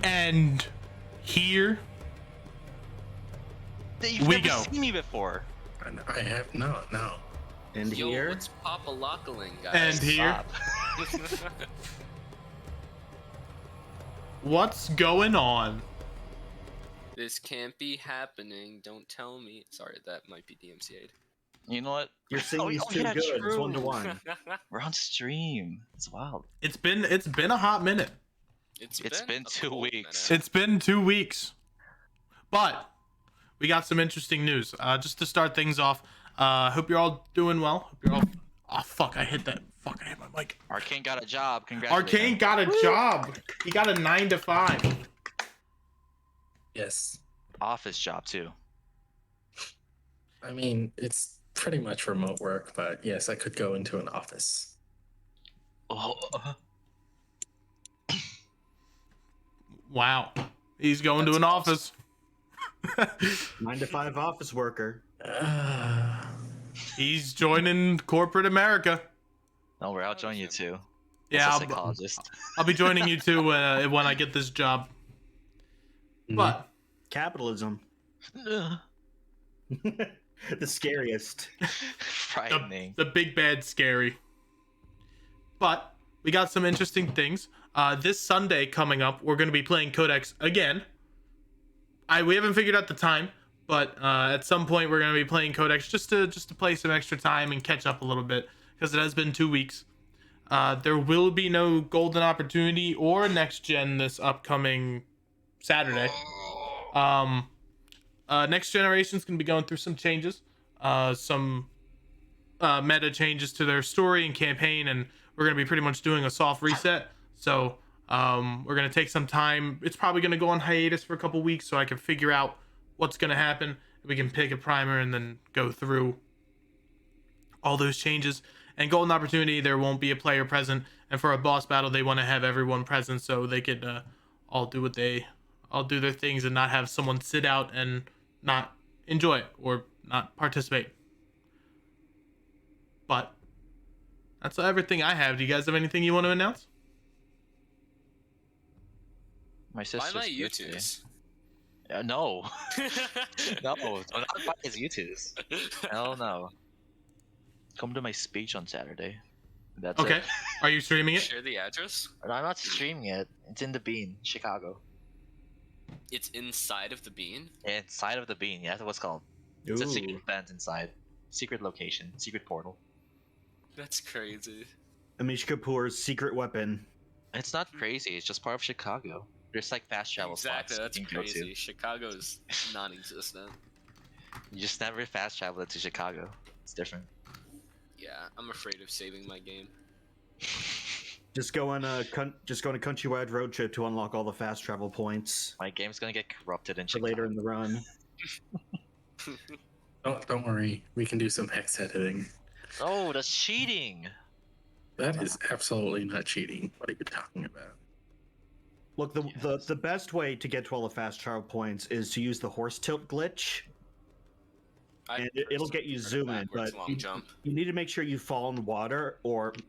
And here You've we never go. seen me before. I have no. And Yo, here, what's pop-a-locking, guys? And here. Stop. What's going on? This can't be happening. Don't tell me. Sorry, that might be DMCA'd. You know what? your singing's Oh, too yeah, good. It's true. 1-1. We're on stream. It's wild. It's been a hot minute. It's been a 2 cold weeks. minute. It's been 2 weeks. But we got some interesting news. Just to start things off, hope you're all doing well. Hope you're all... Oh, fuck, I hit that. Fuck, I hit my mic. Arcane got a job. Congratulations. Arcane got a job. He got a 9 to 5. Yes. Office job too. I mean, it's pretty much remote work, but yes, I could go into an office. Oh, Wow. He's going to That's an awesome. office. 9 to 5 office worker. He's joining corporate America. no, we're out joining you too. Yeah, As a I'll, psychologist. I'll be joining you too when I get this job. But Capitalism. The scariest. Frightening. the big bad scary. But we got some interesting things. This Sunday coming up, we're going to be playing Codex again. We haven't figured out the time, but at some point we're going to be playing Codex just to play some extra time and catch up a little bit because it has been 2 weeks. There will be no golden opportunity or next gen this upcoming Saturday. Next generation's going to be going through some changes, some meta changes to their story and campaign, and we're going to be pretty much doing a soft reset. So we're going to take some time. It's probably going to go on hiatus for a couple weeks so I can figure out what's going to happen. We can pick a primer and then go through all those changes. And golden opportunity, there won't be a player present, and for a boss battle they want to have everyone present so they could all do their things and not have someone sit out and not enjoy it or not participate. But that's everything I have. Do you guys have anything you want to announce? My Buy sister's my birthday. YouTubes. No. No. Do not buy his YouTubes. Hell no. Come to my speech on Saturday. That's Okay. it. Are you streaming it? Share the address. I'm not streaming it. It's in the Bean, Chicago. It's inside of the bean. Inside of the Bean, yeah, that's what it's called. It's a secret Ooh. event inside. Secret location. Secret portal. That's crazy. Amish Kapoor's secret weapon. It's not crazy, it's just part of Chicago. There's like fast travel Exactly, spots that's you can go crazy. to. Chicago's non-existent. You just never fast travel to Chicago. It's different. Yeah, I'm afraid of saving my game. Just go on a countrywide road trip to unlock all the fast travel points My game's gonna get corrupted in for Chicago. later in the run. Don't worry, we can do some hex editing. Oh, that's cheating! That is absolutely not cheating. What are you talking about? Look, the best way to get to all the fast travel points is to use the horse tilt glitch. And it'll get you zoom in, but long jump. you need to make sure you fall in water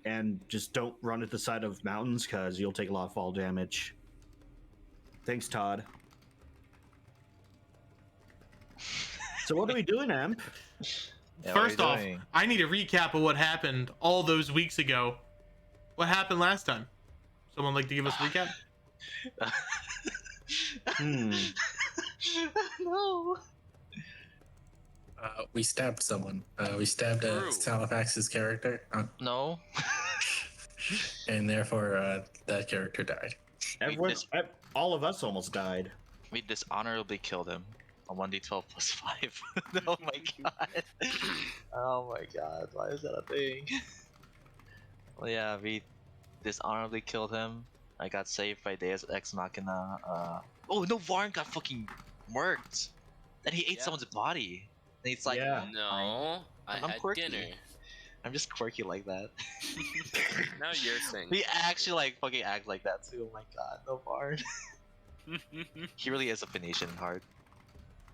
and just don't run at the side of mountains because you'll take a lot of fall damage. Thanks, Todd. So what are we doing, Amp? Yeah, what are First you off, doing? I need a recap of what happened all those weeks ago. What happened last time? Someone like to give us a recap? No. We stabbed someone. We stabbed True. Salifax's character, No. and therefore that character died. All of us almost died. We dishonorably killed him. A 1d12 plus 5. Oh my god. Oh my god, why is that a thing? Well, yeah, we dishonorably killed him. I got saved by Deus Ex Machina. Oh no, Varn got fucking murked. Then he ate Yeah. someone's body. And it's like, Yeah. No, I I'm had quirky. dinner. I'm just quirky like that. Now you're saying. We actually like fucking act like that too. Oh my god, no Varn. He really is a Phoenician in heart.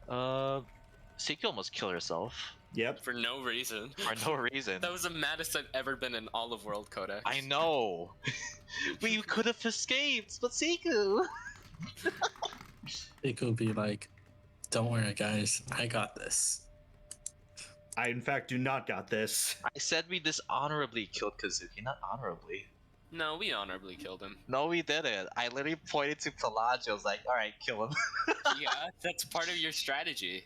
Seiki almost killed herself Yep. For no reason. for no reason. That was the maddest I've ever been in all of World Codex. I know. We could have escaped, but Seiko. It could be like, don't worry, guys, I got this. I, in fact, do not got this. I said we dishonorably killed Kazuki, not honorably. No, we honorably killed him. No, we didn't. I literally pointed to Pelagio. I was like, "All right, kill him." Yeah, that's part of your strategy.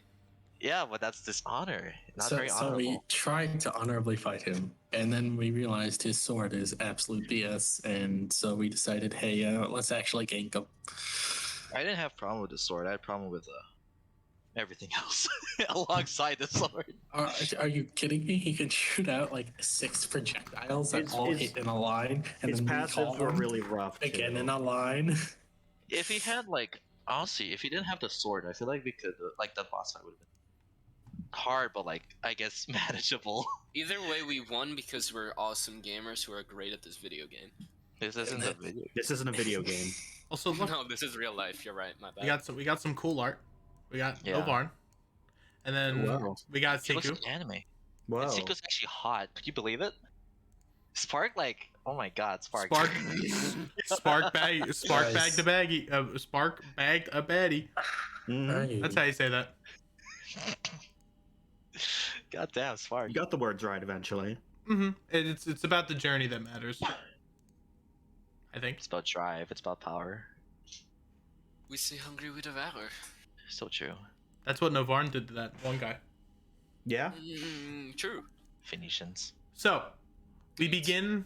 Yeah, but that's dishonor. Not So, very so honorable. we tried to honorably fight him, and then we realized his sword is absolute BS, and so we decided, hey, let's actually gank him. I didn't have problem with the sword. I had problem with everything else alongside the sword. Are you kidding me? He can shoot out like 6 projectiles that all hit in a line, and His then passives were really rough too. again in a line. If he had like honestly, if he didn't have the sword, I feel like we could like the boss fight would have been hard, but like I guess manageable. Either way, we won because we're awesome gamers who are great at this video game. This isn't a video. This isn't a video game. Also, look, No, this is real life. You're right. My bad. we got some cool art. We got Yeah. Novarn, and then Wow. we got It looks Seku. like anime. Whoa. And Seiko's actually hot. Could you believe it? Spark, like, oh my god, Spark. Spark bagged Nice. a baggie. Spark bagged a baddie. Mhm. That's how you say that. God damn, Spark. You got the words right eventually. It's about the journey that matters. I think. It's about drive. It's about power. We stay hungry, we devour. So true. That's what Novarn did to that one guy. Yeah. True. Phoenicians. So, we begin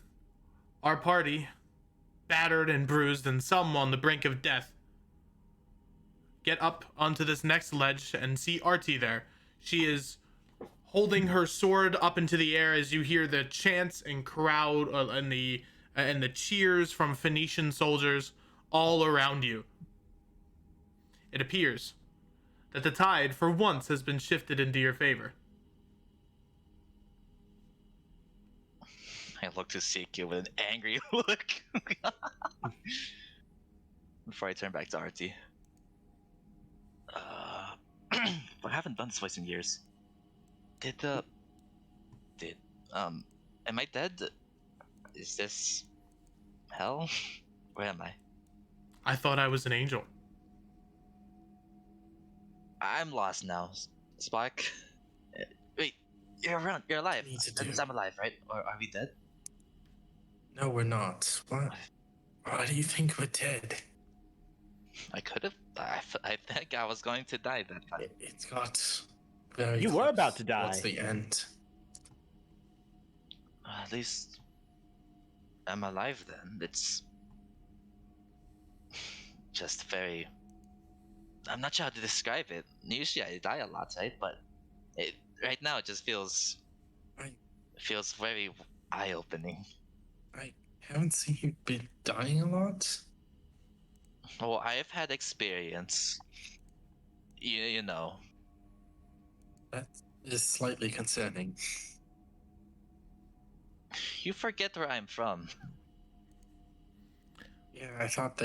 our party, battered and bruised, and some on the brink of death. Get up onto this next ledge and see Artie there. She is holding her sword up into the air as you hear the chants and crowd and the cheers from Phoenician soldiers all around you. It appears that the tide for once has been shifted into your favor. I look to Seikyo with an angry look. Before I turn back to Artie. I haven't done this voice in years. Am I dead? Is this hell? Where am I? I thought I was an angel. I'm lost now. Spark. Wait, you're around. You're alive. Need to That means do- I'm alive, right? Or are we dead? No, we're not. What? Why do you think we're dead? I could have. I think I was going to die that time. It got very. You were close about to towards die. the end. At least I'm alive then. It's just very. I'm not sure how to describe it. Usually I die a lot, right? But right now it just feels. I- It feels very eye-opening. I haven't seen you been dying a lot. Well, I've had experience. You know. That is slightly concerning. You forget where I'm from. Yeah, I thought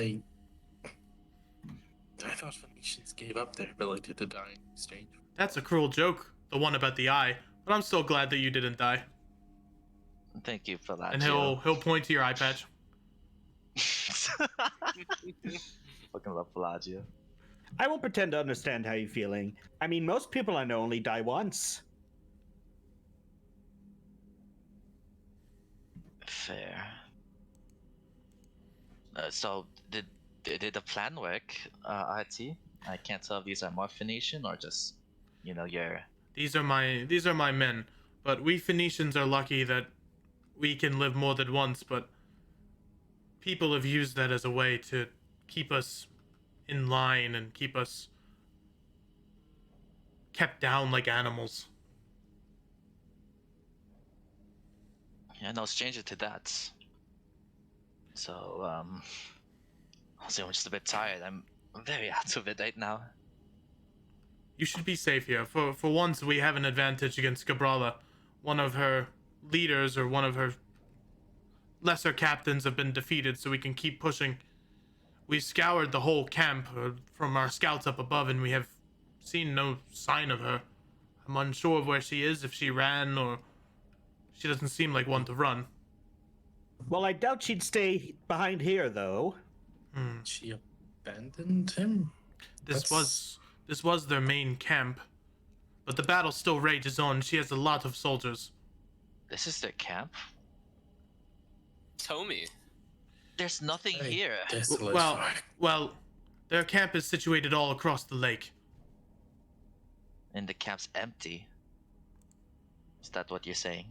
Phoenicians gave up their ability to die in exchange. That's a cruel joke, the one about the eye, but I'm still glad that you didn't die. Thank you for that. And he'll point to your eye patch. Fucking love Pelagio. I won't pretend to understand how you're feeling. I mean, most people I know only die once. Fair. So did the plan work, RT? I can't tell if these are more Phoenician or just, your. These are my men, but we Phoenicians are lucky that we can live more than once, but people have used that as a way to keep us in line and keep us kept down like animals. Yeah, no stranger to that. So, I'll say I'm just a bit tired. I'm very out of it right now. You should be safe here. For once, we have an advantage against Gabrala. One of her leaders or one of her lesser captains have been defeated, so we can keep pushing. We scoured the whole camp from our scouts up above, and we have seen no sign of her. I'm unsure of where she is, if she ran or... She doesn't seem like one to run. Well, I doubt she'd stay behind here, though. She abandoned him? This was their main camp, but the battle still rages on. She has a lot of soldiers. This is their camp? Tommy. There's nothing Very here. desolate. Well, well, their camp is situated all across the lake. And the camp's empty. Is that what you're saying?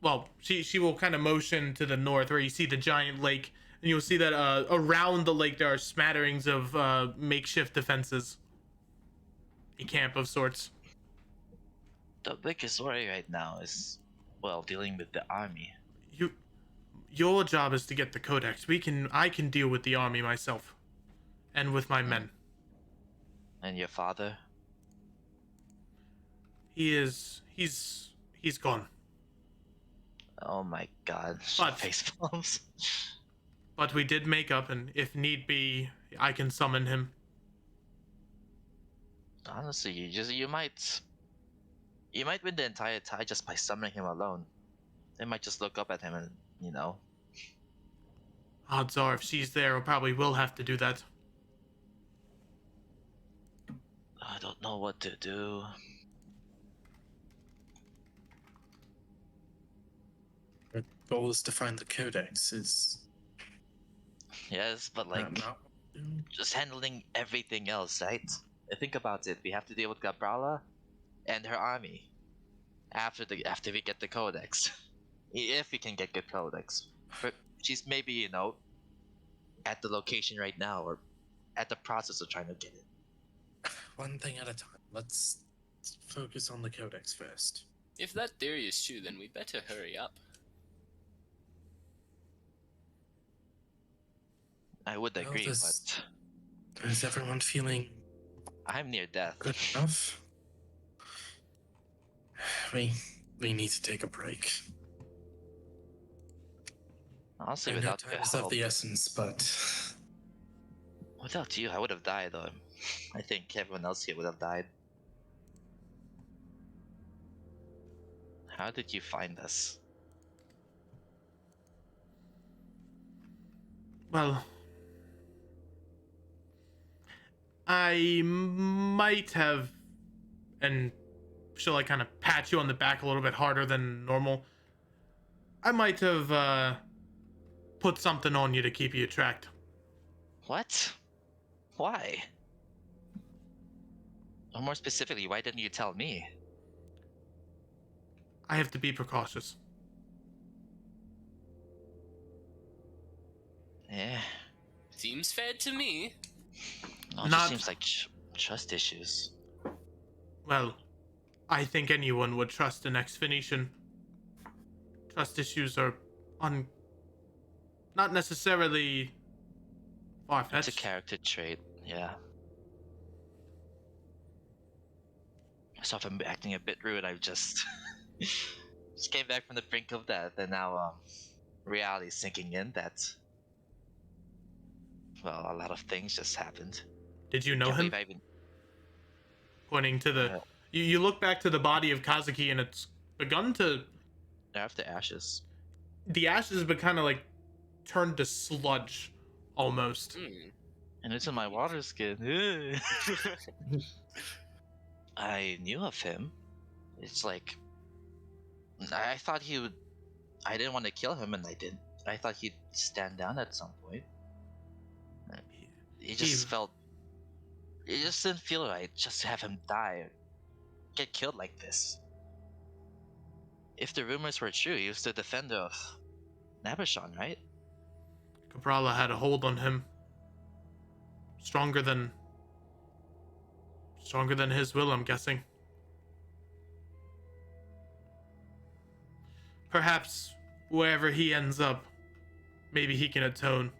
Well, she will kind of motion to the north where you see the giant lake, and you'll see that around the lake there are smatterings of makeshift defenses. A camp of sorts. The biggest worry right now is, well, dealing with the army. Your job is to get the Codex. I can deal with the army myself, and with my men. And your father? He's gone. Oh my god. But- Face palms. But we did make up, and if need be, I can summon him. Honestly, you might win the entire tie just by summoning him alone. They might just look up at him and, you know. Odds are, if she's there, I probably will have to do that. I don't know what to do. Our goal is to find the Codex. Is Yes, but that like, not? just handling everything else, right? Think about it. We have to deal with Gabrala and her army after we get the Codex. If we can get the Codex. But she's maybe, you know, at the location right now or at the process of trying to get it. One thing at a time. Let's focus on the Codex first. If that theory is true, then we better hurry up. I would Well, agree, this- but Is everyone feeling I'm near death. good enough? We need to take a break. Honestly, I know without time your is of help, the essence, but without you, I would have died. Though I think everyone else here would have died. How did you find us? Well, I might have, and she'll like kind of pat you on the back a little bit harder than normal. I might have put something on you to keep you tracked. What? Why? Or more specifically, why didn't you tell me? I have to be precautious. Yeah. Seems fair to me. No, it Not- just seems like trust issues. Well, I think anyone would trust an ex-Phoenician. Trust issues are not necessarily It's a far-fetched. character trait, yeah. So if I'm acting a bit rude, I've just came back from the brink of death, and now reality sinking in that, well, a lot of things just happened. Did you know Can't him? believe I even. Pointing to the... Uh, You look back to the body of Kazuki, and it's begun to... They're after ashes. The ashes have been kind of like turned to sludge, almost. Hmm. And it's in my water skin. I knew of him. It's like I thought he would. I didn't want to kill him, and I did. I thought he'd stand down at some point. He just felt. It just didn't feel right just to have him die, get killed like this. If the rumors were true, he was the defender of Nabashan, right? Cabrala had a hold on him. Stronger than his will, I'm guessing. Perhaps wherever he ends up, maybe he can atone.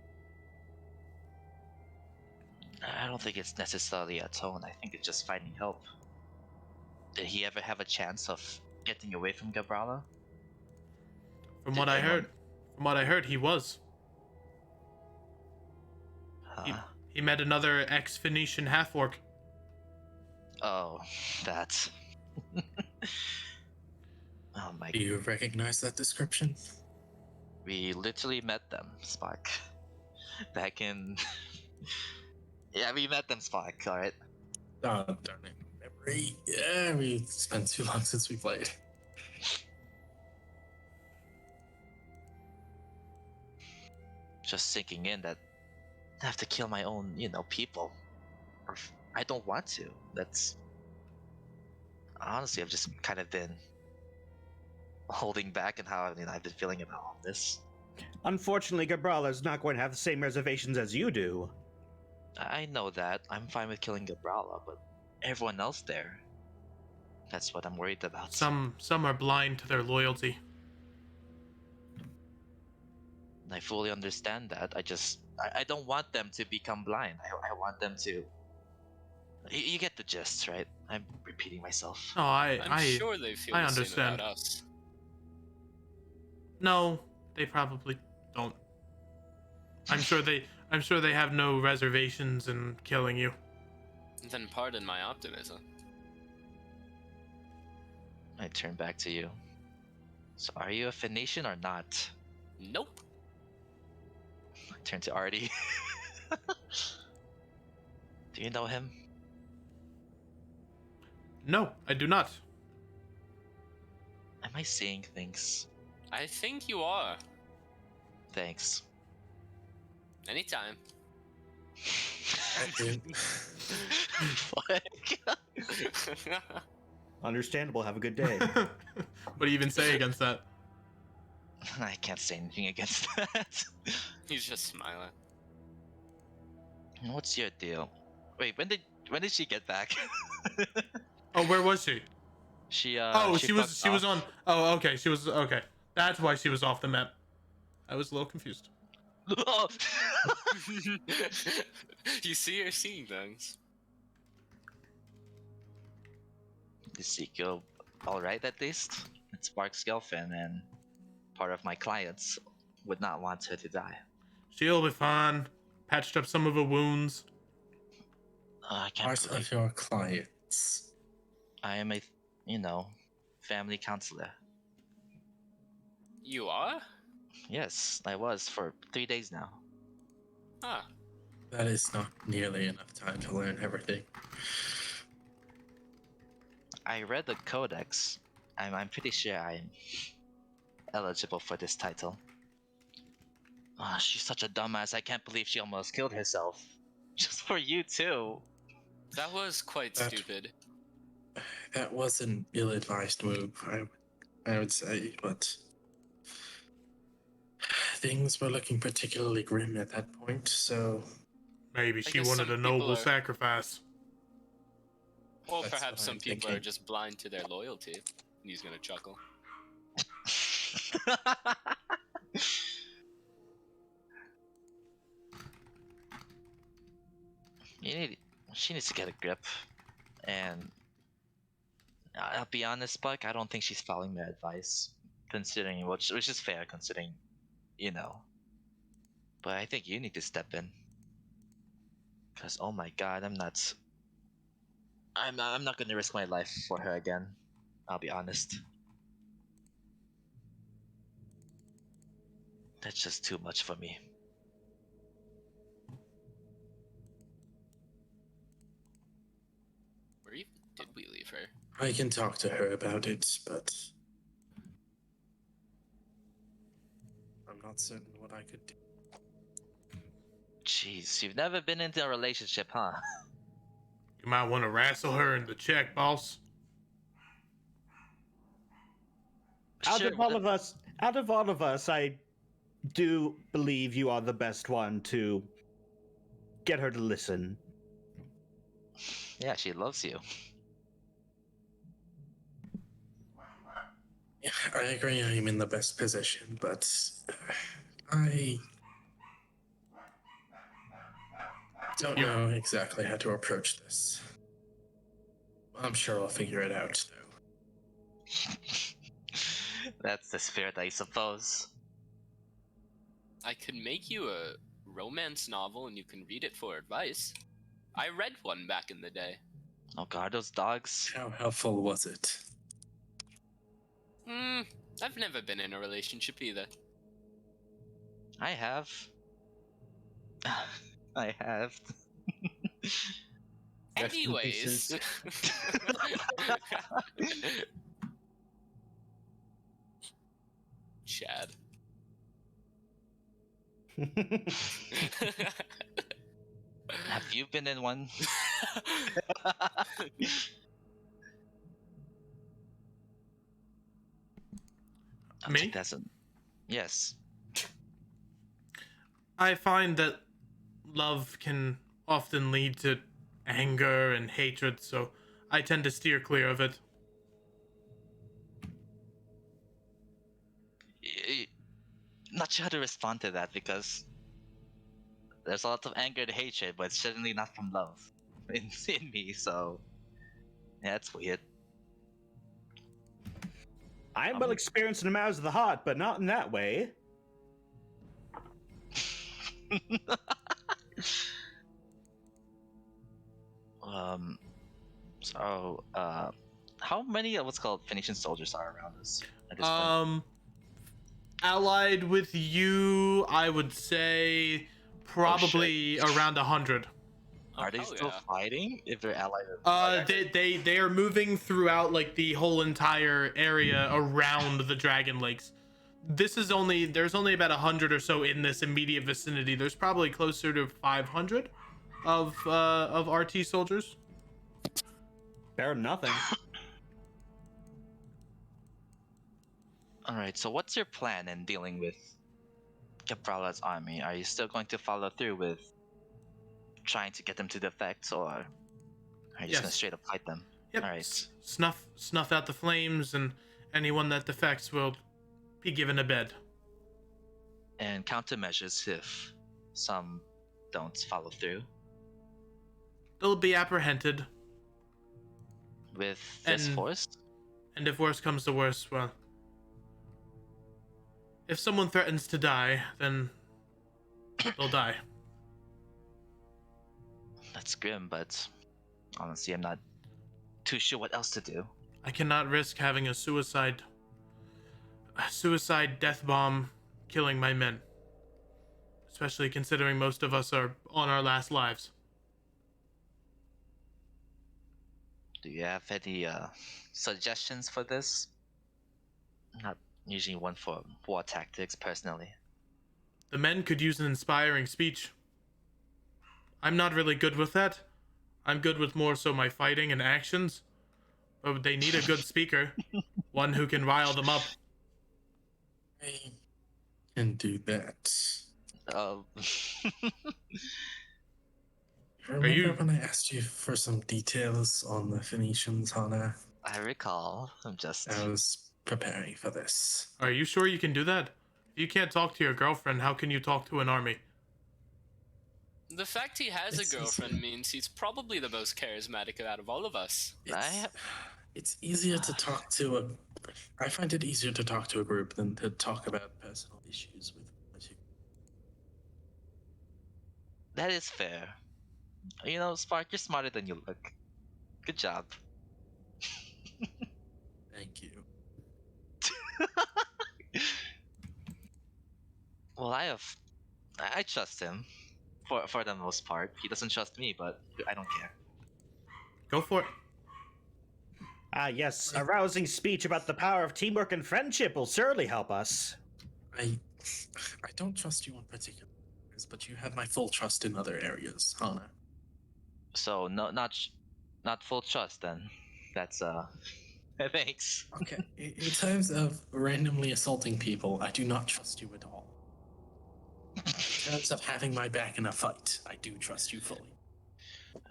I don't think it's necessarily a tone. I think it's just finding help. Did he ever have a chance of getting away from Gabrala? From Did what I anyone- heard, he was. Huh? He met another ex-Phoenician half-orc. Oh, that. Oh my. do you recognize that description? We literally met them, Spark. back in. Yeah, we met them, Spock. All right. Oh, darn it. Memory. Yeah, we spent too long since we played. Just sinking in that I have to kill my own, people. I don't want to. That's honestly, I've just kind of been holding back and how I've been feeling about all this. Unfortunately, Gabrala's not going to have the same reservations as you do. I know that. I'm fine with killing Gabrala, but everyone else there. That's what I'm worried about. Some are blind to their loyalty. I fully understand that. I don't want them to become blind. I want them to. You get the gist, right? I'm repeating myself. No, I'm sure they feel the same understand. about us. No, they probably don't. I'm sure they have no reservations in killing you. Then pardon my optimism. I turn back to you. So, are you a Phoenician or not? Nope. I turn to Artie. Do you know him? No, I do not. Am I seeing things? I think you are. Thanks. Anytime. Fuck. Understandable. Have a good day. What do you even say against that? I can't say anything against that. He's just smiling. What's your deal? Wait, when did she get back? Oh, where was she? She She was on. Oh, okay. She was okay. That's why she was off the map. I was a little confused. Oh. You see her seeing things. Is Seiko alright at least? It's Spark's girlfriend and part of my clients would not want her to die. She'll be fine. Patched up some of her wounds. I can't Part believe of your clients. I am a, family counselor. You are? Yes, I was for 3 days now. Huh. That is not nearly enough time to learn everything. I read the Codex. I'm pretty sure I'm eligible for this title. Ah, she's such a dumbass. I can't believe she almost killed herself. Just for you too. That was quite stupid. That was an ill-advised move, I would say, but things were looking particularly grim at that point, so... Maybe she guess wanted some a noble people are- sacrifice. Or That's perhaps what some I'm people are thinking. just blind to their loyalty. And he's gonna chuckle. She needs to get a grip. And I'll be honest, Buck, I don't think she's following my advice. Considering which is fair, considering, But I think you need to step in. Cause oh my god, I'm not gonna risk my life for her again. I'll be honest. That's just too much for me. Where even did we leave her? I can talk to her about it, but... I'm not certain what I could do. Jeez, you've never been into a relationship, huh? You might want to wrestle her in the check, boss. Out Sure, of all of us, I do believe you are the best one to get her to listen. yeah, she loves you. Yeah, I agree I'm in the best position, but... I... don't know exactly how to approach this. I'm sure I'll figure it out, though. That's the spirit, I suppose. I could make you a romance novel and you can read it for advice. I read one back in the day. Oh god, those dogs. How helpful was it? I've never been in a relationship either. I have. I have. Rest in Anyways. pieces. Chad. Have you been in one? I'll Me? take that as a yes. I find that love can often lead to anger and hatred, so I tend to steer clear of it. Y- Not sure how to respond to that because there's a lot of anger and hatred, but it's certainly not from love in me. So yeah, it's weird. I'm well experienced in the mouths of the heart, but not in that way. um. So how many of what's called Phoenician soldiers are around us at this point? Allied with you, I would say probably around 100. Are they hell still yeah. fighting if they're allied? They are moving throughout like the whole entire area around the Dragon Lakes. There's only about 100 or so in this immediate vicinity. There's probably closer to 500 of RT soldiers. Better than nothing. All right. So what's your plan in dealing with Caprala's army? Are you still going to follow through with trying to get them to defect, or are you just gonna Yes. straight up fight them? Yep. All right. Snuff out the flames, and anyone that defects will be given a bed. And countermeasures if some don't follow through They'll be apprehended, with this And- force. and if worse comes to worse, well, if someone threatens to die, then they'll die. That's grim, but honestly, I'm not too sure what else to do. I cannot risk having a suicide death bomb killing my men. Especially considering most of us are on our last lives. Do you have any suggestions for this? Not usually one for war tactics, personally. The men could use an inspiring speech. I'm not really good with that. I'm good with more so my fighting and actions. But they need a good speaker. One who can rile them up. I can do that. Um, Remember you- when I asked you for some details on the Phoenicians, Hana? I recall. I'm just. I was preparing for this. Are you sure you can do that? If you can't talk to your girlfriend, how can you talk to an army? The fact he has It's a girlfriend easy. means he's probably the most charismatic out of all of us. It's easier to talk to a. I find it easier to talk to a group than to talk about personal issues with. That is fair. You know, Spark, you're smarter than you look. Good job. Thank you. Well, I trust him, for the most part. He doesn't trust me, but I don't care. Go for it. Ah, yes, a rousing speech about the power of teamwork and friendship will surely help us. I don't trust you in particular, but you have my full trust in other areas, Hana. So no, not full trust then. That's thanks. Okay. In terms of randomly assaulting people, I do not trust you at all. In terms of having my back in a fight, I do trust you fully.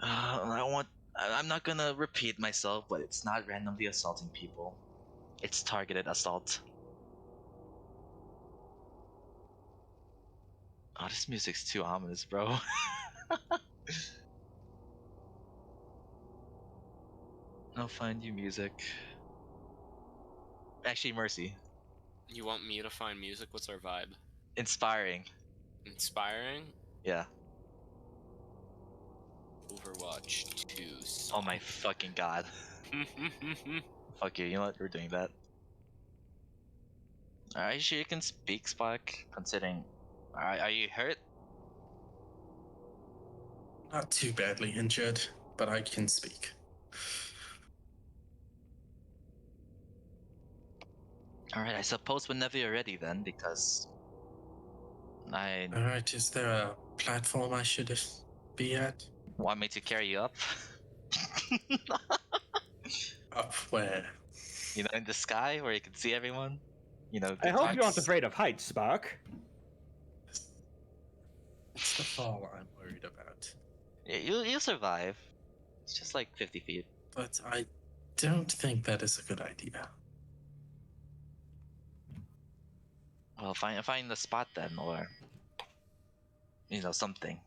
I'm not gonna repeat myself, but it's not randomly assaulting people. It's targeted assault. Oh, this music's too ominous, bro. I'll find you music. Actually, Mercy. You want me to find music? What's our vibe? Inspiring. Inspiring? Yeah. Overwatch 2. Oh my fucking god. Fuck you, you know what? We're doing that. Are you sure you can speak, Spark? Considering. Are you hurt? Not too badly injured, but I can speak. Alright, I suppose whenever you're ready then, because I Alright, is there a platform I should be at? want me to carry you up. Up where? You know, in the sky where you can see everyone. You know, I the hope you aren't That's- afraid of heights, Spark. It's the fall I'm worried about. you'll survive. It's just like 50 feet. But I don't think that is a good idea. Well, find the spot then, or you know, something.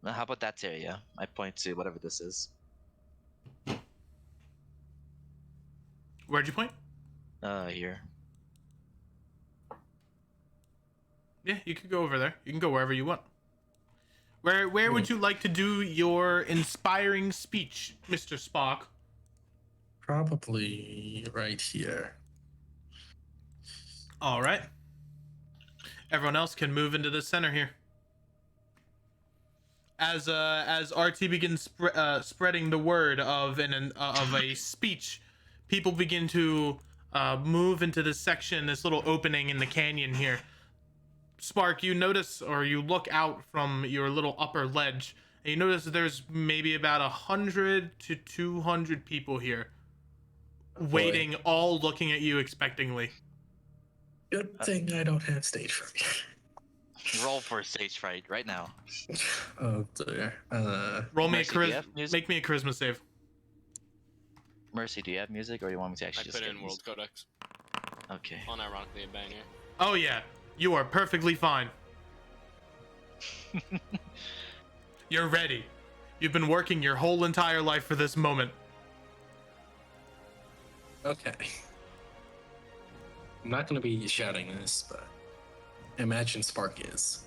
Now, how about that area? I point to whatever this is. Where'd you point? Here. Yeah, you could go over there. You can go wherever you want. Where would you like to do your inspiring speech, Mr. Spock? Probably right here. All right. Everyone else can move into the center here. As RT begins spreading the word of of a speech, people begin to move into this section, this little opening in the canyon here. Spark, you notice, or you look out from your little upper ledge, and you notice that there's maybe about 100 to 200 people here, waiting, all looking at you expectingly. Good thing I don't have stage fright. Roll for stage fright right now. Oh dear. Roll me a Mercy, do you have charisma. music? Make me a charisma save. Mercy, do you have music, or do you want me to I actually put just in get World music? Codex. Okay. Unironically a banger. Oh yeah, you are perfectly fine. You're ready. You've been working your whole entire life for this moment. Okay. I'm not going to be shouting this, but imagine Spark is.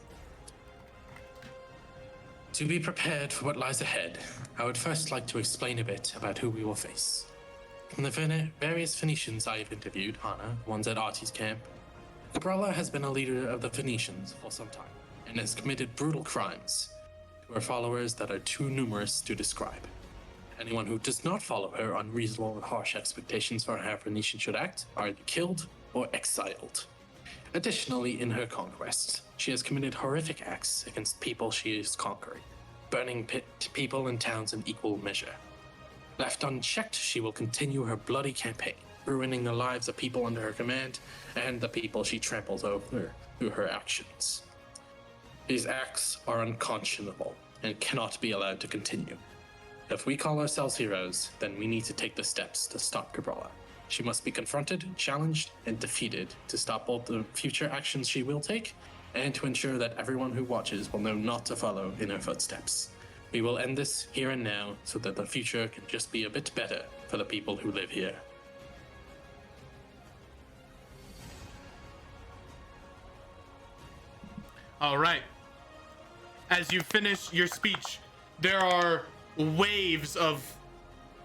To be prepared for what lies ahead, I would first like to explain a bit about who we will face. From the various Phoenicians I have interviewed, Hana, ones at Artie's camp, Gabriella has been a leader of the Phoenicians for some time and has committed brutal crimes to her followers that are too numerous to describe. Anyone who does not follow her unreasonable and harsh expectations for how Phoenicians should act are either killed or exiled. Additionally, in her conquests, she has committed horrific acts against people she is conquering, burning people and towns in equal measure. Left unchecked, she will continue her bloody campaign, ruining the lives of people under her command and the people she tramples over through her actions. These acts are unconscionable and cannot be allowed to continue. If we call ourselves heroes, then we need to take the steps to stop Gabriella. She must be confronted, challenged, and defeated to stop both the future actions she will take and to ensure that everyone who watches will know not to follow in her footsteps. We will end this here and now so that the future can just be a bit better for the people who live here. All right. As you finish your speech, there are waves of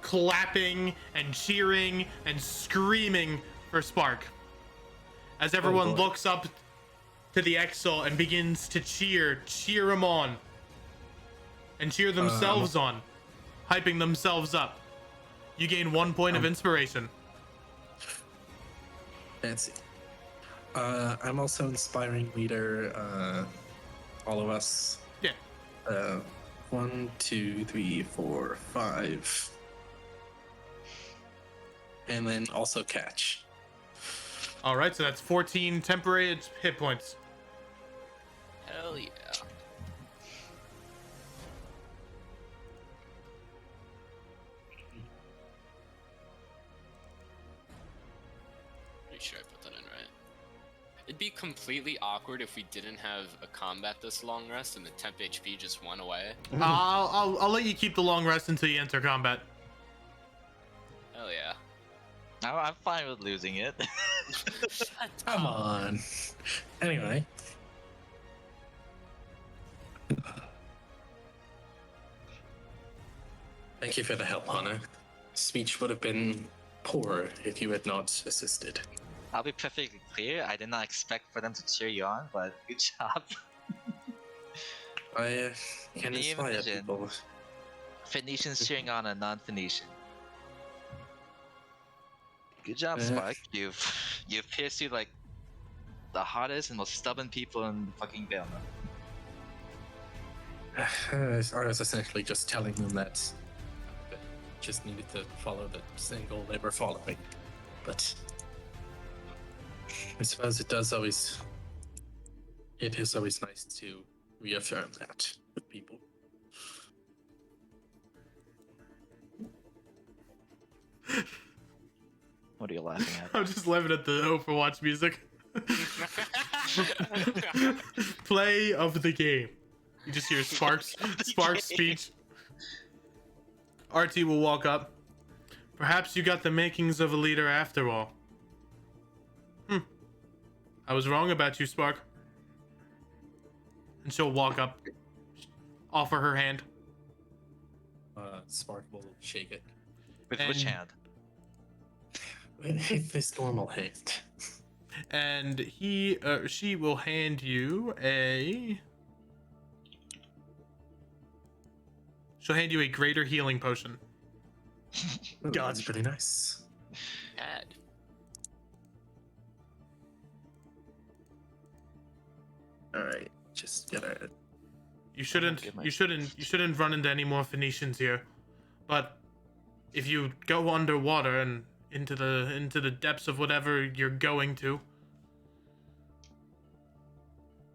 clapping and cheering and screaming for Spark. As everyone looks up to the Exil and begins to cheer him on, and cheer themselves on, hyping themselves up. You gain 1 point of inspiration. Fancy. I'm also inspiring leader, all of us. Yeah. 1, 2, 3, 4, 5. And then also catch. All right, so that's 14 temporary hit points. Hell yeah. Pretty sure I put that in right. It'd be completely awkward if we didn't have a combat this long rest and the temp HP just went away. I'll let you keep the long rest until you enter combat. Hell yeah. I'm fine with losing it. Shut Come up. on. Anyway. Thank you for the help, Hana. Speech would have been poor if you had not assisted. I'll be perfectly clear. I did not expect for them to cheer you on, but good job. I can Can you inspire imagine? people. Phoenicians cheering on a non-Phoenician. Good job, Uh, Spark. You've pierced through like the hottest and most stubborn people in the fucking Veilnum. I was essentially just telling them that they just needed to follow the same goal they were following. But I suppose it is always nice to reaffirm that with people. What are you laughing at? I'm just laughing at the Overwatch music. Play of the game. You just hear Spark's speech. RT will walk up. Perhaps you got the makings of a leader after all. I was wrong about you, Spark. And she'll walk up, offer her hand. Spark will shake it. With which hand? With this normal hand. And she will hand you she'll hand you a greater healing potion. That's pretty nice. Bad. Alright, just gotta. You shouldn't run into any more Phoenicians here. But if you go underwater and into the depths of whatever you're going to,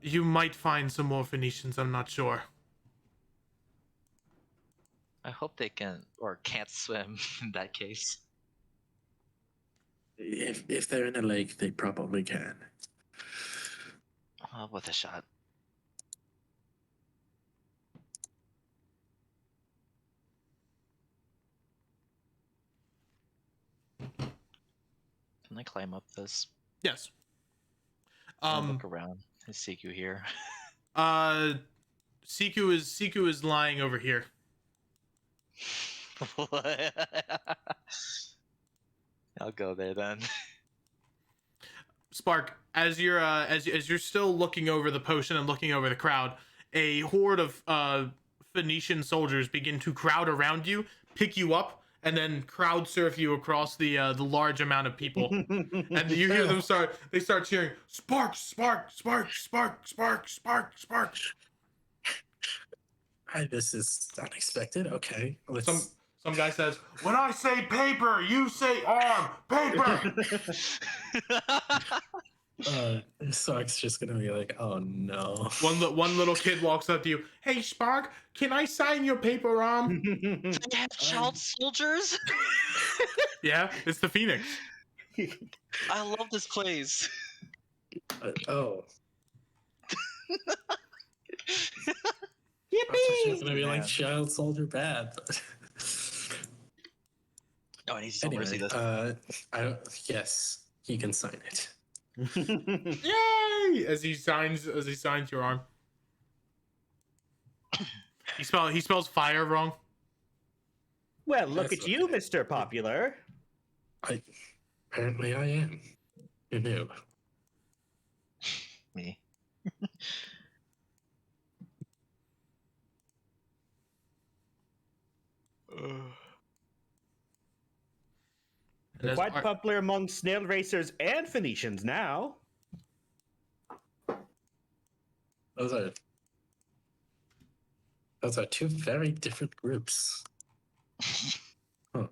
you might find some more Phoenicians, I'm not sure. I hope they can or can't swim in that case. If they're in a lake, they probably can. With a shot. Can I climb up this? Yes. Look around. I see you here. Siku is lying over here. I'll go there then. Spark, as you're still looking over the potion and looking over the crowd, a horde of Phoenician soldiers begin to crowd around you, pick you up, and then crowd surf you across the large amount of people. And you hear them start cheering, Spark, Spark, Spark, Spark, Spark, Spark, Spark. Hi, this is unexpected. Okay, let's. Some guy says, when I say paper, you say arm. Paper. Sark's just gonna be like, oh no. One little kid walks up to you. Hey, Spark, can I sign your paper arm? They have child soldiers? Yeah, it's the Phoenix. I love this place. Oh. Yippee! I thought she was gonna be like child soldier bad. Oh, I need to see this. Yes, he can sign it. Yay! As he signs your arm. He spells fire wrong. Well, look That's at you, okay. Mr. Popular. Apparently I am. Who knew? Me. And Quite popular among snail racers and Phoenicians now. Those are two very different groups. Huh.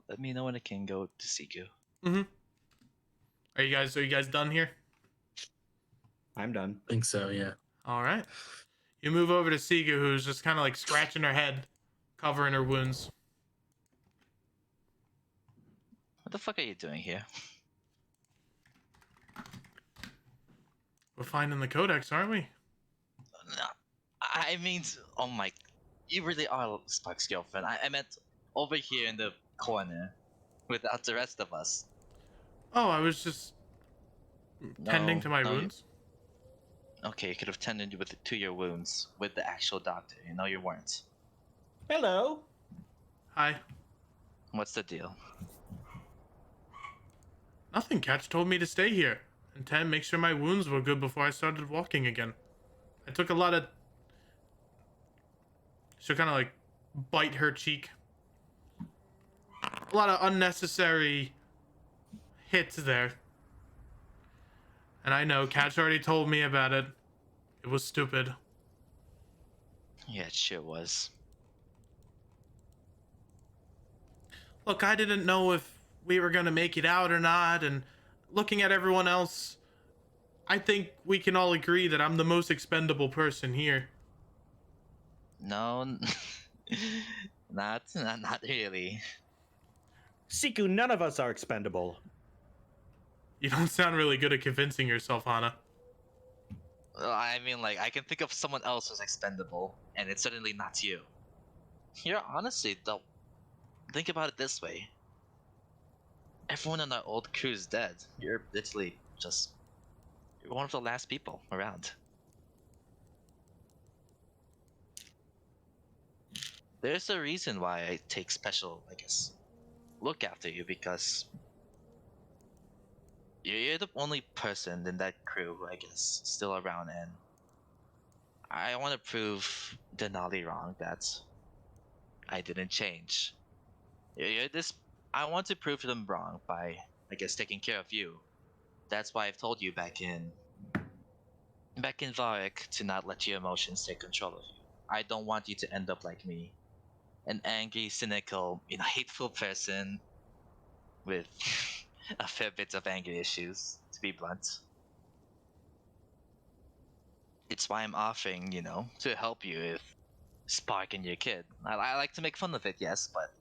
Let me know when I can go to Siku. Mm-hmm. Are you guys done here? I'm done. I think so, yeah. All right. You move over to Sigu, who's just kind of like scratching her head, covering her wounds. What the fuck are you doing here? We're finding the Codex, aren't we? No, I mean, oh my, you really are Spark's girlfriend. I meant over here in the corner, without the rest of us. Oh, I was just tending to my wounds. Okay, you could have tended to your wounds with the actual doctor. You know you weren't. Hello. Hi. What's the deal? Nothing. Catch told me to stay here, And 10, make sure my wounds were good before I started walking again. I took a lot of... She'll kind of like bite her cheek. A lot of unnecessary hits there. And I know, Catch already told me about it. It was stupid. Yeah, it sure was. Look, I didn't know if we were gonna make it out or not, and looking at everyone else, I think we can all agree that I'm the most expendable person here. No, not really. Siku, none of us are expendable. You don't sound really good at convincing yourself, Hana. Well, I mean, like, I can think of someone else who's expendable, and it's certainly not you. You're honestly, though, think about it this way. Everyone in our old crew is dead. You're literally just... You're one of the last people around. There's a reason why I take special, I guess, look after you, because you're the only person in that crew who, I guess, still around, and I want to prove Denali wrong, that I didn't change. You're this. I want to prove them wrong by, I guess, taking care of you. That's why I've told you back in Varric to not let your emotions take control of you. I don't want you to end up like me, an angry, cynical, hateful person with a fair bit of anger issues, to be blunt. It's why I'm offering, to help you with Spark and your kid. I like to make fun of it, yes, but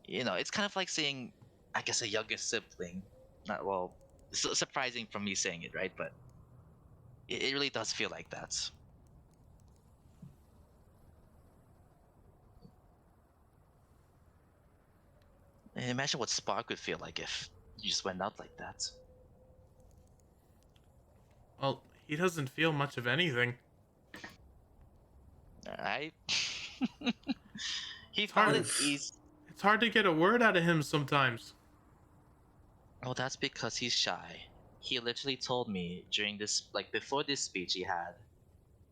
it's kind of like seeing, I guess, a younger sibling. Not well, surprising from me saying it, right? But it really does feel like that. And imagine what Spark would feel like if you just went out like that. Well, he doesn't feel much of anything. I. He It's found hard. it easy. It's hard to get a word out of him sometimes. Well, that's because he's shy. He literally told me during this, like before this speech he had,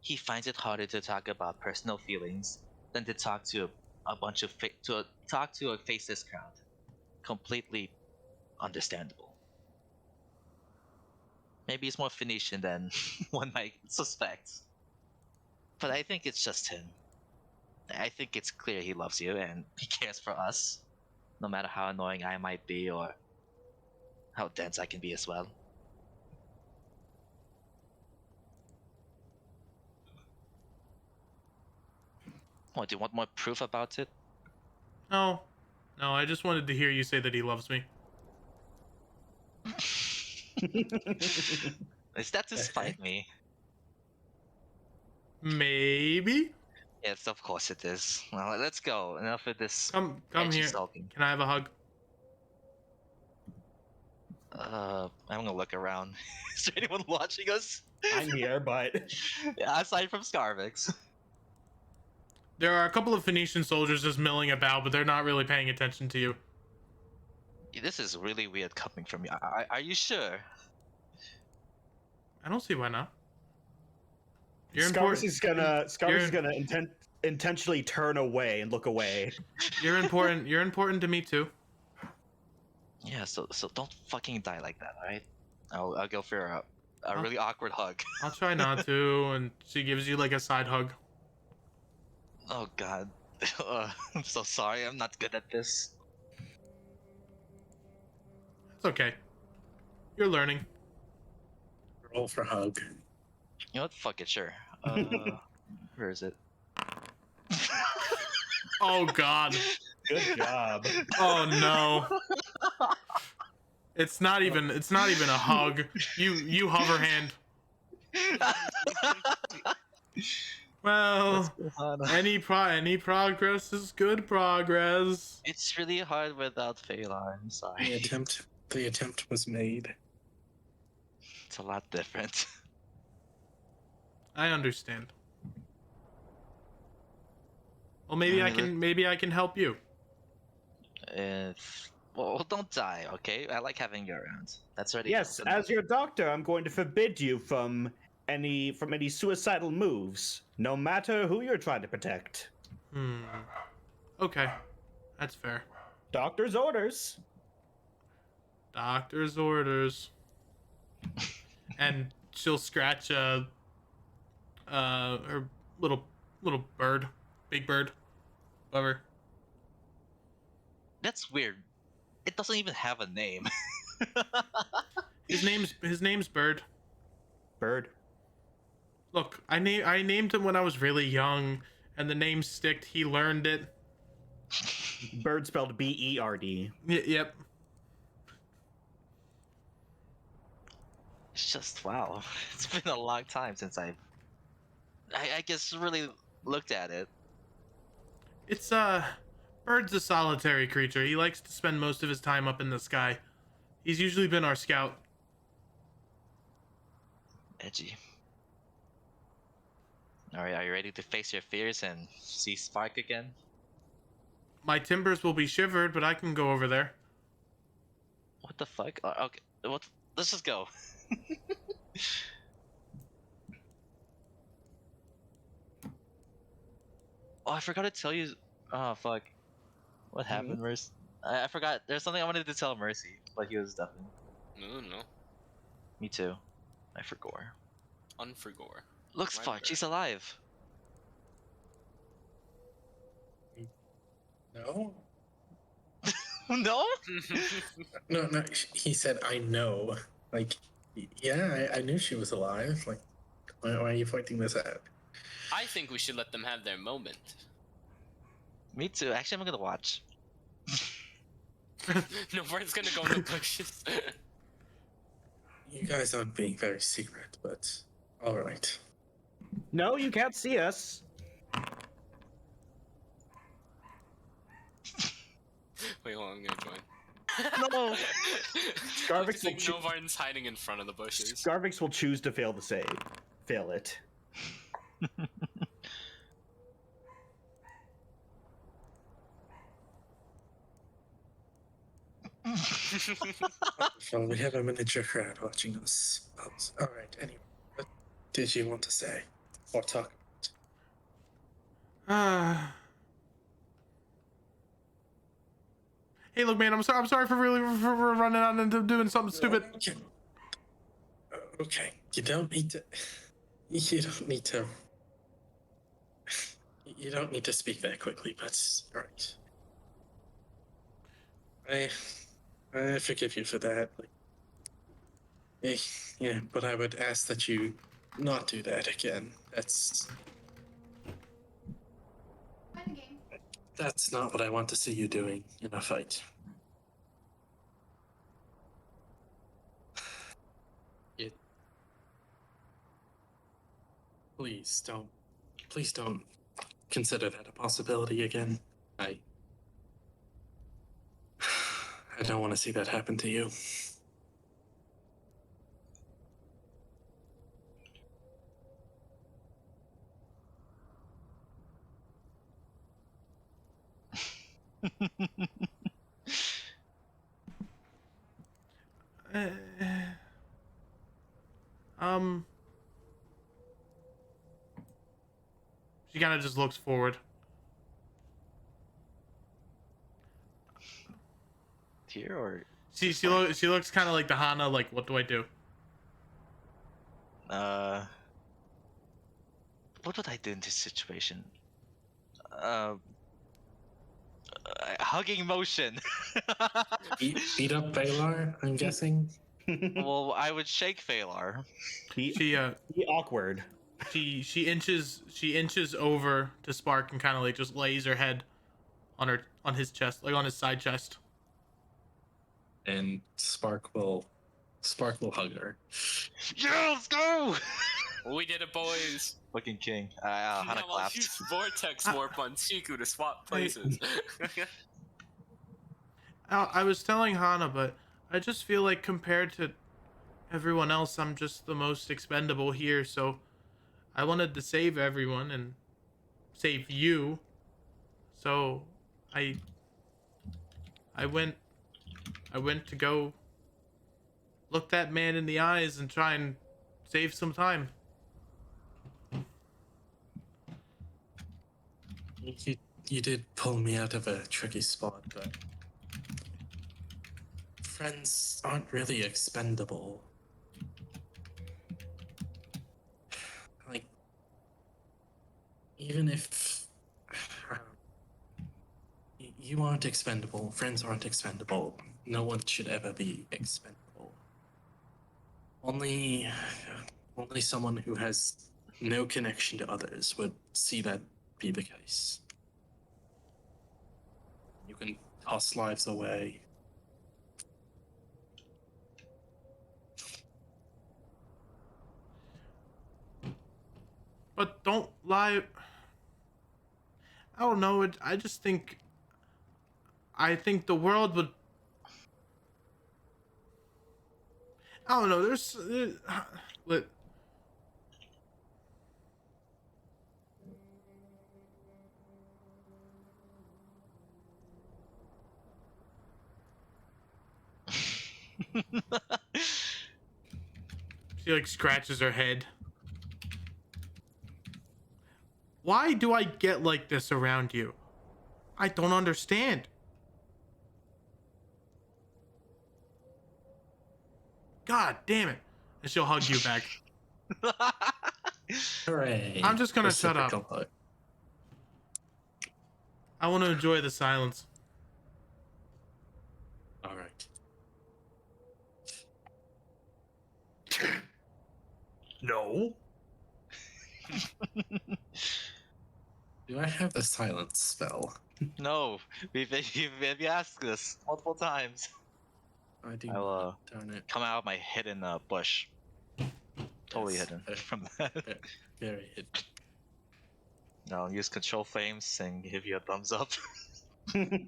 he finds it harder to talk about personal feelings than to talk to a bunch of talk to a faceless crowd. Completely understandable. Maybe he's more Phoenician than one might suspect. But I think it's just him. I think it's clear he loves you and he cares for us, no matter how annoying I might be or how dense I can be as well. What, do you want more proof about it? No. No, I just wanted to hear you say that he loves me. Is that to spite me? Maybe? Yes, of course it is. Well, let's go. Enough of this Come edgy here. stalking. Can I have a hug? I'm gonna look around. Is there anyone watching us? I'm here, but Yeah, aside from Scarvix. There are a couple of Phoenician soldiers just milling about, but they're not really paying attention to you. This is really weird coming from you. Are you sure? I don't see why not. You're Scarvis important. is gonna intentionally turn away and look away. You're important. You're important to me too. Yeah, so don't fucking die like that, alright? I'll go for a really awkward hug. I'll try not to, and she gives you like a side hug. Oh god. I'm so sorry, I'm not good at this. It's okay. You're learning. Roll for hug. You know what? Fuck it, sure. Where is it? Oh god. Good job. Oh no. It's not even a hug. You hover hand. Well, any progress is good progress. It's really hard without Phalar, I'm sorry. The attempt was made. It's a lot different. I understand. Well, maybe I can help you. Well, don't die, okay? I like having you around. That's already Yes, enough. as your doctor, I'm going to forbid you from any suicidal moves, no matter who you're trying to protect. Okay, that's fair. Doctor's orders. Doctor's orders. And she'll scratch her little bird, big bird, whatever. That's weird. It doesn't even have a name. His name's Bird. Bird. Look, I named him when I was really young, and the name sticked. He learned it. Bird spelled B-E-R-D. Yep. It's just wow. It's been a long time since I guess really looked at it. It's Bird's a solitary creature. He likes to spend most of his time up in the sky. He's usually been our scout. Edgy. Alright, are you ready to face your fears and see Spark again? My timbers will be shivered, but I can go over there. What the fuck? Okay, what? Let's just go. Oh, I forgot to tell you. Oh, fuck. What happened, Mercy? I forgot. There's something I wanted to tell Mercy, but he was deafened. No. Me too. I forgot. Unforgore. Look, Spark, she's alive. No? No? No, he said, I know. Like, yeah, I knew she was alive. Like, why are you pointing this out? I think we should let them have their moment. Me too. Actually, I'm gonna watch. No one's gonna go in the bushes. You guys aren't being very secret, but alright. No, you can't see us. Wait, hold on, I'm gonna join. No! Garvix Looks will like choo- Novarn's hiding in front of the bushes. Garvix will choose to fail the save. Fail it. Well, we have a miniature crowd watching us. Alright, anyway. What did you want to say? Or talk Hey, look, man. I'm sorry for running out and doing something stupid. Okay. Okay. You don't need to. You don't need to. You don't need to speak that quickly, but alright. I forgive you for that. Yeah, but I would ask that you not do that again. That's not what I want to see you doing in a fight. Please don't consider that a possibility again. I don't want to see that happen to you. She kind of just looks forward. Here or She looks kind of like the Hana. Like, what do I do? what would I do in this situation? Hugging motion. Beat up Baylor, I'm guessing. Well, I would shake Phalar. She Be awkward. she inches over to Spark and kind of like just lays her head on his chest, like on his side chest. And Spark will hug her. Yeah, let's go! We did it, boys. Fucking king. Hana Now I'll clapped. use Vortex Warp on Siku to swap places. I was telling Hana, but I just feel like compared to everyone else, I'm just the most expendable here. So I wanted to save everyone and save you. So I went I went to go look that man in the eyes and try and save some time. You did pull me out of a tricky spot, but friends aren't really expendable. Like, even if you aren't expendable, friends aren't expendable. No one should ever be expendable. Only someone who has no connection to others would see that be the case. You can toss lives away. But don't lie. I don't know. I just think. I think the world would. I don't know. Let- She like scratches her head. Why do I get like this around you? I don't understand. God damn it. And she'll hug you back. Hooray! I'm just gonna shut up. Reciprocal hug. I want to enjoy the silence. All right. No. Do I have the silence spell? No, you've asked this multiple times. I do. I will not, darn it. come out of my hidden bush. Totally Yes, hidden from that. Very hidden. No, use control flames and give you a thumbs up. Do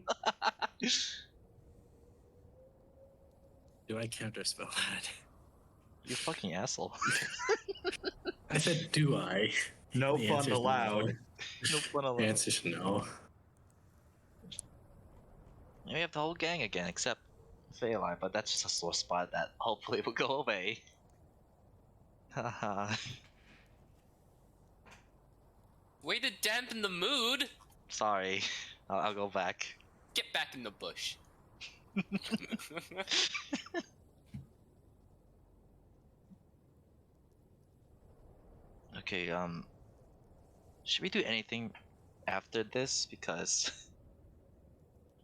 I counterspell that? You fucking asshole. I said, do I? No The fun answer's allowed. No fun No. allowed. The answer's no. We have the whole gang again, except Phalai, but that's just a sore spot that hopefully will go away. Haha. Way to dampen the mood. Sorry. I'll go back. Get back in the bush. Okay, should we do anything after this? Because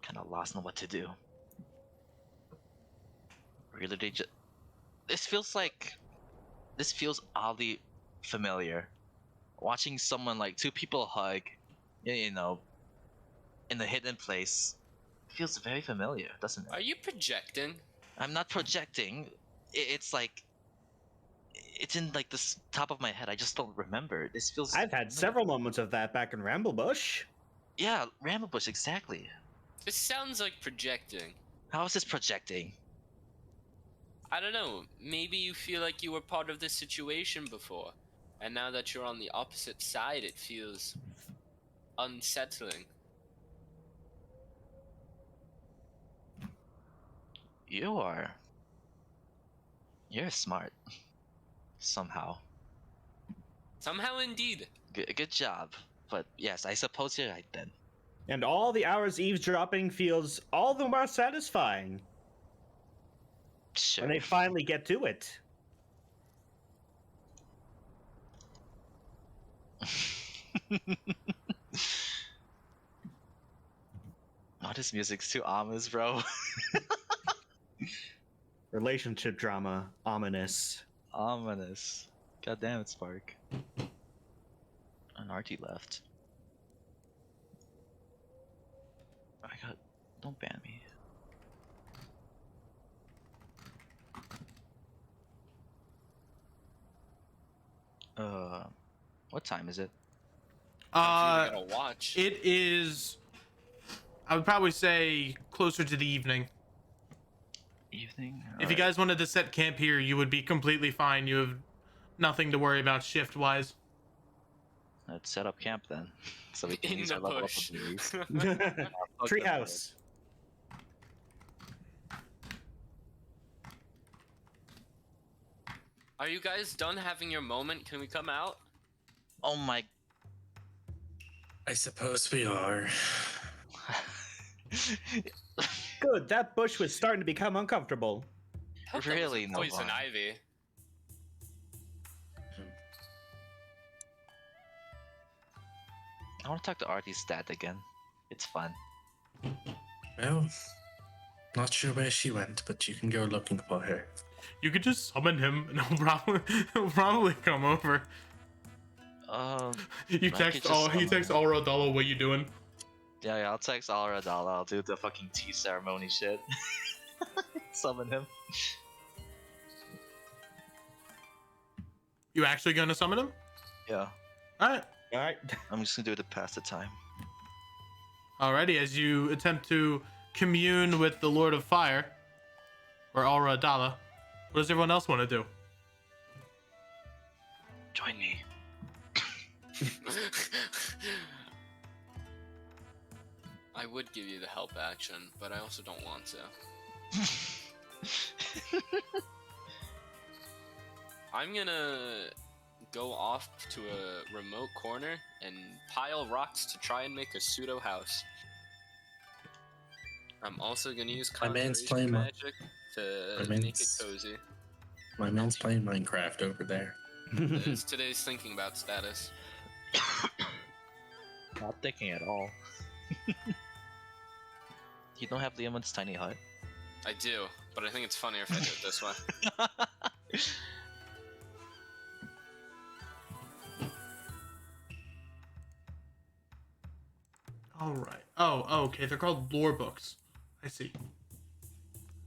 kind of lost on what to do. Really, this feels oddly familiar. Watching someone like two people hug, you know, in a hidden place, feels very familiar, doesn't it? Are you projecting? I'm not projecting. It's like it's in like this top of my head. I just don't remember. This feels. I've had several moments of that back in Ramblebush. Yeah, Ramblebush, exactly. This sounds like projecting. How is this projecting? I don't know. Maybe you feel like you were part of this situation before, and now that you're on the opposite side, it feels unsettling. You're smart. Somehow. Somehow, indeed. Good job. But yes, I suppose you're right then. And all the hours eavesdropping feels all the more satisfying Sure. when they finally get to it. Oh, this music's too ominous, bro. Relationship drama, ominous. Ominous. God damn it, Spark. An RT left. I got. Don't ban me. What time is it? Time for you to get a watch. It is. I would probably say closer to the evening. Evening? If you guys wanted to set camp here, you would be completely fine. You have nothing to worry about shift wise. Let's set up camp then. So we can In use the our level up bush. abilities. Treehouse. Are you guys done having your moment? Can we come out? Oh my. I suppose we are. Good. That bush was starting to become uncomfortable. Hope that Really wasn't no poison fun. ivy. I want to talk to Artie's stat again. It's fun. Well, not sure where she went, but you can go looking for her. You could just summon him, and he'll probably come over. You I text could just you summon text him. Alradala, what you doing? Yeah, I'll text Alradala. I'll do the fucking tea ceremony shit. Summon him. You actually gonna summon him? Yeah, All right. All right. I'm just gonna do it to pass the time. Alrighty, as you attempt to commune with the Lord of Fire, or Alradala, what does everyone else want to do? Join me. I would give you the help action, but I also don't want to. I'm gonna go off to a remote corner and pile rocks to try and make a pseudo house. I'm also gonna use My man's conjuration playing magic to my make it man's- cozy. My man's playing Minecraft over there. It's today's thinking about status. Not thinking at all. You don't have Liamon's tiny hut? I do, but I think it's funnier if I do it this way. All right. Oh, okay. They're called lore books. I see.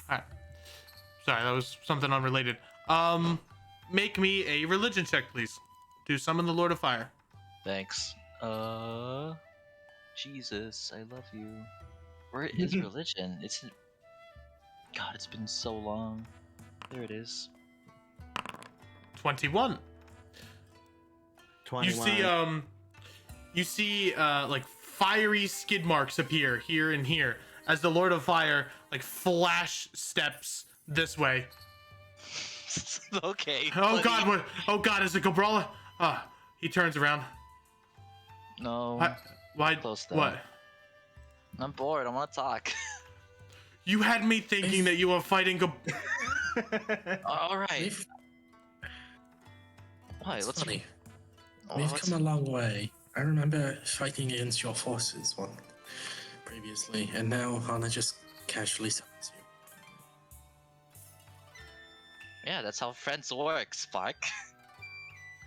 All right. Sorry, that was something unrelated. Make me a religion check, please. To summon the Lord of Fire. Thanks. Jesus, I love you. Where is religion? God, it's been so long. There it is. 21. 21. You see like fiery skid marks appear here and here as the Lord of Fire like flash steps this way. Okay. Oh buddy. God! What? Oh God! Is it Gabrala? He turns around. No. Why? Close though. What? I'm bored. I want to talk. You had me thinking that you were fighting. All right. We've, Why? it's Let's. funny. Oh, We've let's- come a long way. I remember fighting against your forces one previously, and now Hana just casually summons you. Yeah, that's how friends work, Spark.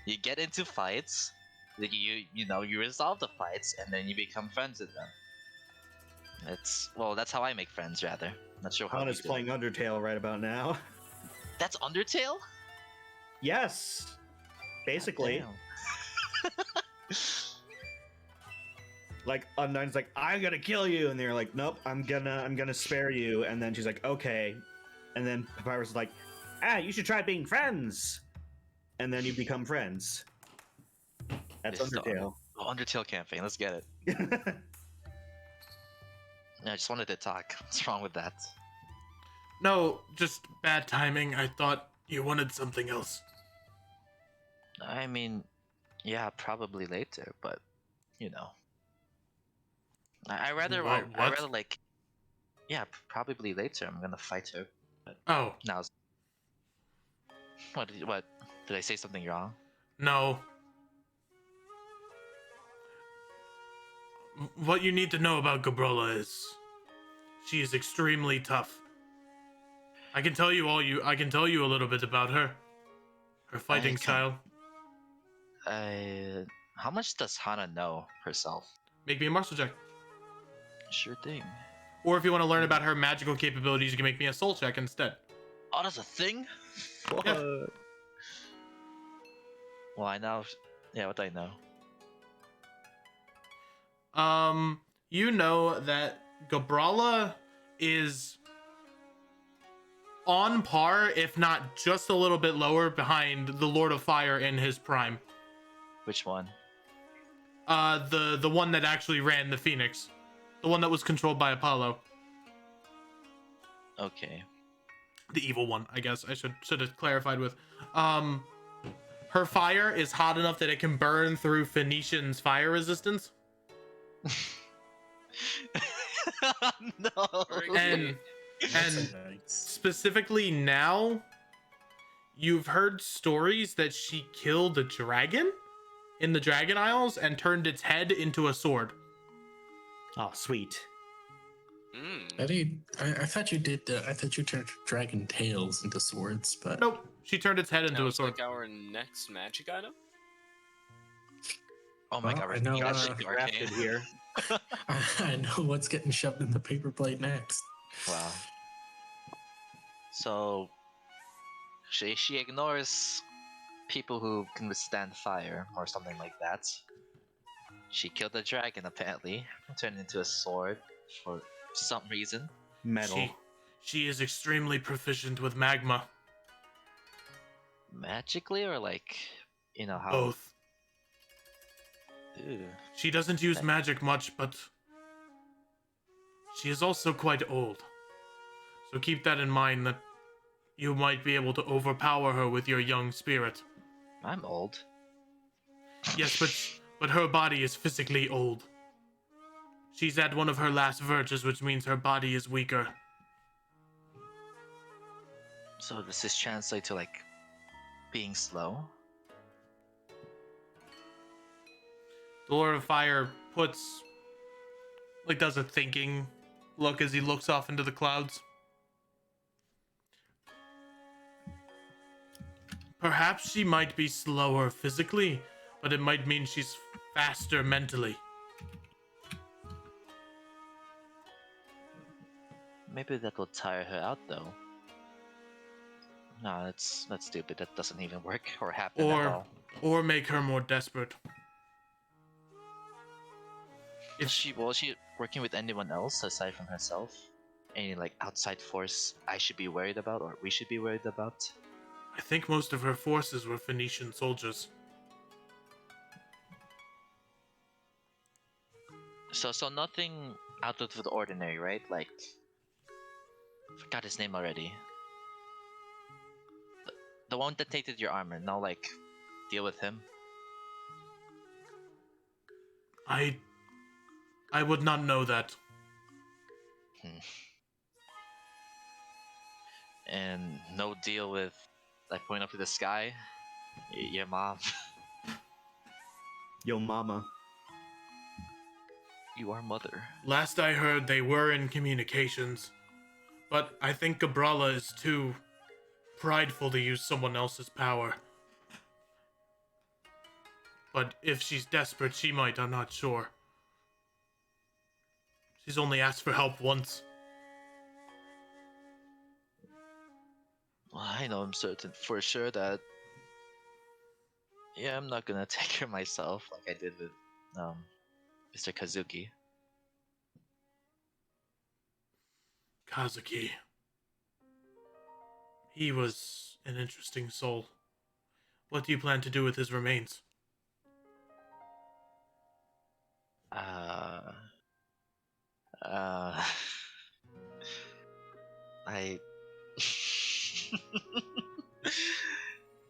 You get into fights, you resolve the fights, and then you become friends with them. That's how I make friends, rather. Not sure how. Hana's you do playing it. Undertale right about now. That's Undertale. Yes. Basically. Damn. Like Undyne's like, I'm gonna kill you, and they're like, nope, I'm gonna spare you, and then she's like, okay, and then Papyrus is like, you should try being friends, and then you become friends. That's It's the Undertale. Undertale campaign. Let's get it. I just wanted to talk. What's wrong with that? No, just bad timing. I thought you wanted something else. I mean, yeah, probably later, but you know, I rather, What? I rather like, yeah, probably later. I'm gonna fight her. Oh Now, what did I say something wrong? no. What you need to know about Gabrala is, she is extremely tough. I can tell you a little bit about her. Her fighting can- style. How much does Hana know herself? Make me a muscle check. Sure thing. Or if you want to learn about her magical capabilities, you can make me a soul check instead. Oh, that's a thing? Yeah. Well, I know. Yeah, what do I know? You know that Gabrala is on par, if not just a little bit lower, behind the Lord of Fire in his prime. Which one? The one that actually ran the Phoenix, the one that was controlled by Apollo. Okay. the evil one, I guess I should have clarified with. Her fire is hot enough that it can burn through Phoenician's fire resistance. No. And Yikes. specifically now, you've heard stories that she killed a dragon in the Dragon Isles and turned its head into a sword. Oh, sweet. Mm. I thought you did. I thought you turned dragon tails into swords, but Nope, she turned its head into a Sounds sword. like our next magic item. Oh my Well, god, I know, we're uh, Drafted here. I know what's getting shoved in the paper plate next. Wow. So she ignores people who can withstand fire or something like that. She killed a dragon apparently, turned it into a sword for some reason. Metal. She is extremely proficient with magma. Magically or like, you know how? Both. Ew. She doesn't use magic much, but she is also quite old. So keep that in mind that you might be able to overpower her with your young spirit. I'm old. Yes, but her body is physically old. She's at one of her last verges, which means her body is weaker. So does this translate to like being slow? The Lord of Fire does a thinking look as he looks off into the clouds. Perhaps she might be slower physically, but it might mean she's faster mentally. Maybe that will tire her out though. No, that's stupid. That doesn't even work or happen at all. Or make her more desperate. Is she working with anyone else aside from herself? Any like outside force I should be worried about or we should be worried about? I think most of her forces were Phoenician soldiers. So nothing out of the ordinary, right? Like, forgot his name already. The one that tainted your armor. Now, like, deal with him. I would not know that. And no deal with, like, point up to the sky. Your mom. Yo, mama. You are mother. Last I heard, they were in communications. But I think Gabrala is too prideful to use someone else's power. But if she's desperate, she might, I'm not sure. She's only asked for help once. Well, I know I'm certain for sure that... Yeah, I'm not gonna take her myself like I did with Mr. Kazuki. Kazuki. He was an interesting soul. What do you plan to do with his remains? I...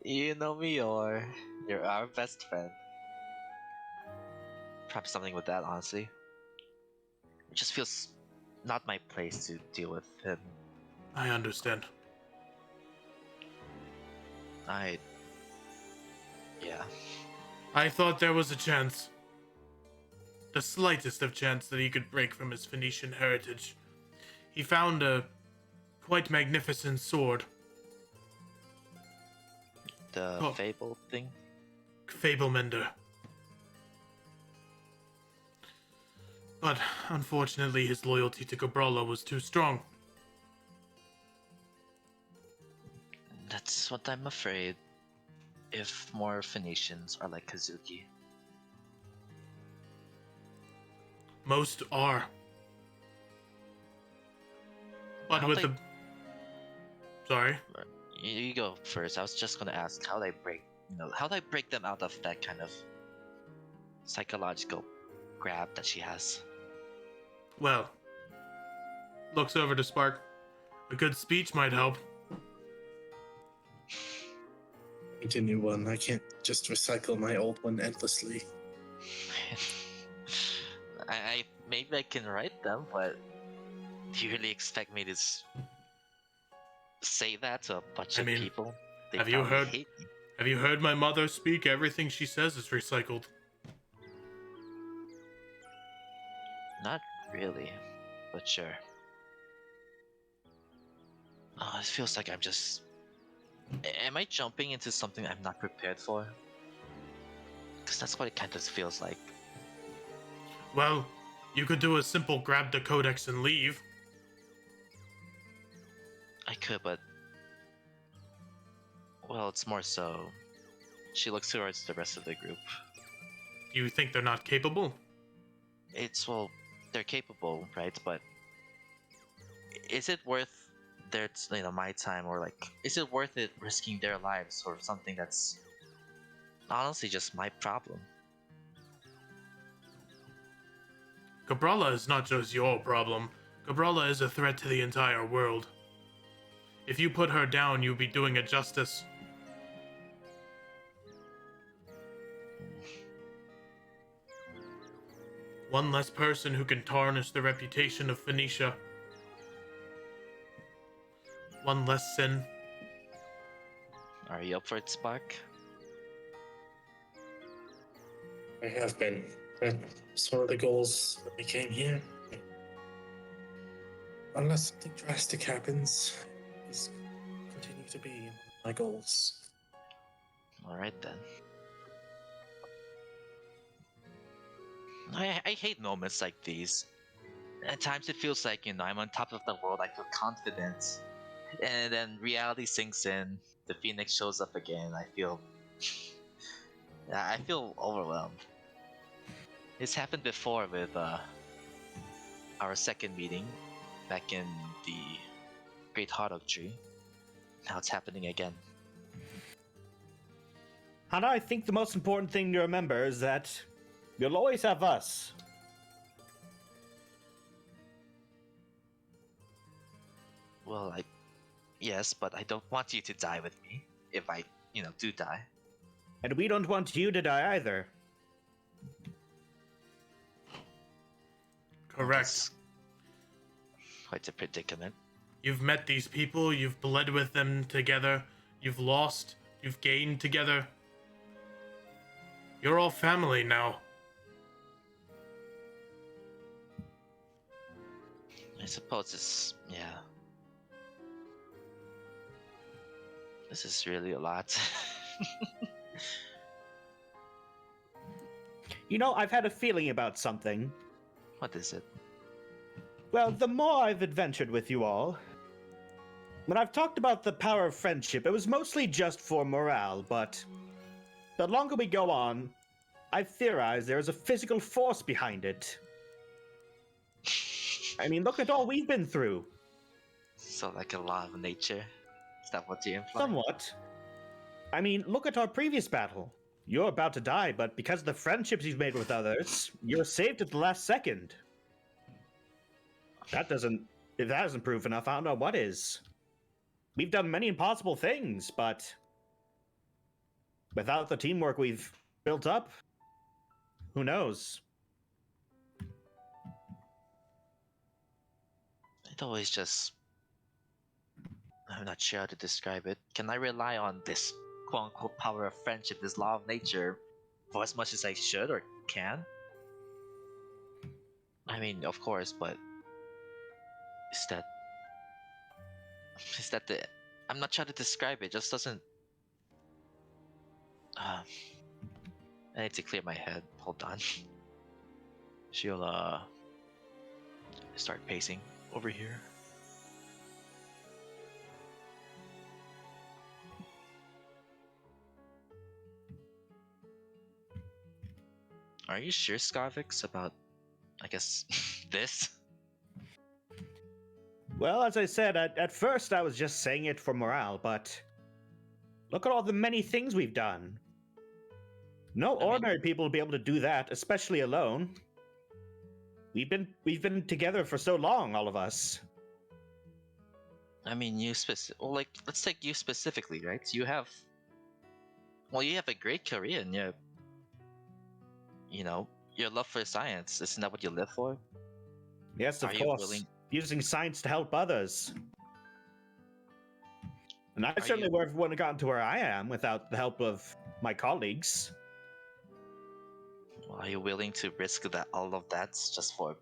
You know me, or you're our best friend. Perhaps something with that, honestly. It just feels not my place to deal with him. I understand. Yeah. I thought there was a chance. The slightest of chance that he could break from his Phoenician heritage. He found a quite magnificent sword. The fable thing? Fablemender. But unfortunately, his loyalty to Gabrala was too strong. That's what I'm afraid. If more Phoenicians are like Kazuki. Most are. But How'd with they- the... Sorry? You go first. I was just gonna ask how they break, how they break them out of that kind of psychological grab that she has. Well, looks over to Spark. A good speech might help. Need a new one. I can't just recycle my old one endlessly. I maybe I can write them, but do you really expect me to say that to a bunch I of mean, people? They have you probably heard? hate me. Have you heard my mother speak? Everything she says is recycled. Not really, but sure. Oh, it feels like I'm just. Am I jumping into something I'm not prepared for? Because that's what it kind of feels like. Well, you could do a simple grab the codex and leave. I could, but. Well, it's more so. She looks towards the rest of the group. Do you think they're not capable? Well, they're capable, right? But is it worth my time, or like, is it worth it risking their lives for something that's honestly just my problem? Cabrala is not just your problem. Cabrala is a threat to the entire world. If you put her down, you'll be doing it justice. One less person who can tarnish the reputation of Phoenicia. One less sin. Are you up for it, Spark? I have been. That's one of the goals when we came here. Unless something drastic happens, these continue to be my goals. Alright then. I hate moments like these. At times it feels like, I'm on top of the world, I feel confident. And then reality sinks in, the Phoenix shows up again, I feel overwhelmed. It's happened before with our second meeting back in the Great Hot Oak Tree. Now it's happening again. Hana, I think the most important thing to remember is that you'll always have us. Well, yes, but I don't want you to die with me if I, do die. And we don't want you to die either. Correct. That's quite a predicament. You've met these people, you've bled with them together, you've lost, you've gained together. You're all family now. I suppose this is really a lot. I've had a feeling about something. What is it? Well, the more I've adventured with you all, when I've talked about the power of friendship, it was mostly just for morale, but the longer we go on, I've theorized there is a physical force behind it. I mean, look at all we've been through. So like a law of nature? Is that what you imply? Somewhat. I mean, look at our previous battle. You're about to die, but because of the friendships you've made with others, you're saved at the last second. If that isn't proof enough, I don't know what is. We've done many impossible things, but without the teamwork we've built up, who knows? It always just... I'm not sure how to describe it. Can I rely on this quote-unquote power of friendship, this law of nature, for as much as I should or can? I mean, of course, but... Is that the... I'm not trying to describe it, it just doesn't... I need to clear my head. Hold on. She'll, start pacing over here. Are you sure, Scarvix, about, I guess, this? Well, as I said, at first I was just saying it for morale, but look at all the many things we've done. No ordinary people will be able to do that, especially alone. We've been together for so long, all of us. I mean, let's take you specifically, right? You have Well, you have a great career, and you know, your love for science. Isn't that what you live for? Yes, of Are you course. willing? Using science to help others. And I Are certainly you- wouldn't have gotten to where I am without the help of my colleagues. Are you willing to risk that all of that just for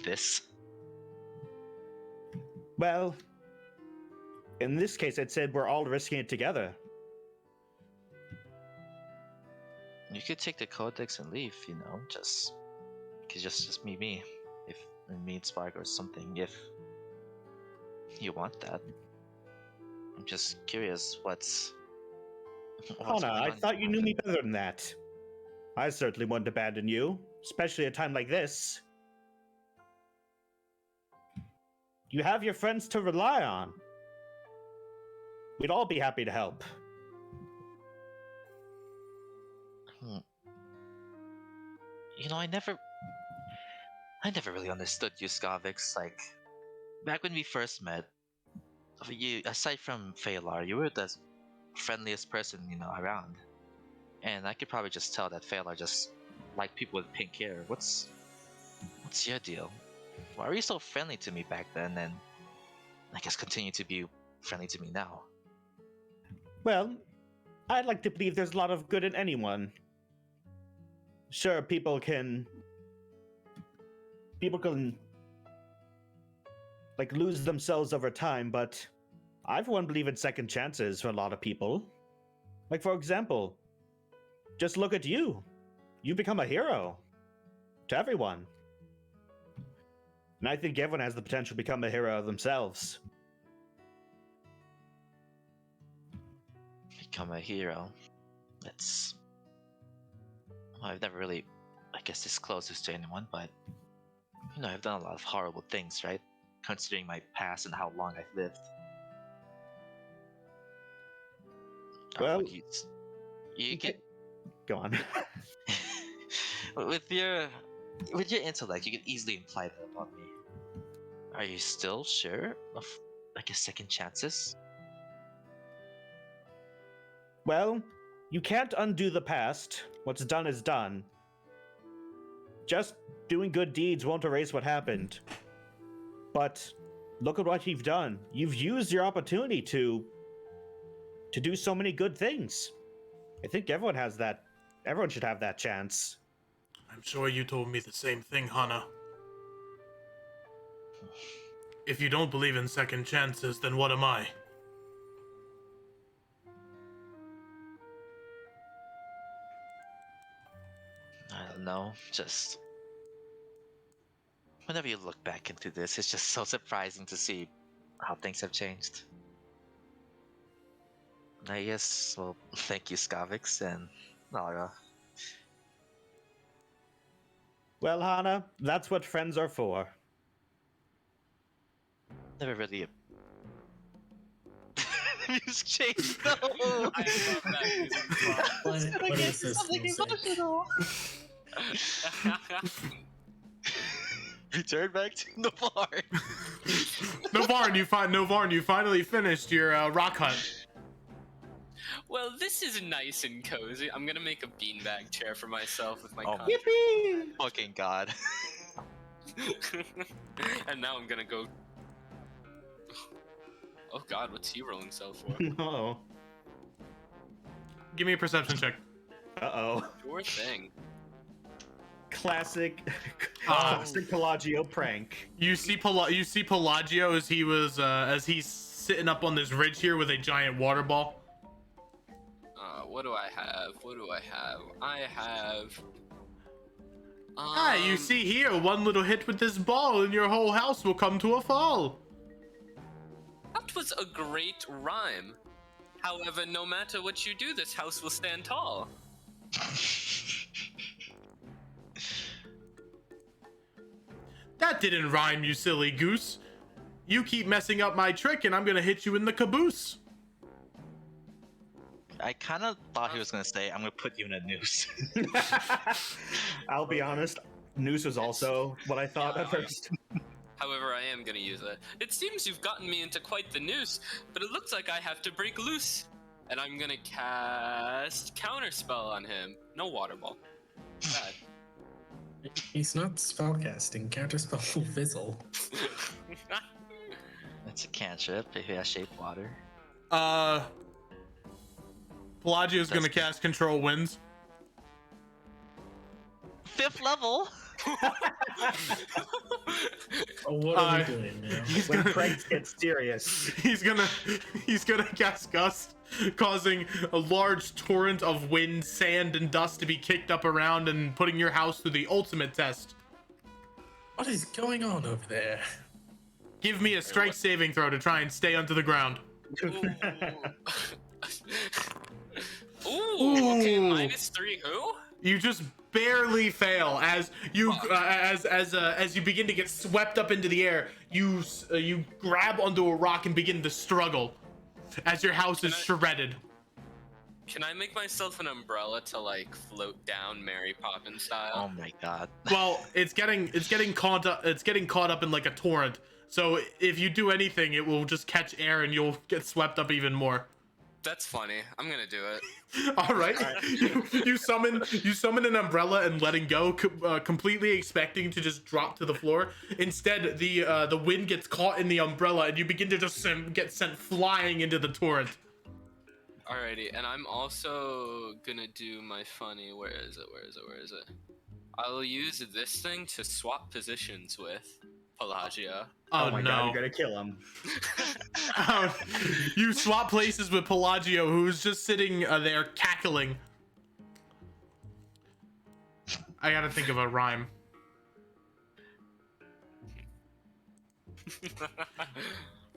this? Well, in this case, I'd said we're all risking it together. You could take the codex and leave. You know, just me, if me and Spark or something. If you want that, I'm just curious what's Hana, going I on thought you knew me behind better than that. I certainly wouldn't abandon you, especially at a time like this. You have your friends to rely on. We'd all be happy to help. it. You know, I never really understood you, Skavix. Like, back when we first met, you, aside from Phalar, you were the friendliest person, you know, around. And I could probably just tell that Phalar just liked people with pink hair. What's your deal? Why were you so friendly to me back then, and I guess continue to be friendly to me now? Well, I'd like to believe there's a lot of good in anyone. Sure, people can like lose themselves over time, but I for one believe in second chances for a lot of people. Like for example, just look at you. You become a hero to everyone. And I think everyone has the potential to become a hero themselves. Become a hero. It's I've never really, I guess, disclosed this to anyone, but you know, I've done a lot of horrible things, right? Considering my past and how long I've lived. Well, Would you get Go on. with your intellect, you can easily imply that about me. Are you still sure of, I guess, second chances? Well, you can't undo the past. What's done is done. Just doing good deeds won't erase what happened. But look at what you've done. You've used your opportunity to do so many good things. I think everyone has that. Everyone should have that chance. I'm sure you told me the same thing, Hana. If you don't believe in second chances, then what am I? I don't know. Just whenever you look back into this, it's just so surprising to see how things have changed. I guess, well, thank you, Skavix and Nara. Well, Hana, that's what friends are for. Never really. Music changed. No. I love that music What is this music? Return back to the bar. Novarn, you finally finished your rock hunt. Well, this is nice and cozy. I'm gonna make a beanbag chair for myself with my Oh, contract. Fucking god. And now I'm gonna go. Oh god, what's he rolling so for? Oh. Give me a perception check. Uh-oh. Sure thing. Classic Pelagio prank. You see Pelagio as he's sitting up on this ridge here with a giant water ball. What do I have? I have. You see here, one little hit with this ball and your whole house will come to a fall. That was a great rhyme. However, no matter what you do, this house will stand tall. That didn't rhyme, you silly goose. You keep messing up my trick and I'm gonna hit you in the caboose. I kind of thought he was gonna say, "I'm gonna put you in a noose." I'll be honest, noose was also what I thought at first. However, I am gonna use it. It seems you've gotten me into quite the noose, but it looks like I have to break loose. and I'm gonna cast Counterspell on him. No Water Ball. Bad. He's not spellcasting. Counterspell will fizzle. It's a cantrip if he has shape water. Pelagio's gonna That's- cast Control Winds. 5th level. Oh, what are we Uh, doing now? He's When gonna pranks get serious. he's gonna cast Gust, causing a large torrent of wind, sand, and dust to be kicked up around and putting your house through the ultimate test. What is going on over there? Give me a strength saving throw to try and stay under the ground. Ooh, okay, Ooh. -3 who? You just barely fail as you as you begin to get swept up into the air. You grab onto a rock and begin to struggle as your house is shredded. Can I make myself an umbrella to like float down Mary Poppins Oh style? my god. Well, it's getting caught up in like a torrent. So if you do anything, it will just catch air and you'll get swept up even more. That's funny. I'm gonna do it. All right. You summon an umbrella and letting go, completely expecting to just drop to the floor. Instead, the wind gets caught in the umbrella and you begin to just get sent flying into the torrent. Alrighty, and I'm also gonna do my funny. Where is it? I'll use this thing to swap positions with Pelagio. Oh, my no. god, you're gonna kill him. You swap places with Pelagio, who's just sitting there cackling. I gotta think of a rhyme.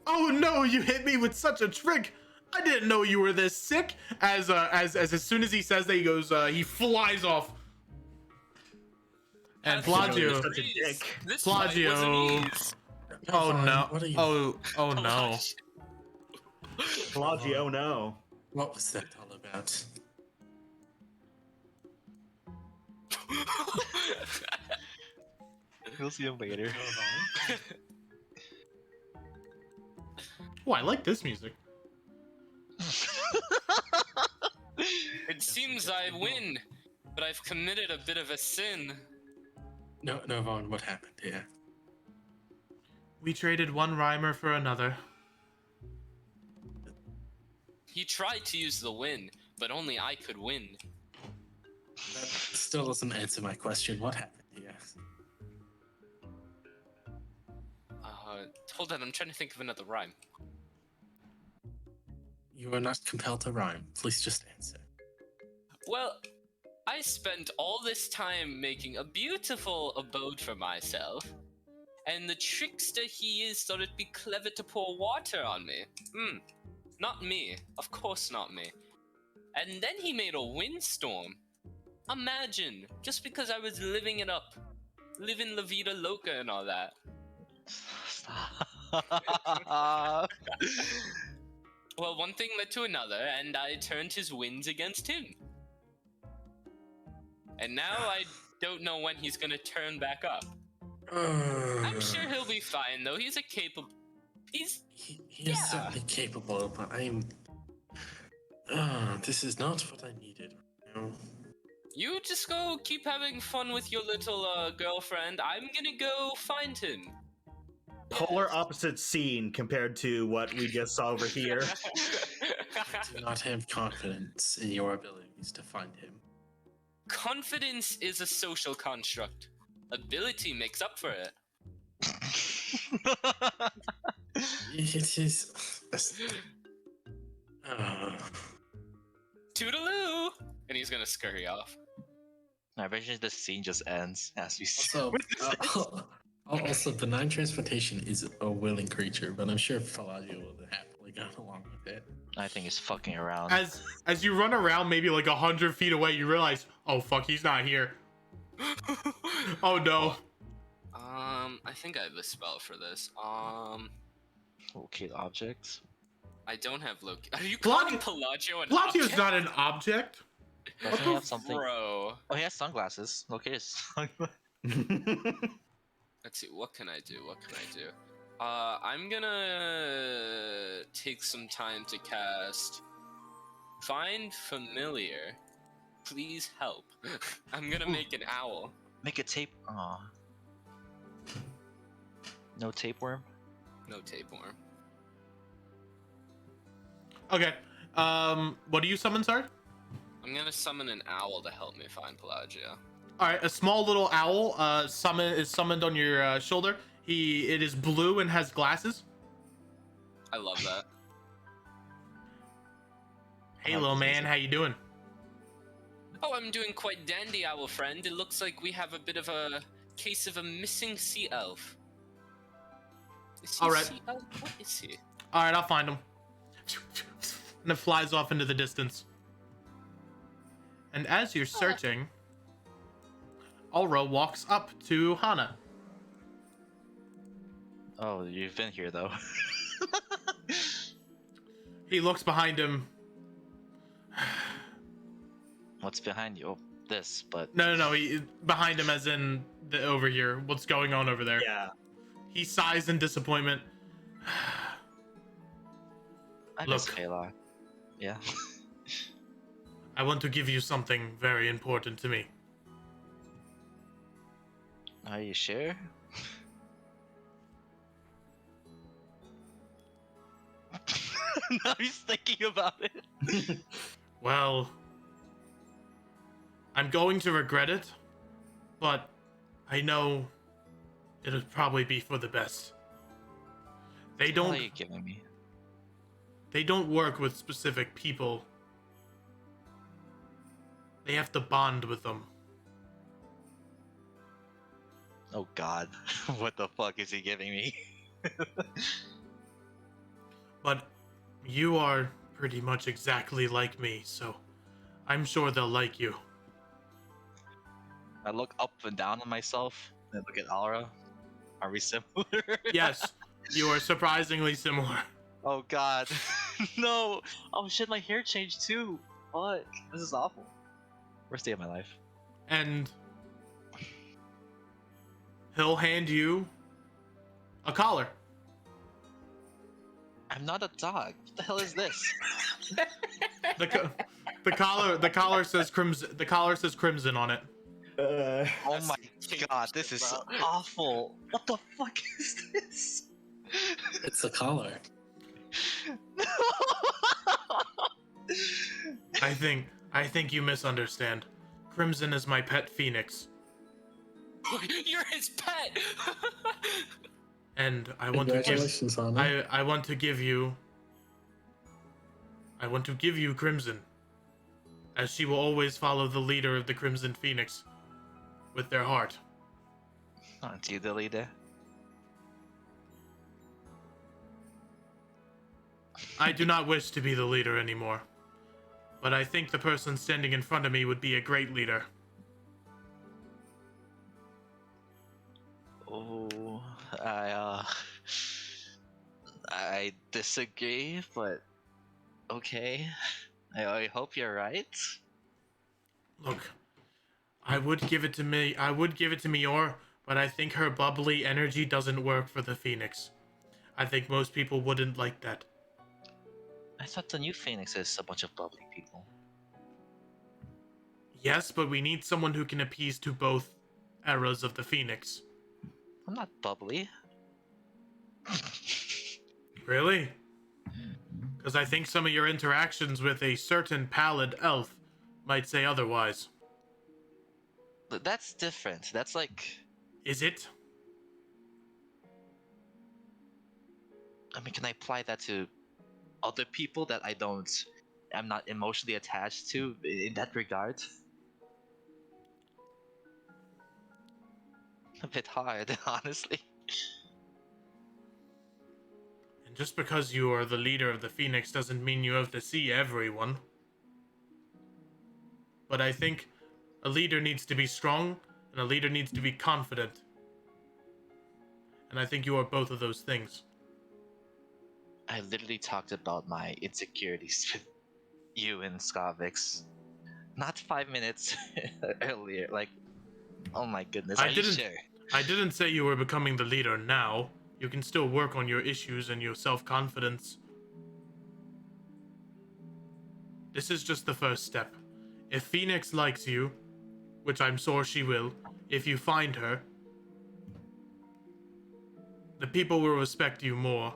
Oh no, you hit me with such a trick! I didn't know you were this sick. As soon as he says that, he goes, he flies off. And Pelagio, Such a dick. This fight was an Pelagio. ease. Oh Fine, no! What are you? Oh no! Pelagio, no. What was that all about? We'll see him later. Oh, I like this music. It seems I win, but I've committed a bit of a sin. No, Vaughn, what happened here? We traded one rhymer for another. He tried to use the win, but only I could win. That still doesn't answer my question. What happened here? Hold on, I'm trying to think of another rhyme. You are not compelled to rhyme. Please just answer. Well, I spent all this time making a beautiful abode for myself, and the trickster he is thought it'd be clever to pour water on me. Not me. Of course not me. And then he made a windstorm. Imagine, just because I was living it up. Living La Vida Loca and all that. Stop. Well, one thing led to another, and I turned his winds against him. And now I don't know when he's gonna turn back up. I'm sure he'll be fine, though. He's a capable... He is certainly capable, but I'm... this is not what I needed right now. You just go keep having fun with your little girlfriend. I'm gonna go find him. Polar opposite scene compared to what we just saw over here. I do not have confidence in your abilities to find him. Confidence is a social construct. Ability makes up for it. It is... Toodaloo! And he's gonna scurry off. I bet you the scene just ends as we see. Also, benign transportation is a willing creature, but I'm sure Pelagio would have happily gone along with it. I think he's fucking around. As you run around maybe like 100 feet away, you realize, oh fuck, he's not here. Oh no. I think I have a spell for this. Locate objects. I don't have Loki. Are you Pelagio- calling Pelagio an Pelagio's object? not an object. Doesn't he have something? Bro. Oh, he has sunglasses. Locate his sunglasses. Let's see, what can I do? I'm gonna take some time to cast Find familiar. Please help. I'm gonna make an owl. Make a tape. Aw. No tapeworm? No tapeworm. Okay. What do you summon, sir? I'm gonna summon an owl to help me find Pelagia. All right, a small little owl is summoned on your shoulder. It is blue and has glasses. I love that. Hey, little man, how you doing? Oh, I'm doing quite dandy, owl friend. It looks like we have a bit of a case of a missing sea elf. Is he All right. sea elf? What is he? All right, I'll find him. And it flies off into the distance. And as you're searching, Ulra walks up to Hana. Oh, you've been here though. He looks behind him. What's behind you? Oh, this, but No. Behind him, as in over here. What's going on over there? Yeah. He sighs in disappointment. I Look. miss Kayla. Yeah. I want to give you something very important to me. Are you sure? Now he's thinking about it. Well, I'm going to regret it, but I know it'll probably be for the best. They What don't are you giving me? they don't work with specific people. They have to bond with them. Oh God, what the fuck is he giving me? But you are pretty much exactly like me, so I'm sure they'll like you. I look up and down on myself and look at Aura. Are we similar? Yes, you are surprisingly similar. Oh God, no! Oh shit, my hair changed too. Fuck, this is awful. Worst day of my life. And he'll hand you a collar. I'm not a dog. What the hell is this? The collar says crimson. The collar says crimson on it. Oh my God, this is awful. What the fuck is this? It's a collar. I think you misunderstand. Crimson is my pet phoenix, You're his pet! and I want to give Congratulations on it. I want to give you Crimson, as she will always follow the leader of the Crimson Phoenix with their heart. Aren't you the leader? I do not wish to be the leader anymore, but I think the person standing in front of me would be a great leader. Oh, I disagree, but okay. I hope you're right. Look, I would give it to Mior, but I think her bubbly energy doesn't work for the Phoenix. I think most people wouldn't like that. I thought the new Phoenix is a bunch of bubbly people. Yes, but we need someone who can appease to both eras of the Phoenix. I'm not bubbly. Really? Because I think some of your interactions with a certain pallid elf might say otherwise. But that's different. That's like, Is it? I mean, can I apply that to other people that I'm not emotionally attached to in that regard? A bit hard, honestly. And just because you are the leader of the Phoenix doesn't mean you have to see everyone. But I think a leader needs to be strong, and a leader needs to be confident. And I think you are both of those things. I literally talked about my insecurities with you and Skavix not 5 minutes earlier. Like, oh my goodness, are you sure? I didn't say you were becoming the leader now. You can still work on your issues and your self-confidence. This is just the first step. If Phoenix likes you, which I'm sure she will, if you find her, the people will respect you more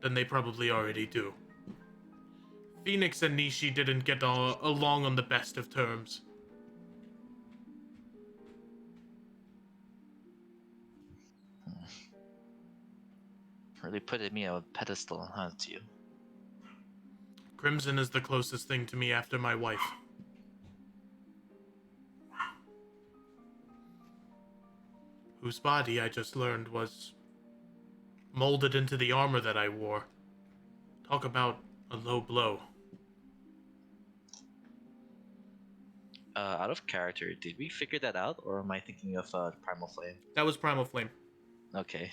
than they probably already do. Phoenix and Nishi didn't get along on the best of terms. Really putting me on a pedestal, huh, to you? Crimson is the closest thing to me after my wife. Whose body, I just learned, was molded into the armor that I wore. Talk about a low blow. Out of character, did we figure that out, or am I thinking of Primal Flame? That was Primal Flame. Okay.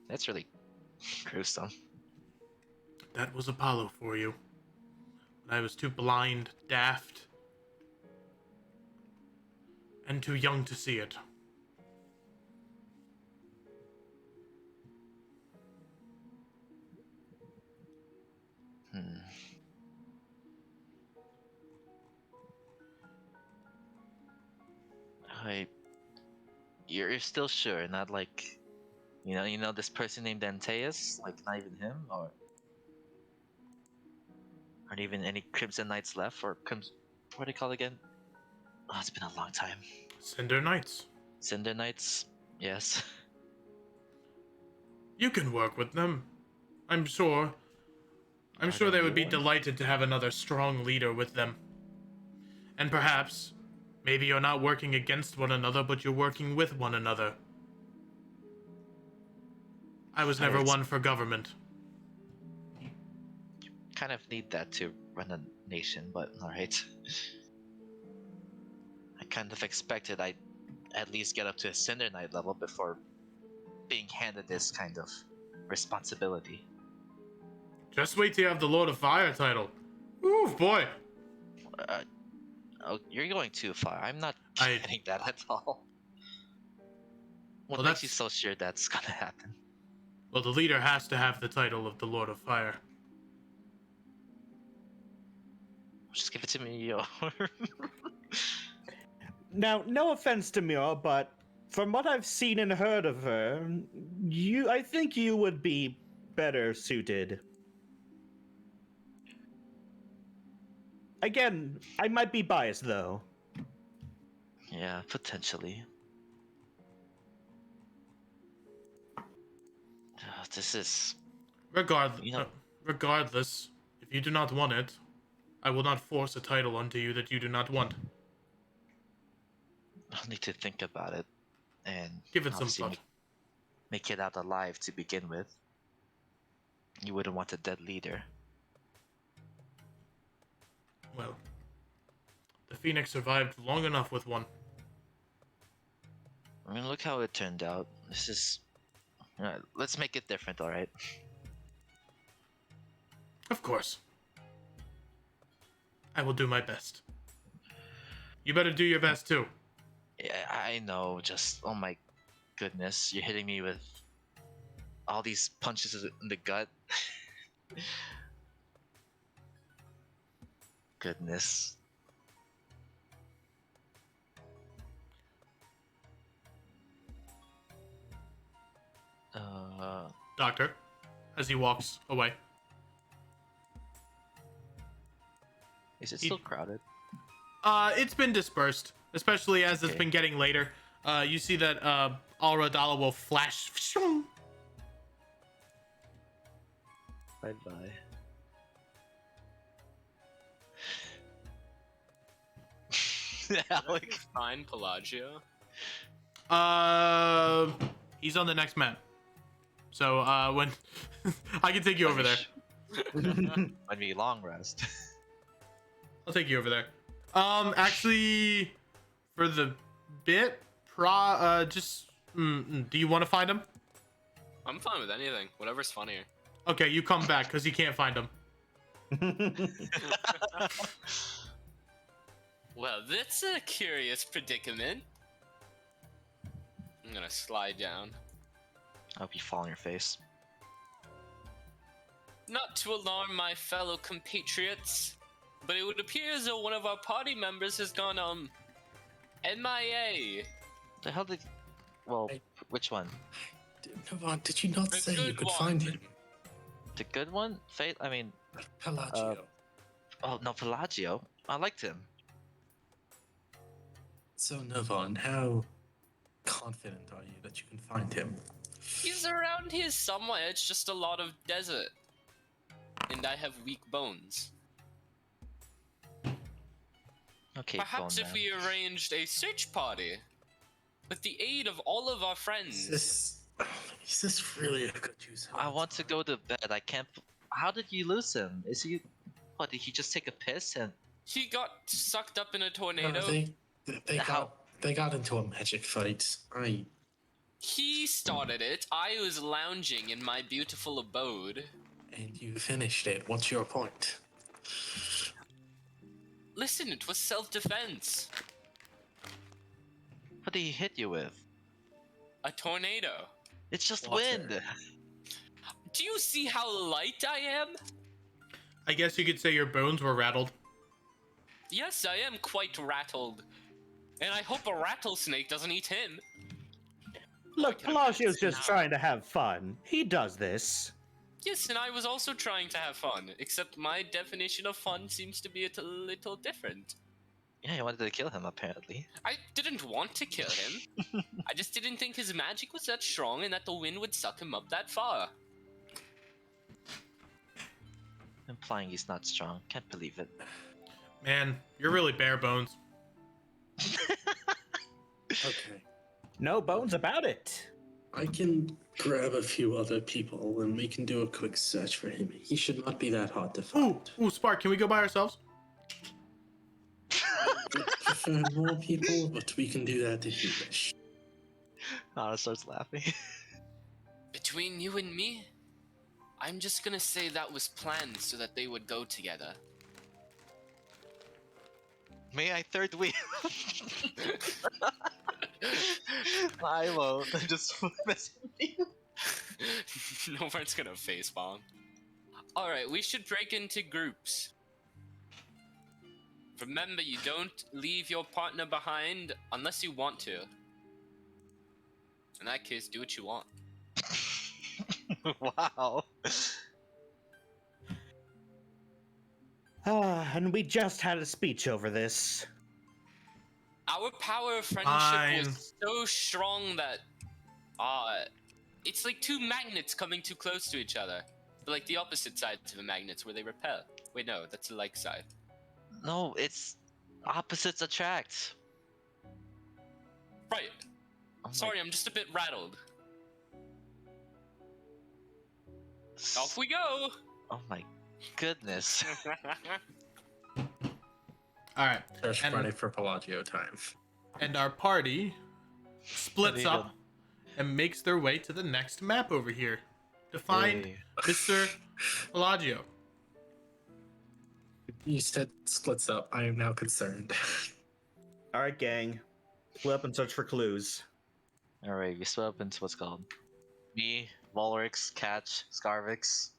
That's really gruesome. That was Apollo for you. But I was too blind, daft, and too young to see it. Wait, you're still sure? Not like, you know this person named Antaeus? Like, not even him, or aren't even any Crimson Knights left, or what do they call it again? Oh, it's been a long time. Cinder Knights. Cinder Knights, yes. You can work with them. I'm sure. I'm Are sure there they would be more? delighted to have another strong leader with them. And perhaps, maybe you're not working against one another, but you're working with one another. I was never Right. one for government. Kind of need that to run a nation, but alright. I kind of expected I'd at least get up to a Cinder Knight level before being handed this kind of responsibility. Just wait till you have the Lord of Fire title. Ooh, boy. Oh, you're going too far. I'm not I- getting that at all. What Well, makes you that's- so sure that's gonna happen? Well, the leader has to have the title of the Lord of Fire. Just give it to me, yo. Now, no offense to Muir, but from what I've seen and heard of her, I think you would be better suited. Again, I might be biased though. Yeah, potentially. This is. Regardless, if you do not want it, I will not force a title onto you that you do not want. I'll need to think about it, and Give it some obviously thought. make it out alive to begin with. You wouldn't want a dead leader. Well, the Phoenix survived long enough with one. I mean, look how it turned out. This is. Let's make it different, alright? Of course. I will do my best. You better do your best too. Yeah, I know, just. Oh my goodness, you're hitting me with all these punches in the gut. Goodness. Doctor, as he walks away. Is it still crowded? It's been dispersed, especially as it's Okay. been getting later. You see that Alra Dala will flash. Bye bye. Alec. Fine, Pelagio. He's on the next map. So when I can take you over there. Might be long rest. I'll take you over there. Actually, for the bit, do you want to find him? I'm fine with anything. Whatever's funnier. Okay, you come back because you can't find him. Well, that's a curious predicament. I'm gonna slide down. I hope you fall on your face. Not to alarm my fellow compatriots, but it would appear as though one of our party members has gone, MIA. The hell did? Well, I- which one? Navon, did you not The say you good could one. find him? The good one? Fate? I mean, Pelagio. oh no, Pelagio. I liked him. So, Navon, how confident are you that you can find him? He's around here somewhere, it's just a lot of desert. And I have weak bones. Okay, Perhaps phone if man. we arranged a search party with the aid of all of our friends. Is this really a good use? I want to go to bed. I can't. How did you lose him? Is he? What, did he just take a piss and? He got sucked up in a No, tornado. How- they got into a magic fight. He started it. I was lounging in my beautiful abode. And you finished it. What's your point? Listen, it was self-defense. What did he hit you with? A tornado. It's just Water. wind. Do you see how light I am? I guess you could say your bones were rattled. Yes, I am quite rattled. And I hope a rattlesnake doesn't eat him. Look, Pelagio's just trying to have fun. He does this. Yes, and I was also trying to have fun, except my definition of fun seems to be a little different. Yeah, you wanted to kill him apparently. I didn't want to kill him. I just didn't think his magic was that strong and that the wind would suck him up that far. Implying he's not strong. Can't believe it. Man, you're really bare bones. Okay. No bones about it. I can grab a few other people and we can do a quick search for him. He should not be that hard to find. Ooh, Spark, can we go by ourselves? I prefer more people, but we can do that if you wish. Nana starts laughing. Between you and me, I'm just gonna say that was planned so that they would go together. May I third wheel? I won't. I'm just messing with you. No one's gonna facepalm. Alright, we should break into groups. Remember, you don't leave your partner behind unless you want to. In that case, do what you want. Wow. And we just had a speech over this. Our power of friendship Fine. was so strong that, it's like two magnets coming too close to each other. But like the opposite sides of the magnets where they repel. Wait, no, that's the like side. No, it's opposites attract. Right. Oh my- Sorry, I'm just a bit rattled. Off we go! Oh my goodness. All right, Search And- party for Pelagio time. and our party splits Even- up and makes their way to the next map over here to find Hey. Mr. Pelagio. You said splits up. I am now concerned. All right, gang. Split up and search for clues. Alright, we split up into what's called me, Volrix, Catch, Scarvix,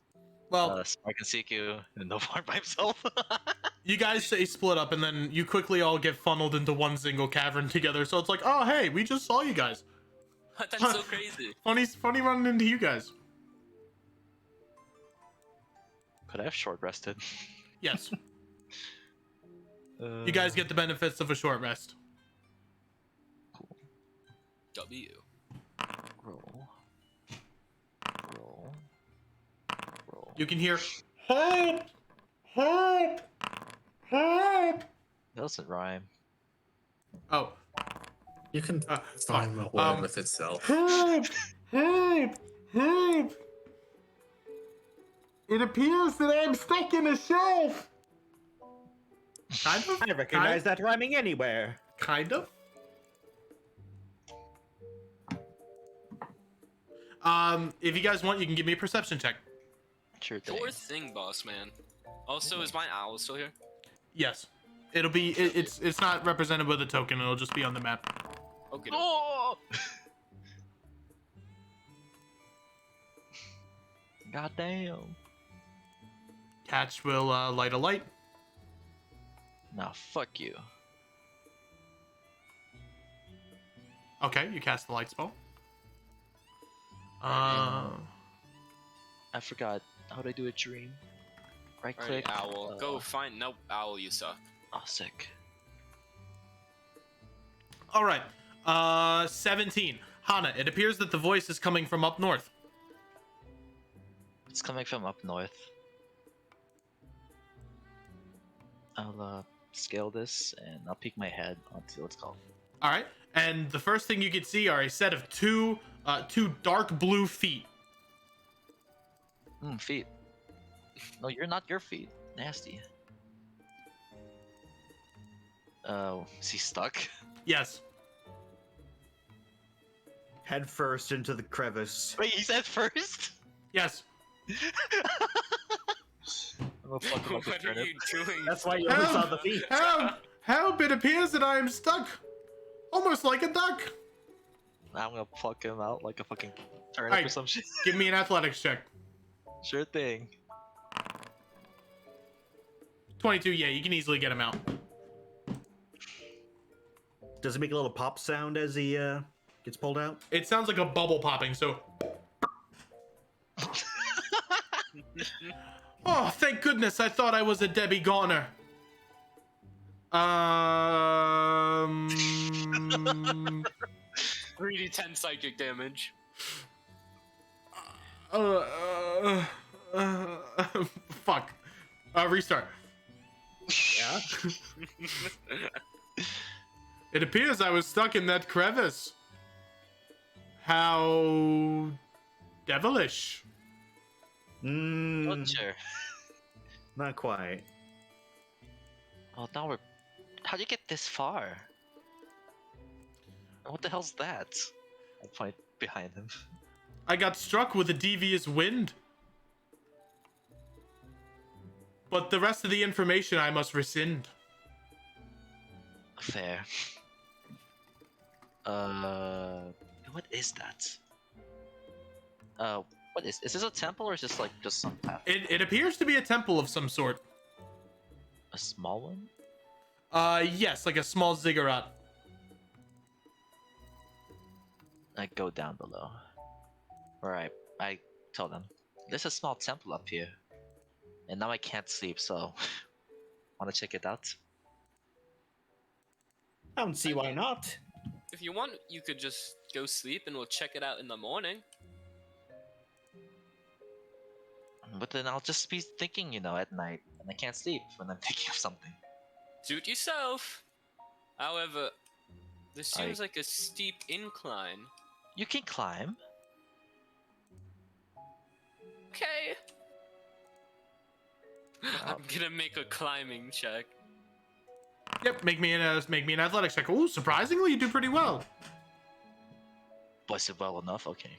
Well, Spark and CQ, and Novar by himself. you guys say split up, and then you quickly all get funneled into one single cavern together. So it's like, oh hey, we just saw you guys. That's so crazy. Funny running into you guys. Could I have short rested? Yes, you guys get the benefits of a short rest. W. Roll. Roll. Roll. You can hear help, help, help. That doesn't rhyme. Oh, You can fine. find the word with itself. help, help, help. It appears that I'm stuck in a shelf. Kind of. I recognize that rhyming anywhere. Kind of. If you guys want, you can give me a perception check. Sure thing. Sure thing, boss man. Also, is my owl still here? Yes, it'll be. It's not represented with a token. It'll just be on the map. Okay. Oh! God damn. Catch will light a light. Nah, fuck you. Okay, you cast the light spell. I forgot. How do I do a dream? Right Alright, click. Owl. Go find. Nope, Owl, you suck. Oh, sick. All right. 17. Hana, it appears that the voice is coming from up north. It's coming from up north. I'll scale this and I'll peek my head onto what's called. All right. And the first thing you can see are a set of two dark blue feet. Feet. No, you're not your feet. Nasty. Is he stuck? Yes. Head first into the crevice. Wait, he said first? Yes. I'm gonna fuck him up with What are turnip. you doing? That's why you only saw the feet. Help! It appears that I am stuck. Almost like a duck. I'm gonna fuck him out like a fucking turnip Alright. or some shit. Give me an athletics check. Sure thing. 22, yeah, you can easily get him out. Does it make a little pop sound as he gets pulled out? It sounds like a bubble popping, so. Oh, thank goodness, I thought I was a Debbie Goner. 3d10 psychic damage. Fuck. Restart. Yeah. It appears I was stuck in that crevice. How devilish. Butcher. Not quite. Well, now we're. How'd you get this far? What the hell's that? I point behind him. I got struck with a devious wind. But the rest of the information I must rescind. Fair. What is that? What is this a temple or is this like just some path? It appears to be a temple of some sort. A small one? Yes, like a small ziggurat. I go down below. Alright, I tell them. There's a small temple up here. And now I can't sleep, so wanna check it out? I don't see why not. If you want, you could just go sleep and we'll check it out in the morning. But then I'll just be thinking, at night, and I can't sleep when I'm thinking of something. Suit yourself. However, this seems like a steep incline. You can climb. Okay. I'm gonna make a climbing check. Yep, make me an athletics check. Ooh, surprisingly, you do pretty well. Was it well enough? Okay.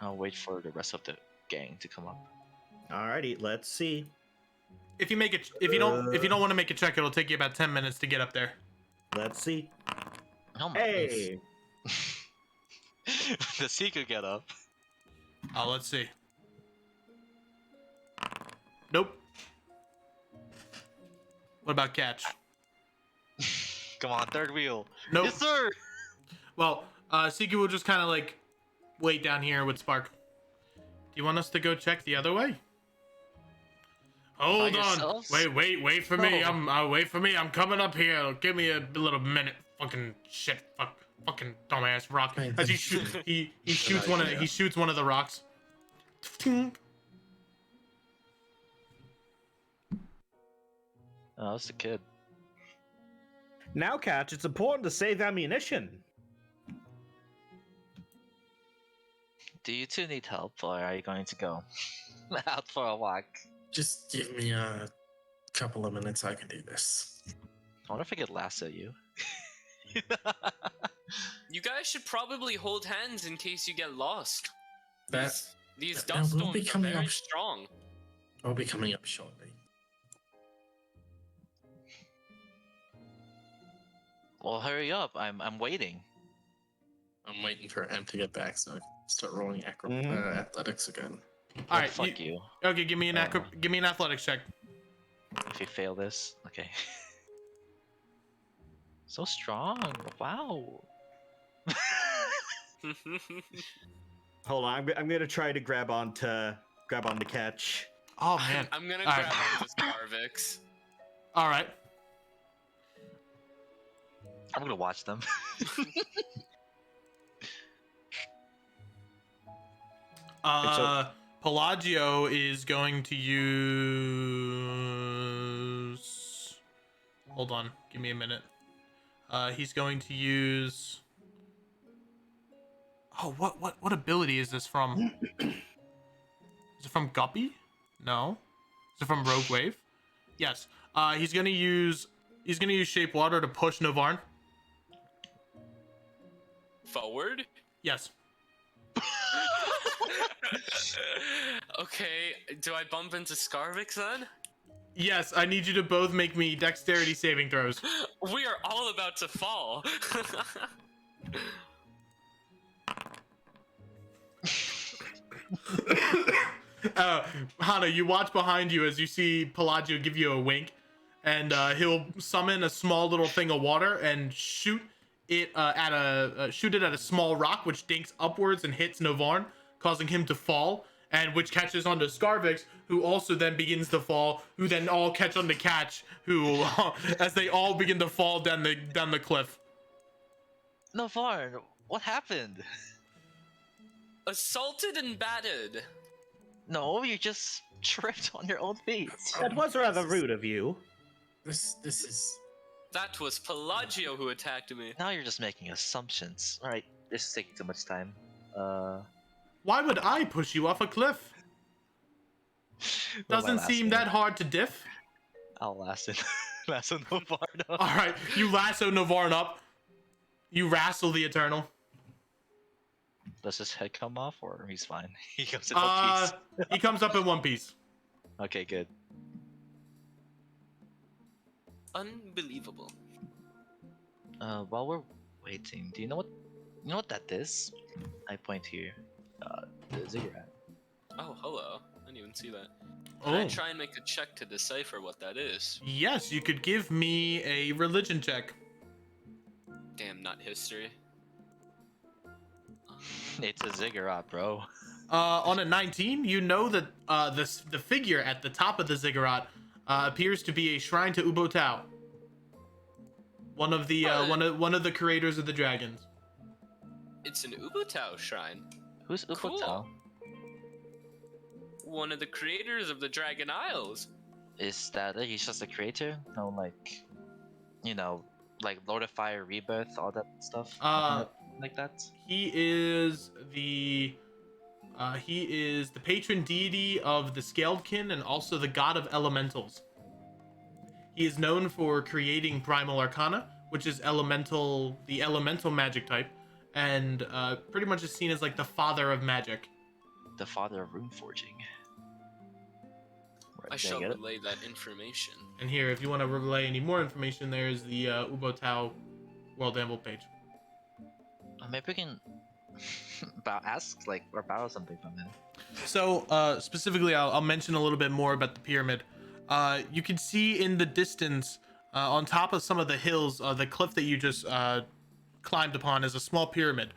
I'll wait for the rest of the gang to come up. Alrighty, let's see. If you don't want to make a check, it'll take you about 10 minutes to get up there. Let's see. Oh my Hey! The seeker get up. Oh, let's see. Nope. What about catch? Come on, third wheel. Nope. Yes, sir. Well, Siki will just kind of like wait down here with Spark. Do you want us to go check the other way? Hold on. yourselves? Wait for me. No. Wait for me. I'm coming up here. Give me a little minute. Fucking shit. Fucking dumbass rock. As he shoots one of the rocks. Oh, that's the kid. Now, Catch, it's important to save ammunition. Do you two need help, or are you going to go out for a walk? Just give me a couple of minutes. I can do this. I wonder if I could lasso you. You guys should probably hold hands in case you get lost. That These that dust will be storms are coming very up. strong. will be coming up shortly. Well, hurry up. I'm waiting. I'm waiting for him to get back so I can start rolling Mhm. athletics again. All right. fuck you. Okay, give me an give me an athletics check. If you fail this, okay. So strong. Wow. Hold on, I'm gonna try to grab onto catch. Oh man. I'm gonna All grab right. onto Scarvix. All right. I'm gonna watch them. Pelagio is going to use. Hold on, give me a minute. He's going to use. Oh, what ability is this from? Is it from Guppy? No. Is it from Rogue Wave? Yes. He's gonna use Shape Water to push Novarn. Forward? Yes. Okay, do I bump into Scarvix then? Yes, I need you to both make me dexterity saving throws. We are all about to fall. Hana, you watch behind you as you see Pelagio give you a wink, and he'll summon a small little thing of water and shoot it at a small rock, which dinks upwards and hits Novarn, causing him to fall, and which catches onto Scarvix, who also then begins to fall, who then all catch on to Catch, who as they all begin to fall down the cliff. Navarre, what happened? Assaulted and battered. No, you just tripped on your own feet. That was rather rude of you. This is. That was Pelagio who attacked me. Now you're just making assumptions. Alright, this is taking too much time. Why would I push you off a cliff? Well, my Doesn't last seem name. that hard to diff. I'll lasso Navarre. All right, you lasso Novarn up. You wrestle the Eternal. Does his head come off, or he's fine? He goes in one piece. He comes up in one piece. Okay, good. Unbelievable. While we're waiting, do you know what that is? I point here. The ziggurat. Oh, hello. I didn't even see that. Can I try and make a check to decipher what that is? Yes, you could give me a religion check. Damn, not history. It's a ziggurat, bro. On a 19, you know that the figure at the top of the ziggurat appears to be a shrine to Ubo Tao, one of the one of the creators of the dragons. It's an Ubutao shrine. Who's Cool. Upotao? One of the creators of the Dragon Isles. Is that it? He's just a creator? No, like, like Lord of Fire, Rebirth, all that stuff. Like that. He is the patron deity of the Scaledkin and also the god of elementals. He is known for creating Primal Arcana, which is the elemental magic type, and pretty much is seen as like the father of magic. The father of rune forging. Right, I did shall get it? relay that information. And here, if you want to relay any more information, there's the Ubo Tao World Anvil page. Maybe we can or borrow something from him. So specifically, I'll mention a little bit more about the pyramid. You can see in the distance, on top of some of the hills, the cliff that you just climbed upon is a small pyramid.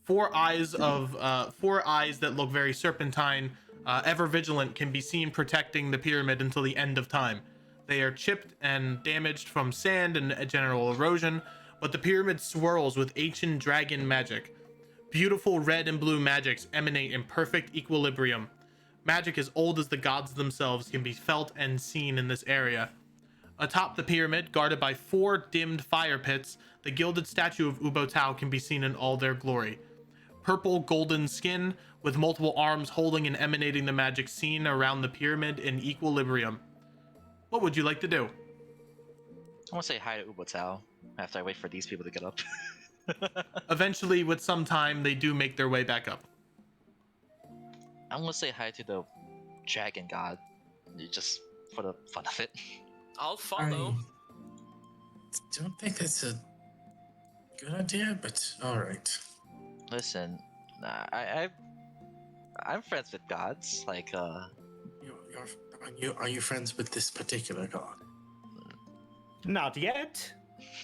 Four eyes that look very serpentine, ever vigilant, can be seen protecting the pyramid until the end of time. They are chipped and damaged from sand and general erosion, but the pyramid swirls with ancient dragon magic. Beautiful red and blue magics emanate in perfect equilibrium. Magic as old as the gods themselves can be felt and seen in this area. Atop the pyramid, guarded by 4 dimmed fire pits, the gilded statue of Ubo Tao can be seen in all their glory. Purple golden skin with multiple arms holding and emanating the magic seen around the pyramid in equilibrium. What would you like to do? I want to say hi to Ubotao after I wait for these people to get up. Eventually, with some time, they do make their way back up. I'm gonna say hi to the dragon god, just for the fun of it. I'll follow. I don't think that's a good idea, but all right. Listen, I I'm friends with gods. Like, Are you friends with this particular god? Not yet.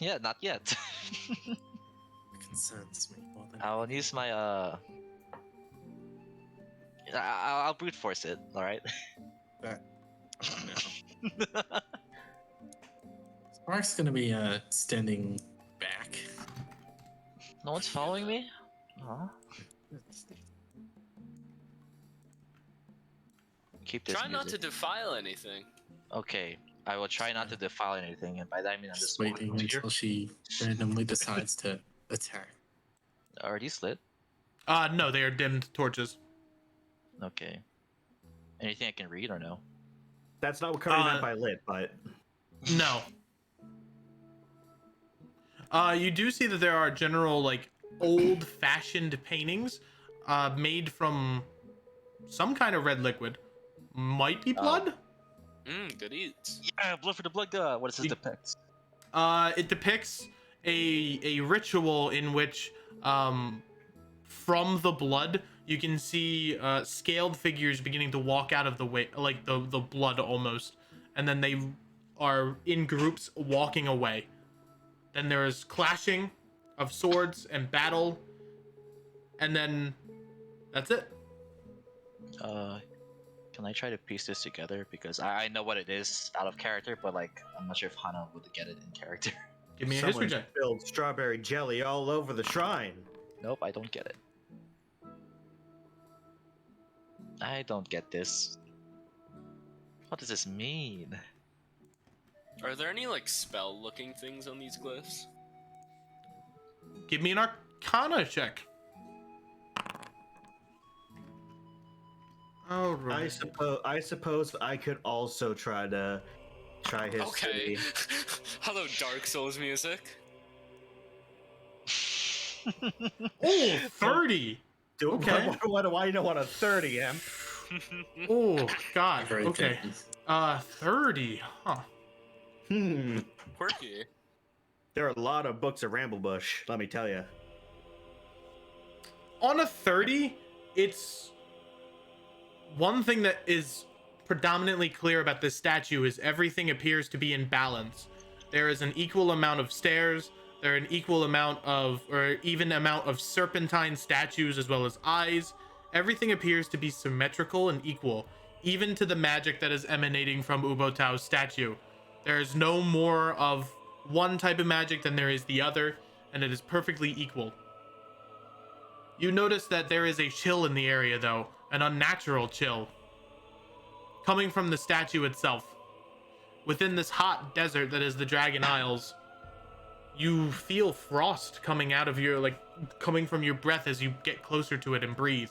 yeah, not yet. It concerns me more than I will use my I'll brute force it. All right. that. Oh, no. Spark's gonna be standing back. No one's following me. Huh? Keep this Try not to music. defile anything. Okay, I will try not to defile anything, and by that I mean I'm Just just waiting walking here. until she randomly decides to attack. Are these lit? No, they are dimmed torches. Okay. Anything I can read or no? That's not what Cody meant by lit, but No. You do see that there are general, like, old-fashioned paintings made from some kind of red liquid. Might be blood? Good eats. Yeah, blood for the blood god. What does this depict? It depicts a ritual in which, from the blood, you can see scaled figures beginning to walk out of the way, like the blood almost, and then they are in groups walking away. Then there is clashing of swords and battle, and then that's it. Can I try to piece this together? Because I know what it is out of character, but like I'm not sure if Hana would get it in character. Give me a history someone check. spilled strawberry jelly all over the shrine. Nope, I don't get it. I don't get this. What does this mean? Are there any like spell-looking things on these glyphs? Give me an Arcana check. All right. I suppose I could also try history. Okay. Hello, Dark Souls music. Oh, 30. Okay. What do I know on a 30, Em? Oh, God. Very Okay. good. 30. Huh. Quirky. There are a lot of books of Ramblebush, let me tell you. On a 30, it's one thing that is predominantly clear about this statue is everything appears to be in balance. There is an equal amount of stairs, there are an equal amount of, or even amount of serpentine statues as well as eyes. Everything appears to be symmetrical and equal, even to the magic that is emanating from Ubotao's statue. There is no more of one type of magic than there is the other, and it is perfectly equal. You notice that there is a chill in the area, though, an unnatural chill, coming from the statue itself. Within this hot desert that is the Dragon Isles, you feel frost coming out of your, coming from your breath as you get closer to it and breathe.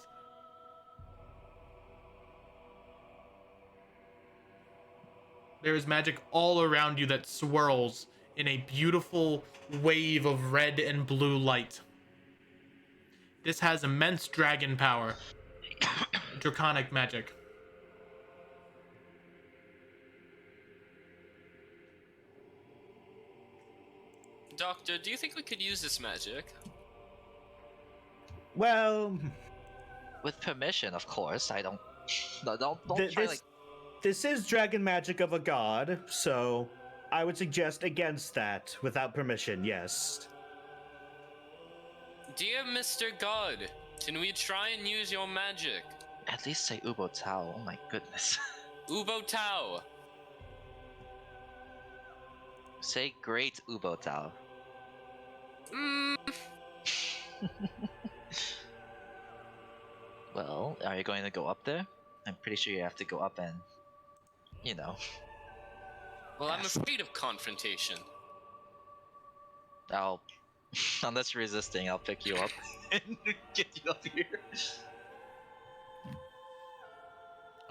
There is magic all around you that swirls in a beautiful wave of red and blue light. This has immense dragon power, draconic magic. Doctor, do you think we could use this magic? Well, With permission, of course. I don't. No, don't th- try this, like. this is dragon magic of a god, so I would suggest against that without permission, yes. Dear Mr. God, can we try and use your magic? At least say Ubo Tao. Oh my goodness. Ubo Tao. Say great Ubo Tao. Well, are you going to go up there? I'm pretty sure you have to go up and, you know, Well, I'm Yes. afraid of confrontation. I'll, unless you're resisting, I'll pick you up and get you up here.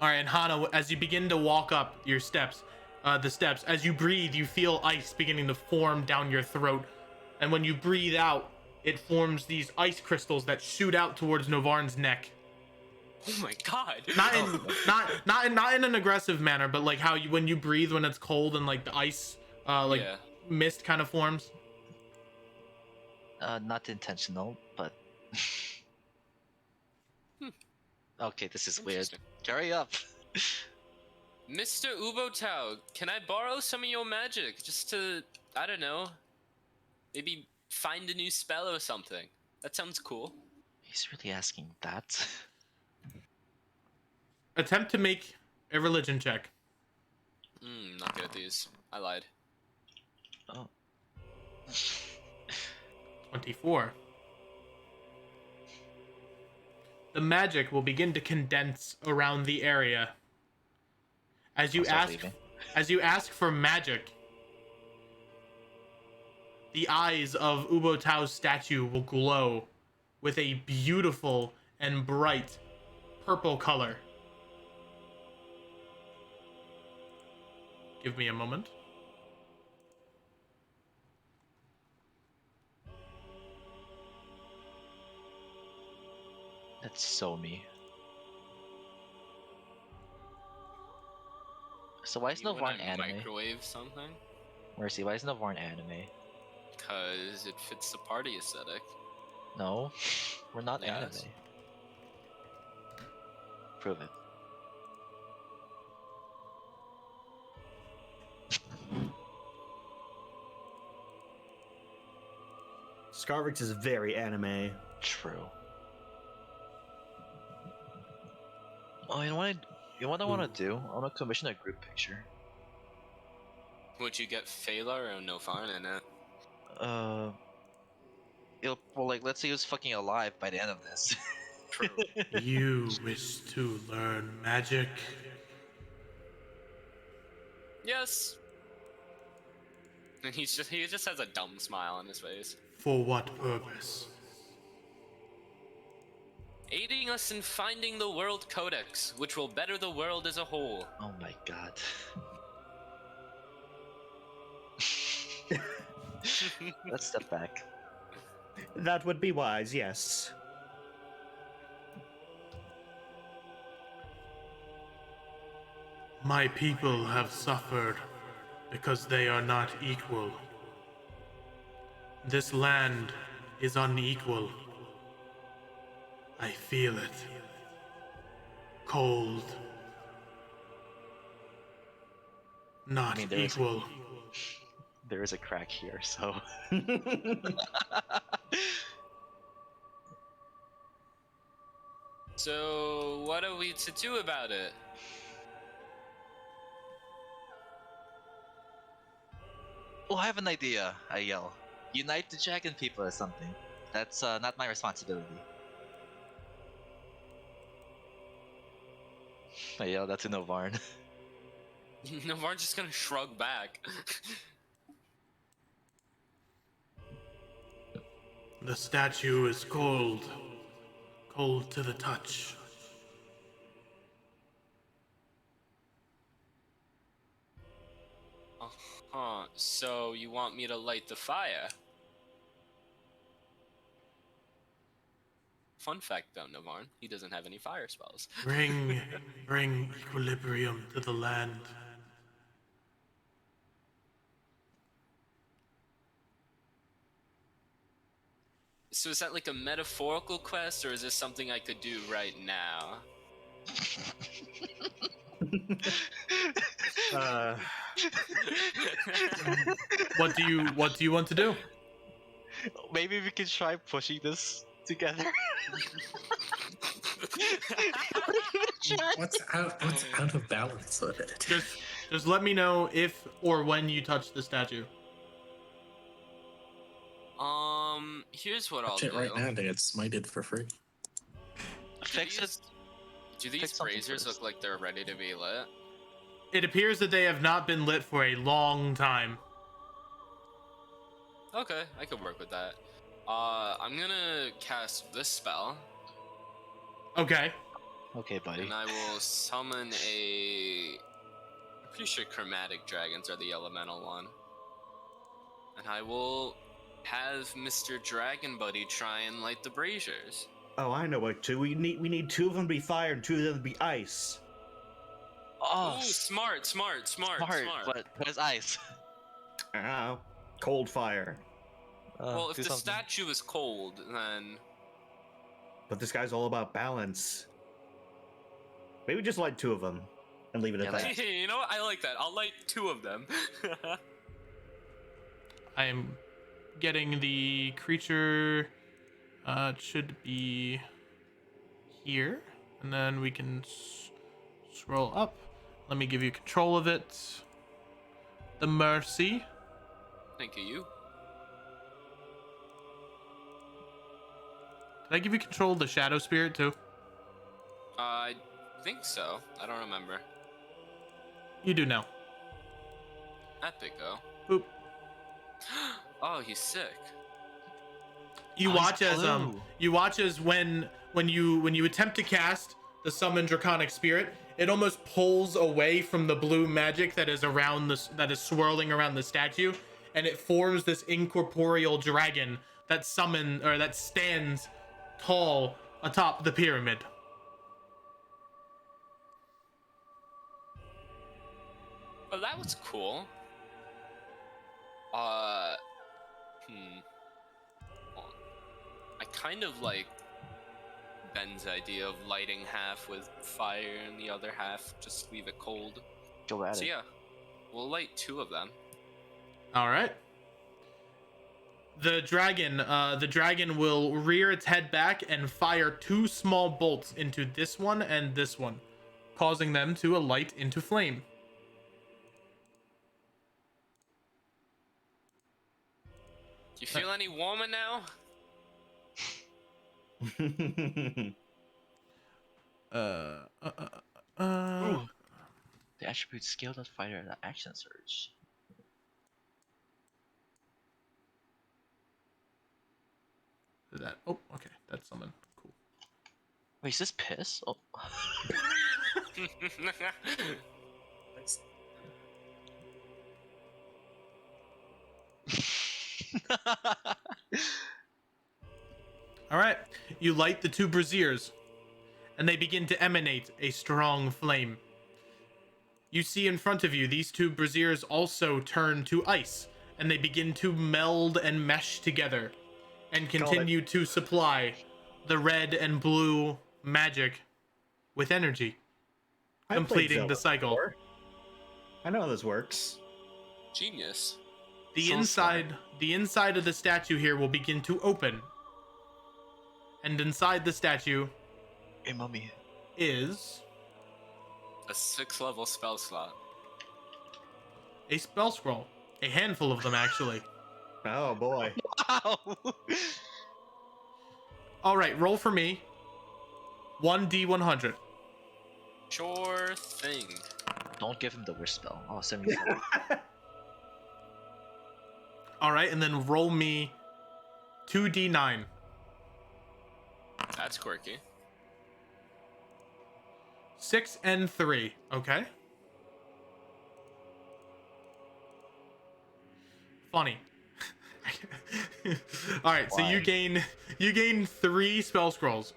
All right, and Hana, as you begin to walk up the steps, as you breathe, you feel ice beginning to form down your throat. And when you breathe out, it forms these ice crystals that shoot out towards Novarn's neck. Oh my god. Not in an aggressive manner, but like how when you breathe when it's cold and like the ice Yeah. mist kind of forms. Not intentional, but Okay, this is weird. Interesting. Hurry up. Mr. Ubotao, can I borrow some of your magic just to, I don't know, maybe find a new spell or something? That sounds cool. He's really asking that. Attempt to make a religion check. Not good at these. I lied. Oh. 24. The magic will begin to condense around the area. As you I'll start ask leaving. as you ask for magic, the eyes of Ubo Tao's statue will glow with a beautiful and bright purple color. Give me a moment. That's so me. So why is You Novar an wanna anime? microwave something? Mercy, why is Novar an anime? Because it fits the party aesthetic. No, we're not Yes. anime. Prove it. Scarvix is very anime. True. Oh, you know what? You know what I want to do? I want to commission a group picture. Would you get Phalar or no fun in it? Well, like, let's say he was fucking alive by the end of this. True. You wish to learn magic? Yes. And he just has a dumb smile on his face. For what purpose? Aiding us in finding the World Codex, which will better the world as a whole. Oh my god. Let's step back. That would be wise, yes. My people have suffered because they are not equal. This land is unequal. I feel it. Cold. Not there is- equal. There is a crack here, so. So, what are we to do about it? Oh, I have an idea, I yell. Unite the dragon people or something. That's not my responsibility. I yell that to Novarn. Navarre's just gonna shrug back. The statue is cold. Cold to the touch. Uh-huh. So, you want me to light the fire? Fun fact though, Navarre, he doesn't have any fire spells. Bring equilibrium to the land. So is that like a metaphorical quest, or is this something I could do right now? What do you want to do? Maybe we can try pushing this together. What's out of balance with it? Just let me know if or when you touch the statue. Here's what I'll Touch it do. right now, they get smited for free. Fix it. Do these Fix something braziers first. look like they're ready to be lit? It appears that they have not been lit for a long time. Okay, I could work with that. I'm gonna cast this spell, Okay. Okay, buddy. and I will summon a... I'm pretty sure chromatic dragons are the elemental one. And I will have Mr. Dragon Buddy try and light the braziers. Oh, I know what to. We need two of them to be fire and two of them to be ice. Oh, Ooh, smart. But it's ice. Ow. Cold fire. Well, if do the something. statue is cold, then... But this guy's all about balance. Maybe just light 2 of them and leave it at Yeah, that. You know what? I like that. I'll light 2 of them. I am getting the creature. It should be here, and then we can scroll up. Let me give you control of it. The Mercy. Thank you. Did I give you control of the Shadow Spirit too? I think so. I don't remember. You do now. Epico. Boop. Oh, he's sick. You Oh, he's watch as blue. you watch as when you attempt to cast the summon Draconic Spirit, it almost pulls away from the blue magic that is around this, that is swirling around the statue, and it forms this incorporeal dragon that stands tall atop the pyramid. Oh, that was cool. Hold on. I kind of like Ben's idea of lighting half with fire and the other half just leave it cold. Go at So it. yeah, we'll light 2 of them. All right. The dragon will rear its head back and fire 2 small bolts into this one and this one, causing them to alight into flame. Do you feel any warmer now? The attribute scaled that fighter and action surge. That. Oh, okay. That's something cool. Wait, is this piss? Oh. All right. You light the 2 braziers, and they begin to emanate a strong flame. You see in front of you, these 2 braziers also turn to ice, and they begin to meld and mesh together, and continue to supply the red and blue magic with energy, I've played completing Zelda the cycle. before. I know how this works. Genius. The So inside of the statue here will begin to open, and inside the statue Hey, mummy. is A 6th level spell slot. a spell scroll, a handful of them actually. Oh boy. Wow! All right, roll for me. 1d100. Sure thing. Don't give him the wish spell. Oh, 74. All right, and then roll me 2d9. That's quirky. 6 and 3. Okay. Funny. All right, so Why? you gain 3 spell scrolls.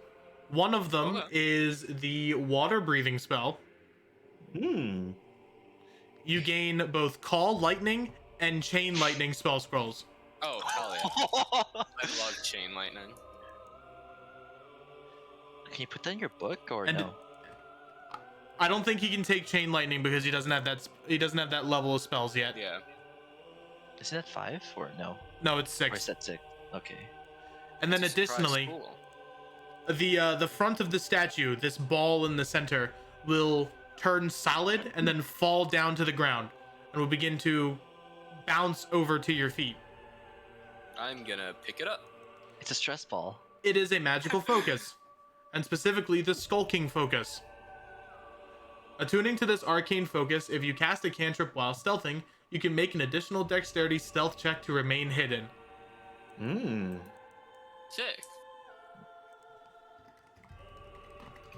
One of them Okay. is the water breathing spell. Hmm. You gain both call lightning and chain lightning spell scrolls. Oh, hell yeah. I love chain lightning. Can you put that in your book or And- no? I don't think he can take chain lightning because he doesn't have that level of spells yet. Yeah. Isn't that 5 or no? No, it's Or is 6. that 6? Okay. And then It's a surprise additionally, pool. the front of the statue, this ball in the center, will turn solid and then fall down to the ground and will begin to bounce over to your feet. I'm gonna pick it up. It's a stress ball. It is a magical focus, and specifically the skulking focus. Attuning to this arcane focus, if you cast a cantrip while stealthing, you can make an additional dexterity stealth check to remain hidden. Hmm. Sick.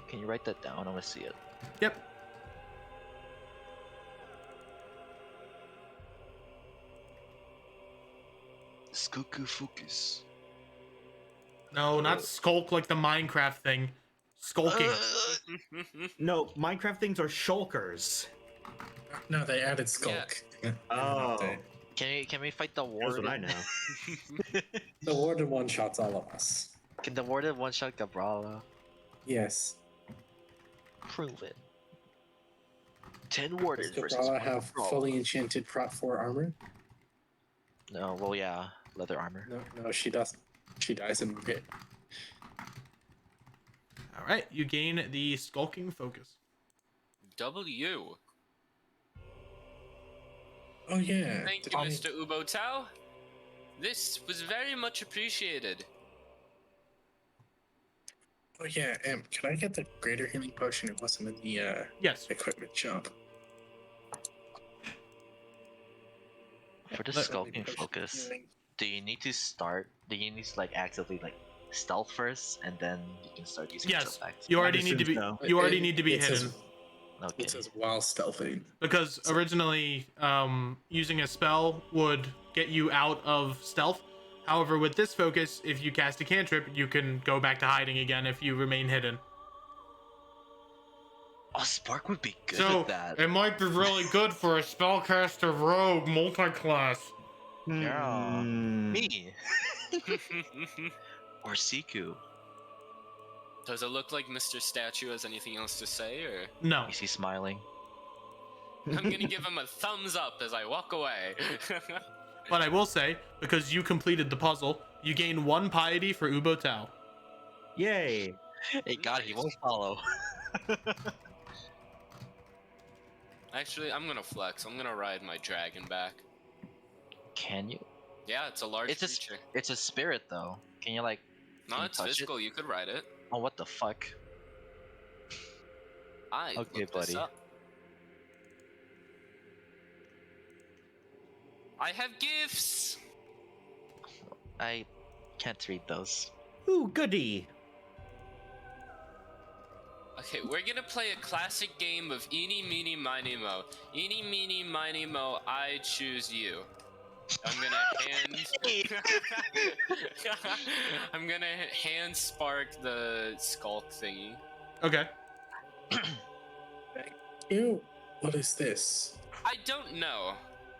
Can you write that down? I want to see it. Yep. Skuku Fukus. No, not skulk like the Minecraft thing. Skulking. No, Minecraft things are shulkers. No, they added Skulk. Oh. Can we fight the That's warden? what I know. The warden one shots all of us. Can the warden one shot Gabrala? Yes. Prove it. 10 warders Does versus Cabrala one have brawl. fully enchanted Prot 4 armor? No, well, yeah, leather armor. No, she doesn't. She dies in pit. All right, you gain the skulking focus. W. Oh yeah. Thank Did you, I- Mr. Ubo Tao. This was very much appreciated. Oh yeah. Could I get the greater healing potion? It wasn't in the Yes. equipment shop. For the Let- skulking focus, do you need to like actively like stealth first, and then you can start using Yes, jump acts? you already I'd need to be. assume so. You already need to be it hidden. says- Okay. It says while stealthing. Because originally using a spell would get you out of stealth. However, with this focus, if you cast a cantrip, you can go back to hiding again if you remain hidden. Oh, Spark would be good So with that. it might be really good for a spellcaster rogue multi-class. Yeah. Hmm. Me or Siku. Does it look like Mr. Statue has anything else to say, or No, Is he smiling? I'm gonna give him a thumbs up as I walk away. but I will say, because you completed the puzzle, you gain 1 piety for Ubo Tao. Yay. Hey God, he won't follow. Actually, I'm gonna flex. I'm gonna ride my dragon back. Can you? Yeah, it's a large It's a creature. it's a spirit though. Can you like? No, can you it's touch it? physical. You could ride it. Oh, what the fuck? I Okay, looked this buddy. up. I have gifts. I can't read those. Ooh, goody. Okay, we're gonna play a classic game of eeny, meeny, miny, mo. Eeny, meeny, miny, mo, I choose you. I'm gonna hand... I'm gonna hand Spark the skulk thingy. Okay. Ew. What is this? I don't know.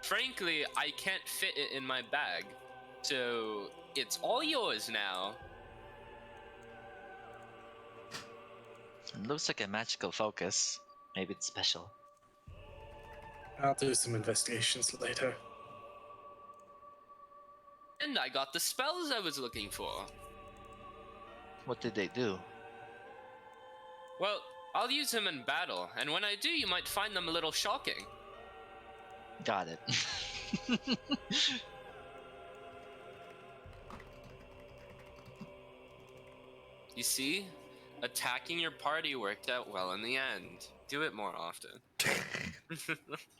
Frankly, I can't fit it in my bag. So, it's all yours now. It looks like a magical focus. Maybe it's special. I'll do some investigations later. And I got the spells I was looking for. What did they do? Well, I'll use them in battle, and when I do, you might find them a little shocking. Got it. You see? Attacking your party worked out well in the end. Do it more often.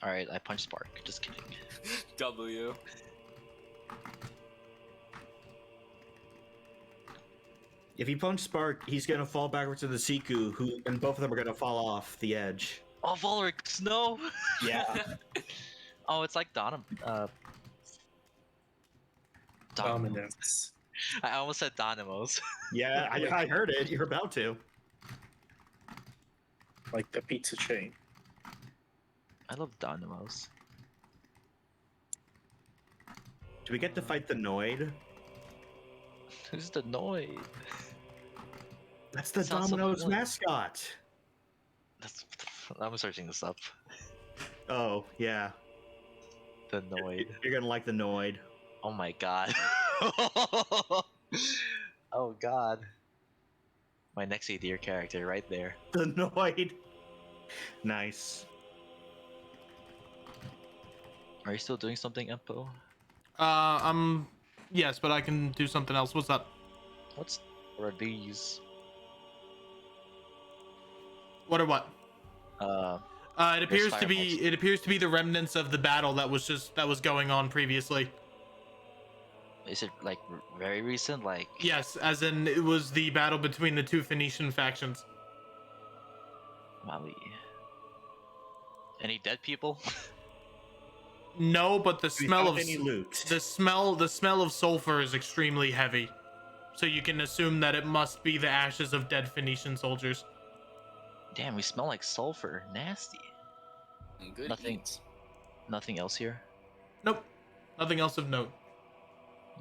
Alright, I punched Spark. Just kidding. W. If you punch Spark, he's gonna fall backwards to the Siku, and both of them are gonna fall off the edge. Oh, Volrix, no! Yeah. Oh, it's like Dominance. I almost said Dynamos. Yeah, I heard it. You're about to. Like the pizza chain. I love Dynamos. Do we get to fight the Noid? Who's the Noid? That's the Sounds so Domino's familiar. mascot. That's, I'm searching this up. Oh, yeah. The Noid. You're gonna like the Noid. Oh my god. Oh god. My next ADR character right there. The Noid. Nice. Are you still doing something, Empo? Yes, but I can do something else. What's up? What are these? What or what? It appears to be fireballs. it appears to be the remnants of the battle that was going on previously. Is it like very recent? Like Yes, as in it was the battle between the 2 Phoenician factions. Maui. Any dead people? No, but the Do we smell find of any loot? the smell of sulfur is extremely heavy. So you can assume that it must be the ashes of dead Phoenician soldiers. Damn, we smell like sulfur. Nasty. Good Nothing. eats. Nothing else here. Nope. Nothing else of note.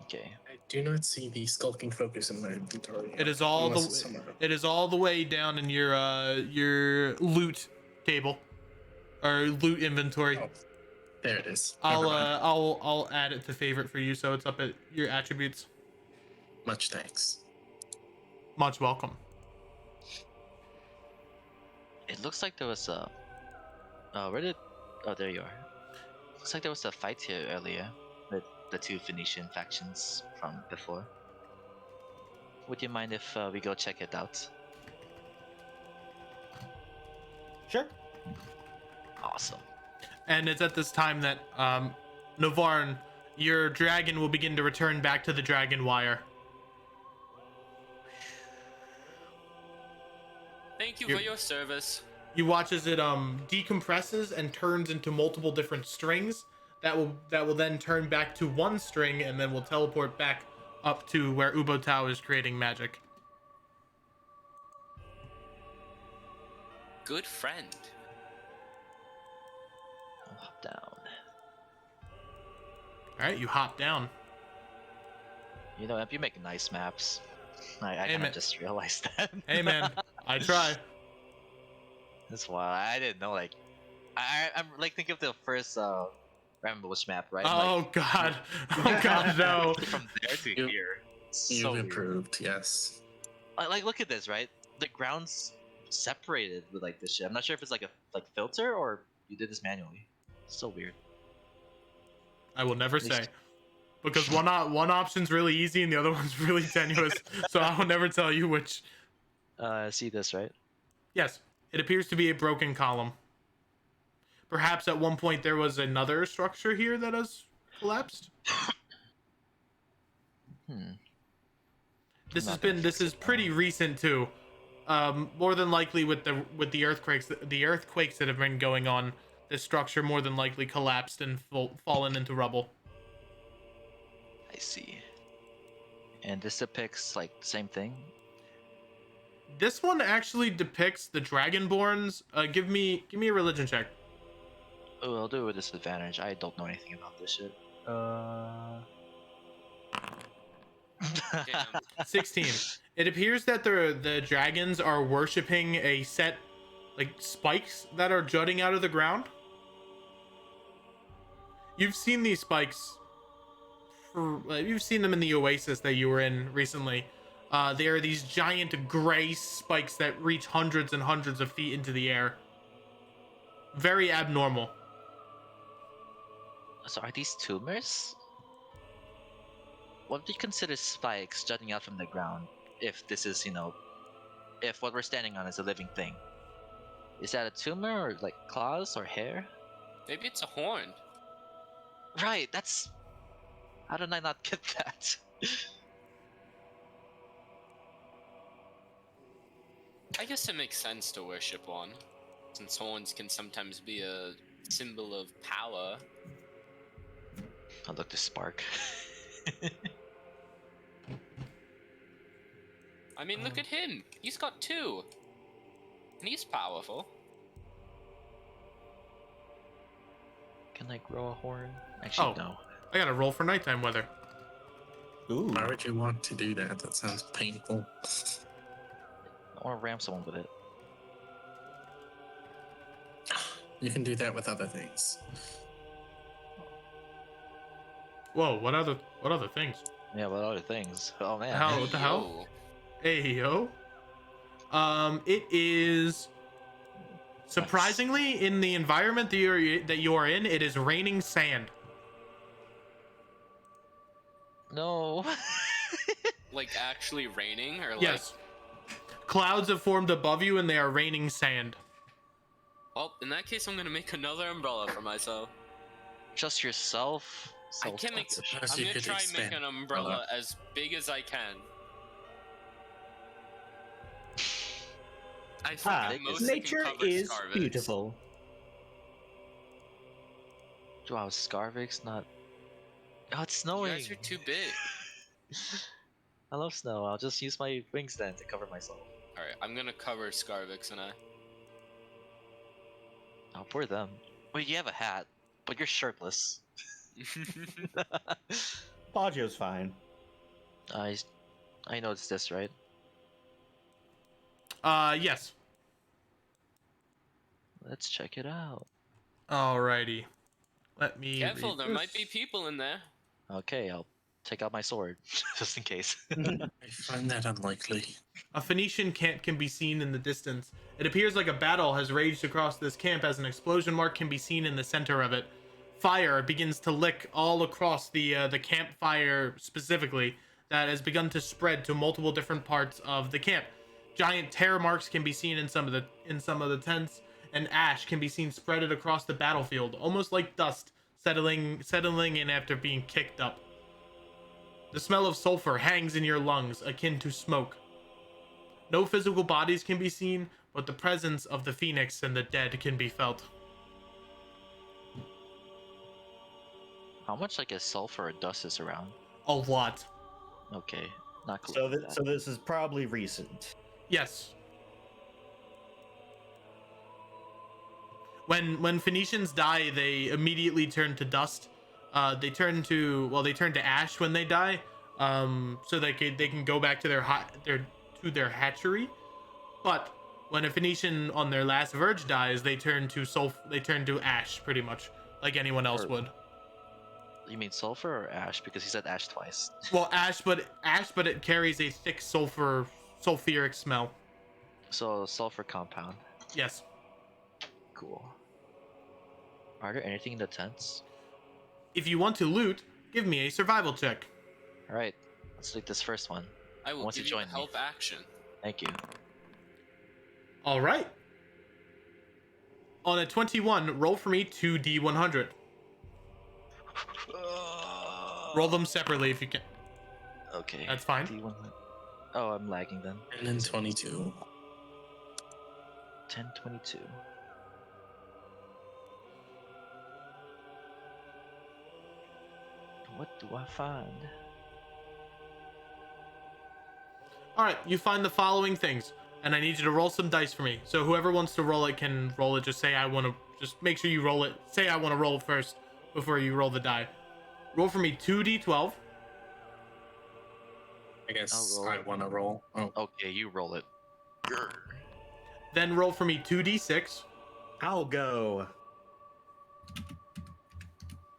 Okay. I do not see the skulking focus in my inventory. It is all Unless it's the somewhere else. it is all the way down in your loot table. or loot inventory. Oh, there it is. I'll Never mind. I'll add it to favorite for you, so it's up at your attributes. Much thanks. Much welcome. It looks like there was a. Where did? Oh, there you are. Looks like there was a fight here earlier with the two Phoenician factions from before. Would you mind if we go check it out? Sure. Awesome. And it's at this time that Novarn, your dragon will begin to return back to the dragon wire. Thank you You're- for your service. You watch as it decompresses and turns into multiple different strings that will then turn back to one string and then will teleport back up to where Ubotao is creating magic. Good friend. I'll hop down. All right, you hop down. You know, if you make nice maps, I Hey, kind man. of just realized that. Hey man, I try. That's wild. I didn't know. Like, I'm like thinking of the first Rambo's map, right? Oh god. Oh god, no. Like, from there to You- here. It's You've so weird. improved, yes. Like, look at this, right? The ground's separated with like this shit. I'm not sure if it's like a filter or you did this manually. It's so weird. I will never At least- say. Because one option's really easy and the other one's really tenuous. So I will never tell you which. See this, right? Yes, it appears to be a broken column. Perhaps at one point there was another structure here that has collapsed. This Not has gonna been fix it now. pretty recent too. More than likely with the earthquakes that have been going on, this structure more than likely collapsed and fallen into rubble. I see. And this depicts like the same thing. This one actually depicts the Dragonborns. Give me a religion check. Oh, I'll do it with disadvantage. I don't know anything about this shit. Damn. 16. It appears that the dragons are worshipping a set like spikes that are jutting out of the ground. You've seen these spikes. You've seen them in the oasis that you were in recently. They are these giant gray spikes that reach hundreds and hundreds of feet into the air. Very abnormal. So are these tumors? What do you consider spikes jutting out from the ground? If this is, if what we're standing on is a living thing, is that a tumor or like claws or hair? Maybe it's a horn. Right. That's. How did I not get that? I guess it makes sense to worship one, since horns can sometimes be a symbol of power. Oh, look, the spark. I mean, look at him. He's got two. And he's powerful. Can I grow a horn? Actually, Oh. no. I gotta roll for nighttime weather. Ooh. Why would you want to do that? That sounds painful. I want to ram someone with it. You can do that with other things. Whoa, what other things? Yeah, what other things? Oh man. How- What the hell? Hey yo. It is surprisingly in the environment that you are in. It is raining sand. No. Like actually raining, or like? Yes. Clouds have formed above you, and they are raining sand. Well, in that case, I'm gonna make another umbrella for myself. Just yourself. I can make. Self-sufficient. Suppose I'm you gonna could try and make expand an umbrella umbrella. as big as I can. I think Ah, it mostly can nature cover is Scarvix. beautiful. Wow, Scarvix not. Oh, it's You snowing. guys are too big. I love snow. I'll just use my wings then to cover myself. All right, I'm gonna cover Scarvix and I. Oh, poor them. Wait, you have a hat, but you're shirtless. Baggio's fine. I noticed this, right? Yes. Let's check it out. Alrighty. Let me Careful, read there might be this. people in there. Okay, I'll take out my sword just in case. I find that unlikely. A Phoenician camp can be seen in the distance. It appears like a battle has raged across this camp as an explosion mark can be seen in the center of it. Fire begins to lick all across the campfire specifically that has begun to spread to multiple different parts of the camp. Giant tear marks can be seen in some of the tents, and ash can be seen spread across the battlefield, almost like dust settling in after being kicked up. The smell of sulfur hangs in your lungs, akin to smoke. No physical bodies can be seen, but the presence of the phoenix and the dead can be felt. How much like a sulfur or dust is around? A lot. Okay, not cool. So this is probably recent. Yes. When Phoenicians die, they immediately turn to dust. They turn to ash when they die. So they can go back to their hatchery. But when a Phoenician on their last verge dies, they turn to ash pretty much, like anyone else would. You mean sulfur or ash? Because he said ash twice. Well, ash, but it carries a thick sulfuric smell. So sulfur compound. Yes. Cool. Are there anything in the tents? If you want to loot, give me a survival check. All right, let's loot this first one. I will Once you give you join me. help action. Thank you. All right. On a 21, roll for me 2d100. Roll them separately if you can. Okay. That's fine. D100. Oh, I'm lagging then. And then 22. 1022. What do I find? All right, you find the following things, and I need you to roll some dice for me. So whoever wants to roll it can roll it. Just say I want to. Just make sure you roll it. Say I want to roll first before you roll the die. Roll for me 2d12. I guess I'll roll I it. want to roll. Oh, Okay, you roll it. Grr. Then roll for me 2d6. I'll go.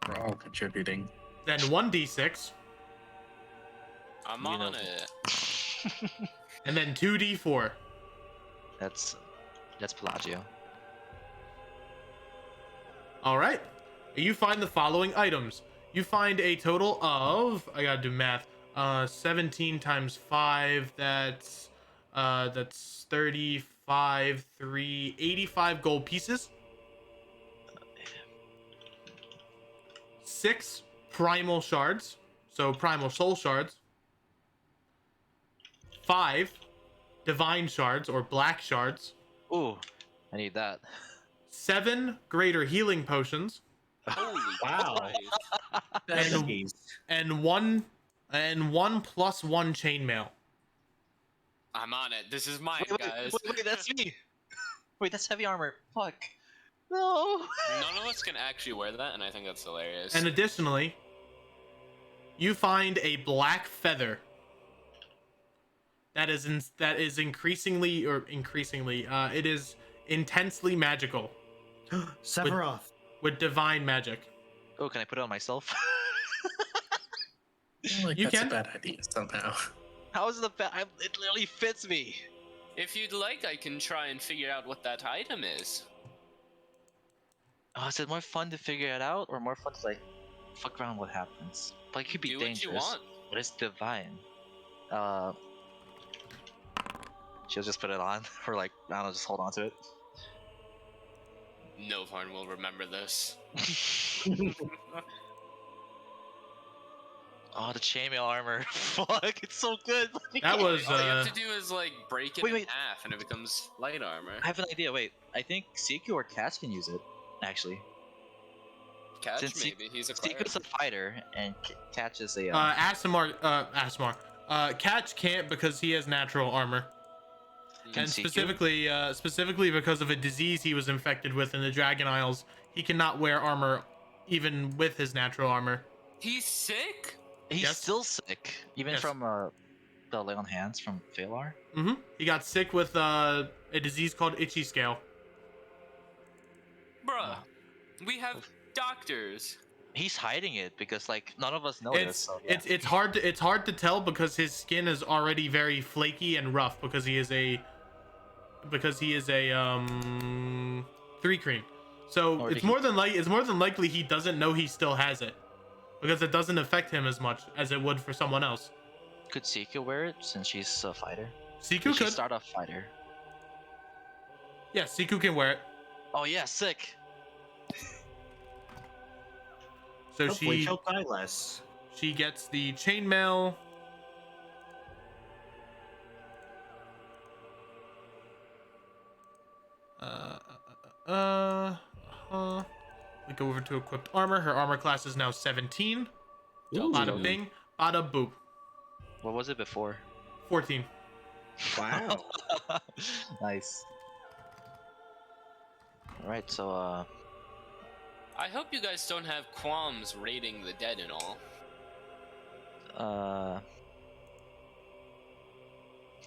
we're all contributing. Then 1d6. I'm You know- on it. And then 2d4. That's Pelagio. All right. You find the following items. You find a total of, I gotta do math. 17 times 5. That's 35, 85 gold pieces. 6 primal shards, so primal soul shards. 5 divine shards or black shards. Ooh, I need that. 7 greater healing potions. Holy Wow. Christ. And- Jeez. and one +1 chainmail. I'm on it. This is mine, guys. Wait, that's me. Wait, that's heavy armor. Fuck. No. None of us can actually wear that, and I think that's hilarious. And additionally, you find a black feather that is increasingly it is intensely magical Sephiroth. with divine magic. Oh, can I put it on myself? I feel like You that's can. a bad idea somehow. How is it a bad? It literally fits me. If you'd like, I can try and figure out what that item is. Oh, is it more fun to figure it out, or more fun to like fuck around what happens? Like, it could be Do what dangerous, you want. but it's divine. She'll just put it on, or like, I don't know, just hold on to it. Novarn will remember this. Oh, the chainmail armor. Fuck, it's so good. That was All you have to do is like break it Wait, in wait. half, and it becomes light armor. I have an idea. Wait, I think Siku or Catch can use it. Actually, Catch since maybe. He's a cleric. Siku's a fighter and Catch is a. Asimar. Catch can't because he has natural armor. Can And Siku? specifically because of a disease he was infected with in the Dragon Isles, he cannot wear armor even with his natural armor. He's sick? He's Yes. still sick, even Yes. from the lay on hands from Veilnum. He got sick with a disease called itchy scale. Bruh. We have doctors. He's hiding it because like none of us noticed. It's So, yeah. it's hard to tell because his skin is already very flaky and rough because he is a 3 cream. So Or it's did he- it's more than likely he doesn't know he still has it because it doesn't affect him as much as it would for someone else. Could Sika wear it since she's a fighter? Siku Did she could. start off fighter? Yeah, Siku can wear it. Oh yeah, sick. So Hopefully, she she'll die less. gets the chainmail. We go over to equipped armor. Her armor class is now 17. Ooh. Bada bing, bada boop. What was it before? 14. Wow. Nice. All right, so I hope you guys don't have qualms raiding the dead and all.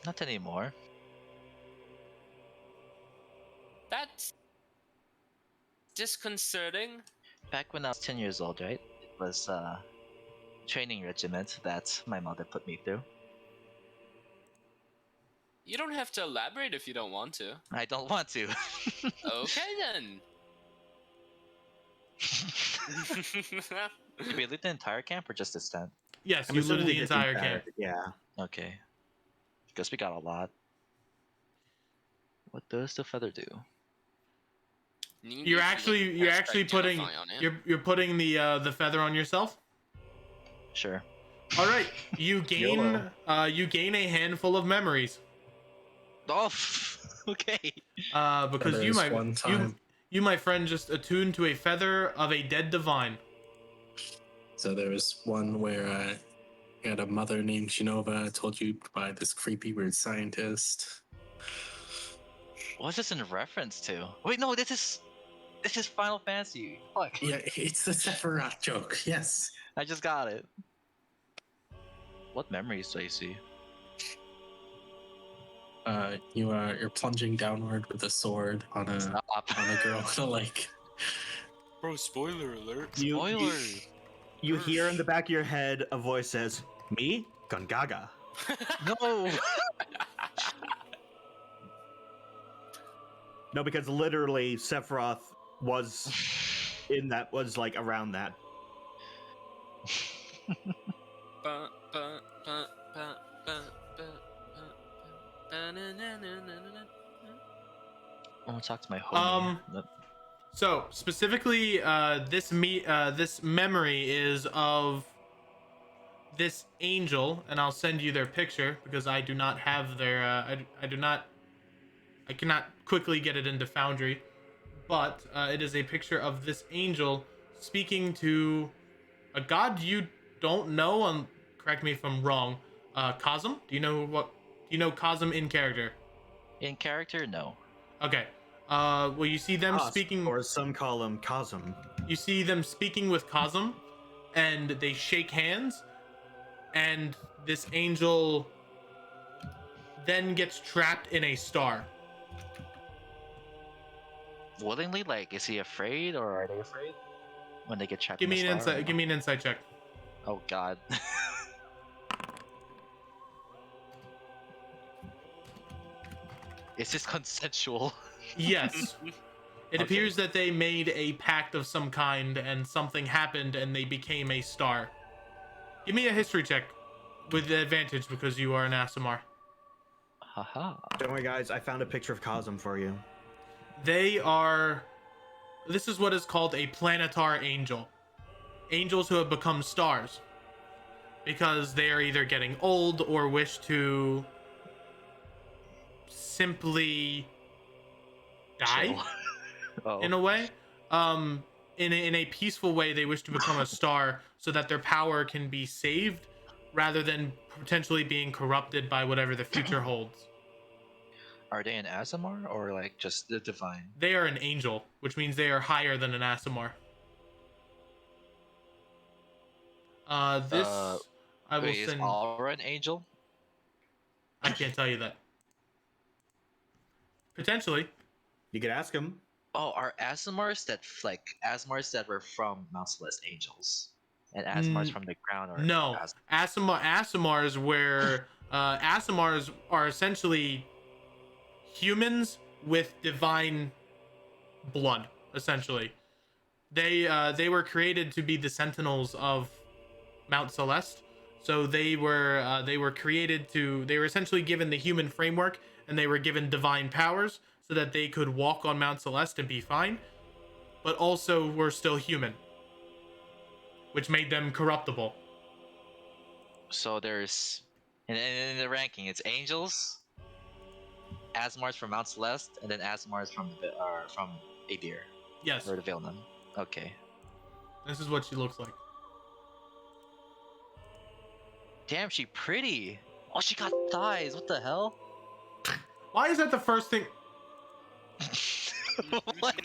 not anymore. That's disconcerting. Back when I was 10 years old, right? It was training regiment that my mother put me through. You don't have to elaborate if you don't want to. I don't want to. Okay then. Did we loot the entire camp or just this tent? Yes, I'm you assuming looted we the did entire camp. Yeah. Okay. Guess we got a lot. What does the feather do? You're actually putting you're putting the feather on yourself. Sure. All right, you gain YOLO. you gain a handful of memories. Oh, okay. Because you Feathers my one time. you my friend just attuned to a feather of a dead divine. So there was one where you had a mother named Genova told you by this creepy weird scientist. What's this in reference to? Wait, no, this is Final Fantasy. Fuck. Yeah, it's the Sephiroth joke. Yes. I just got it. What memories do I see? You're plunging downward with a sword on a Stop. girl on a lake. Bro, spoiler alert. Spoiler. You hear in the back of your head a voice says, "Me, Gungaga." No. No, because literally Sephiroth was like around that. I want to talk to my homie. So specifically, this memory is of this angel, and I'll send you their picture because I do not have their I cannot quickly get it into Foundry, but it is a picture of this angel speaking to a god you don't know. Correct me if I'm wrong. Cosm? Do you know Cosm in character? In character, no. Okay. Well, you see them Cosm, speaking, or some call him Cosm. you see them speaking with Cosm, and they shake hands, and this angel then gets trapped in a star. Willingly, like, is he afraid or are they afraid when they get trapped? Give in me the an star? insight. Give me an insight check. Oh God. Is this consensual? Yes. It Okay. appears that they made a pact of some kind, and something happened, and they became a star. Give me a history check with advantage because you are an Asimar. Haha. Don't worry, guys. I found a picture of Cosm for you. They are. This is what is called a planetar angel. Angels who have become stars. Because they are either getting old or wish to simply die Chill. Oh. in a way. In a peaceful way, they wish to become a star so that their power can be saved rather than potentially being corrupted by whatever the future holds. Are they an Asimar or like just the divine? They are an angel, which means they are higher than an Asimar. This I will Wait, is send. Aura an angel? I can't tell you that. Potentially. You could ask him. Oh, are Asmars Asmars that were from Mount Celeste angels, and Asmars Mm, from the ground or no, Asimars where Asimars are essentially humans with divine blood. Essentially, they were created to be the sentinels of Mount Celeste. So they were created to they were essentially given the human framework and they were given divine powers so that they could walk on Mount Celeste and be fine, but also were still human, which made them corruptible. So there's in the ranking, it's angels, Asmars from Mount Celeste, and then Asmars from from Adir Yes, or the Veilnum. Okay. this is what she looks like. Damn, she pretty. Oh, she got thighs. What the hell? Why is that the first thing? What?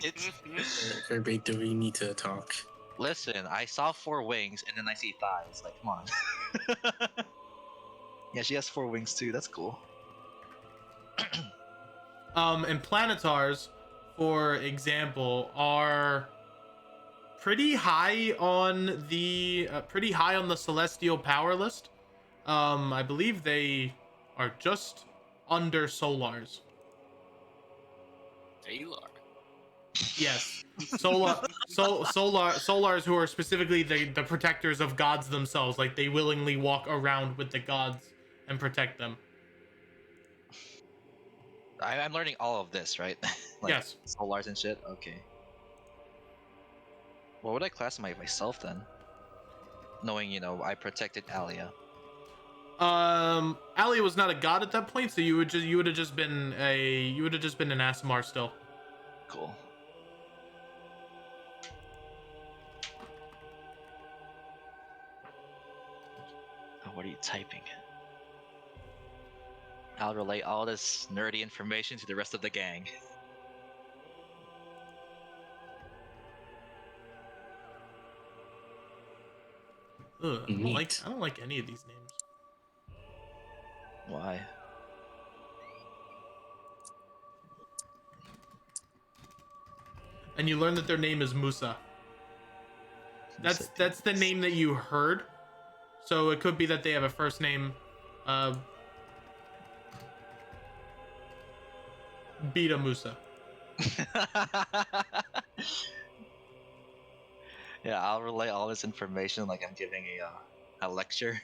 Kirby, do we need to talk? Listen, I saw 4 wings and then I see thighs. Like, come on. Yeah, she has 4 wings too. That's cool. And planetars, for example, are pretty high on the celestial power list. I believe they are just under solars. Taylor. Yes, solars who are specifically the protectors of gods themselves. Like they willingly walk around with the gods and protect them. I'm learning all of this, right? Like Yes. solars and shit. Okay. What would I classify myself then? Knowing, I protected Alia. Ali was not a god at that point, so you would have just been an Asimar still. Cool. Oh, what are you typing? I'll relay all this nerdy information to the rest of the gang. Ugh, Neat. I don't like any of these names. Why? And you learn that their name is Musa. That's the name that you heard. So it could be that they have a first name, Beta Musa. Yeah, I'll relay all this information like I'm giving a lecture.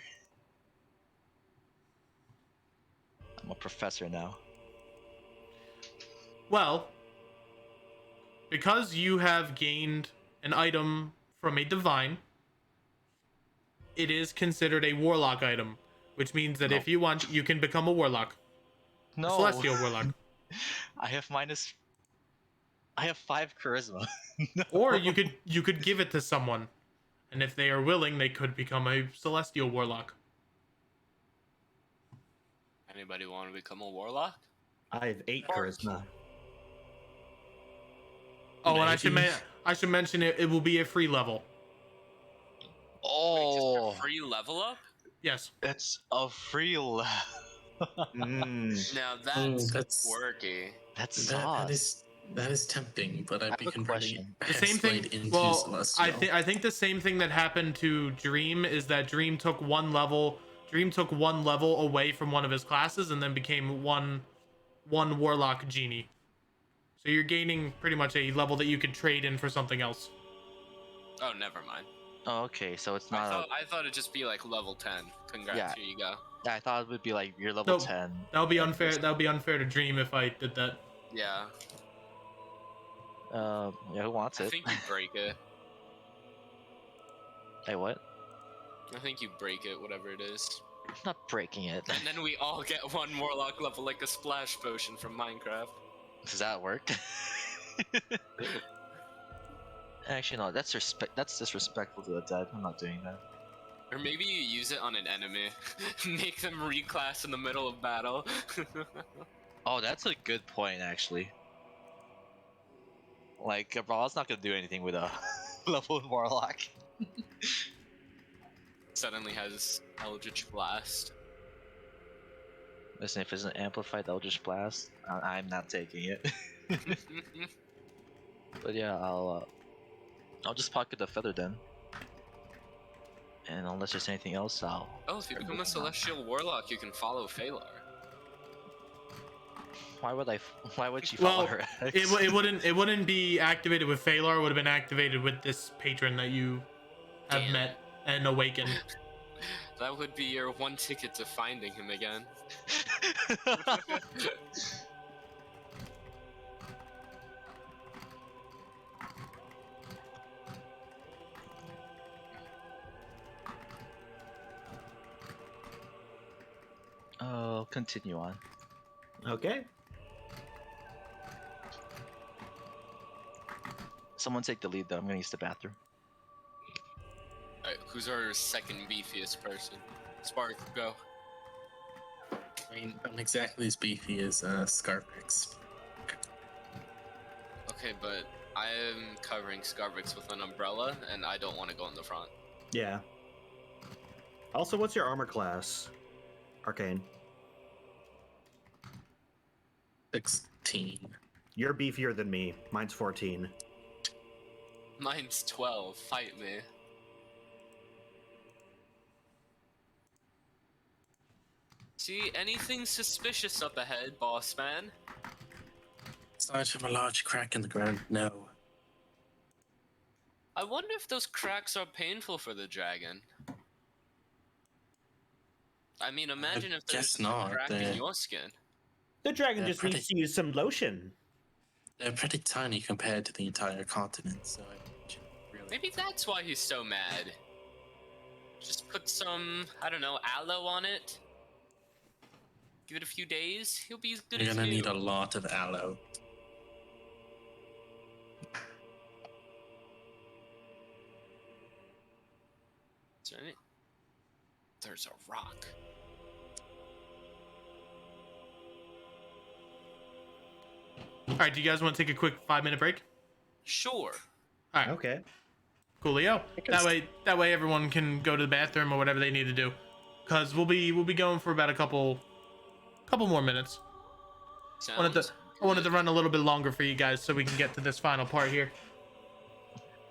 I'm a professor now. Well, because you have gained an item from a divine, it is considered a warlock item, which means that No. if you want, you can become a warlock, a No, celestial warlock, I have 5 charisma. No. or you could give it to someone, and if they are willing, they could become a celestial warlock. Anybody want to become a warlock? I have 8 charisma. Oh, and Maybe. I should mention it will be a free level. Wait, just Oh, a free level up? Yes. it's a free level. Mm. Now that's- that's quirky. That's That sauce. is tempting, but I I'd have be a converting question. The same thing. Hexblade into Well, Celestial. I think the same thing that happened to Dream is that Dream took one level. Dream took one level away from one of his classes and then became one warlock genie. So you're gaining pretty much a level that you could trade in for something else. Oh, never mind. Oh, okay, so it's not. I thought it'd just be like level 10. Congrats, Yeah. here you go. I thought it would be like you're level Nope. 10. That would be unfair. That would be unfair to Dream if I did that. Yeah, Yeah, who wants I it? think you break it. Hey, what? I think you break it, whatever it is. I'm not breaking it. And then we all get one warlock level like a splash potion from Minecraft. Does that work? Actually, no. That's disrespectful to the dead. I'm not doing that. Or maybe you use it on an enemy. Make them reclass in the middle of battle. Oh, that's a good point, actually. Like, Brawl's not gonna do anything with a level warlock. Suddenly has Eldritch Blast. Listen, if it's an amplified Eldritch Blast, I'm not taking it. But yeah, I'll just pocket the feather then. And unless there's anything else, I'll. Oh, if you start become a moving on. celestial warlock, you can follow Phalar. Why would I? Why would she Well, follow her ex? it wouldn't be activated with Phalar. It would have been activated with this patron that you have Damn. met and awakened. That would be your one ticket to finding him again. Oh, continue on. Okay. Someone take the lead though. I'm gonna use the bathroom. Alright, who's our second beefiest person? Spark, go. I mean, I'm exactly as beefy as Scarfix. Okay, but I am covering Scarvix with an umbrella, and I don't want to go in the front. Yeah. Also, what's your armor class? Arcane. 16. You're beefier than me. Mine's 14. Mine's 12. Fight me. See anything suspicious up ahead, boss man? Aside from a large crack in the ground, no. I wonder if those cracks are painful for the dragon. I mean, imagine if there's guess a not, crack in they're- your skin. The dragon They're just needs pretty- to use some lotion. They're pretty tiny compared to the entire continent, so I imagine really. Maybe that's why he's so mad. Just put some, I don't know, aloe on it. Give it a few days, he'll be as good You're as gonna new. need a lot of aloe. Is there any- There's a rock. All right, do you guys want to take a quick 5-minute break? Sure. All right, Okay. coolio. That way everyone can go to the bathroom or whatever they need to do, cause we'll be going for about a couple more minutes. I wanted to run a little bit longer for you guys so we can get to this final part here.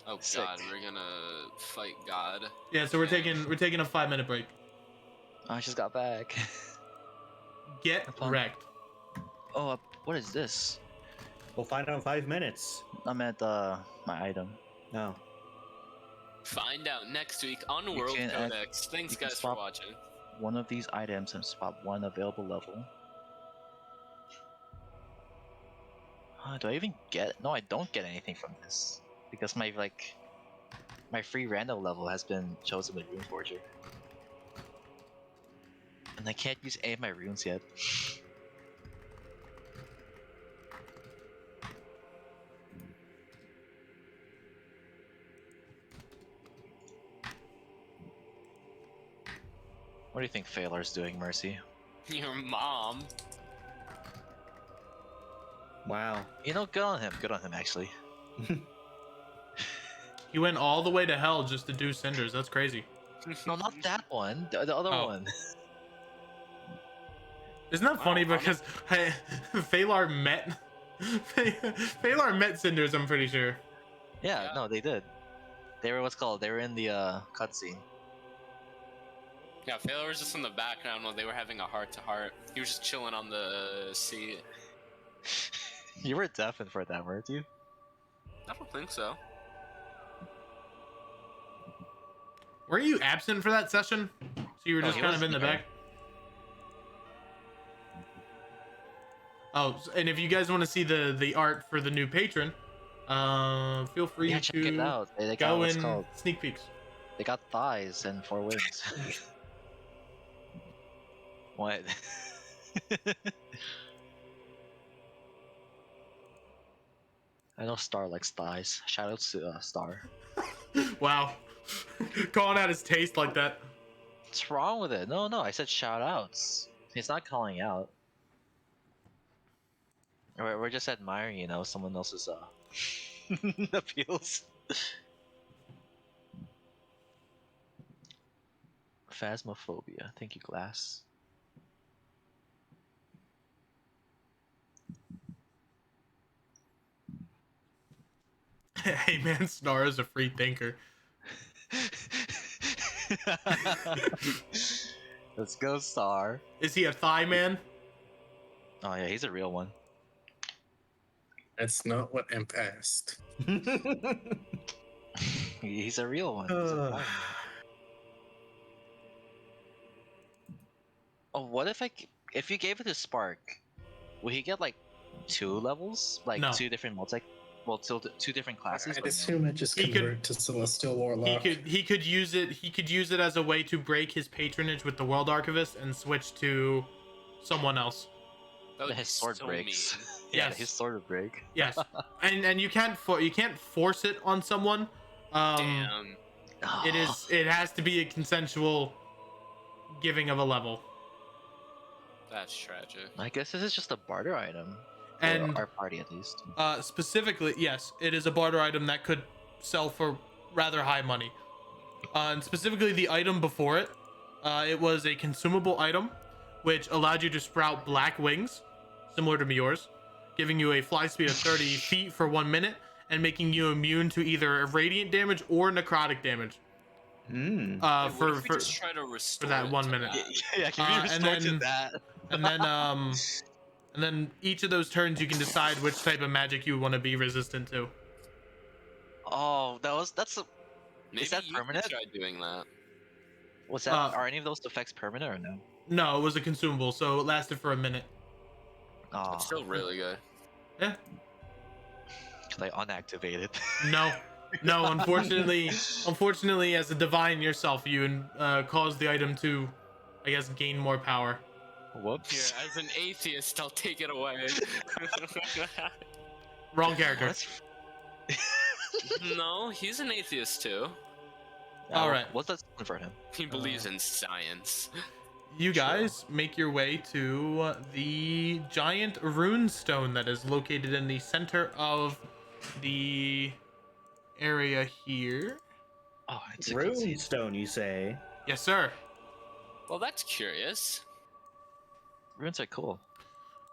Oh Sick. god, we're gonna fight God. Yeah, so we're taking a 5-minute break. I just got back. Get Have fun. wrecked. Oh, what is this? We'll find out in 5 minutes. I'm at my item. No. Find out next week on You World can add- Codex. Thanks you can guys for swap- watching. One of these items and swap one available level. Do I even get? No, I don't get anything from this because my free random level has been chosen with Rune Forger, and I can't use any of my runes yet. What do you think Phalar's doing, Mercy? Your mom. Wow. You know, good on him. Good on him, actually. He went all the way to hell just to do cinders. That's crazy. No, not that one. The other Oh. one. Isn't that funny? Wow, Because hey, Phalar met Phalar met cinders. I'm pretty sure. Yeah, Yeah. no, they did. They were what's called. They were in the cutscene. Yeah, Phalar was just in the background while they were having a heart-to-heart. He was just chilling on the seat. You were deafened for that, weren't you? I don't think so. Were you absent for that session? So you were No, just he kind of was in the there. back. Oh, and if you guys want to see the art for the new patron, feel free Yeah, check it to out. They got go what's in called. sneak peeks. They got thighs and 4 wings. What? I know Star likes thighs. Shout out to Star. Wow, calling out his taste like that. What's wrong with it? No, I said shout outs. He's not calling out. We're just admiring, you know, someone else's appeals. Phasmophobia. Thank you, Glass. Hey man, Snar is a free thinker. Let's go, Star. Is he a thigh man? Oh yeah, he's a real one. That's not what Imp asked. He's a real one. He's a Uh, fine one. Oh, what if if you gave it a spark, would he get like 2 levels, like No. 2 different two different classes? I'd but no. assume I just He could- convert to Celestial Warlock. He could use it as a way to break his patronage with the World Archivist and switch to someone else. That would His be sword so breaks. mean. Yeah, Yes. his sword would break. Yes, and you can't force it on someone. Damn. It has to be a consensual giving of a level. That's tragic. I guess this is just a barter item. For And our party, at least. specifically, yes, it is a barter item that could sell for rather high money. And specifically, the item before it, it was a consumable item, which allowed you to sprout black wings, similar to yours, giving you a fly speed of 30 feet for 1 minute, and making you immune to either radiant damage or necrotic damage. Mm. What For if we just try to restore that it 1 to minute. that? Yeah, can Uh, we and restore to then- that? and then each of those turns you can decide which type of magic you want to be resistant to. Oh, that's a. Maybe that you permanent? could try doing that. Was that? Uh, Are any of those effects permanent or no? No, it was a consumable, so it lasted for a minute. Oh, It's still really good. Yeah. Cause I unactivated. No, unfortunately, as a divine yourself, you caused the item to, I guess, gain more power. Whoops. Here, as an atheist, I'll take it away. Wrong character. That's- No, he's an atheist too. All right. What's that for him? He believes in science. You guys make your way to the giant rune stone that is located in the center of the area here. Oh, it's a good scene. Runestone, you say? Yes, sir. Well, that's curious. Runes are cool.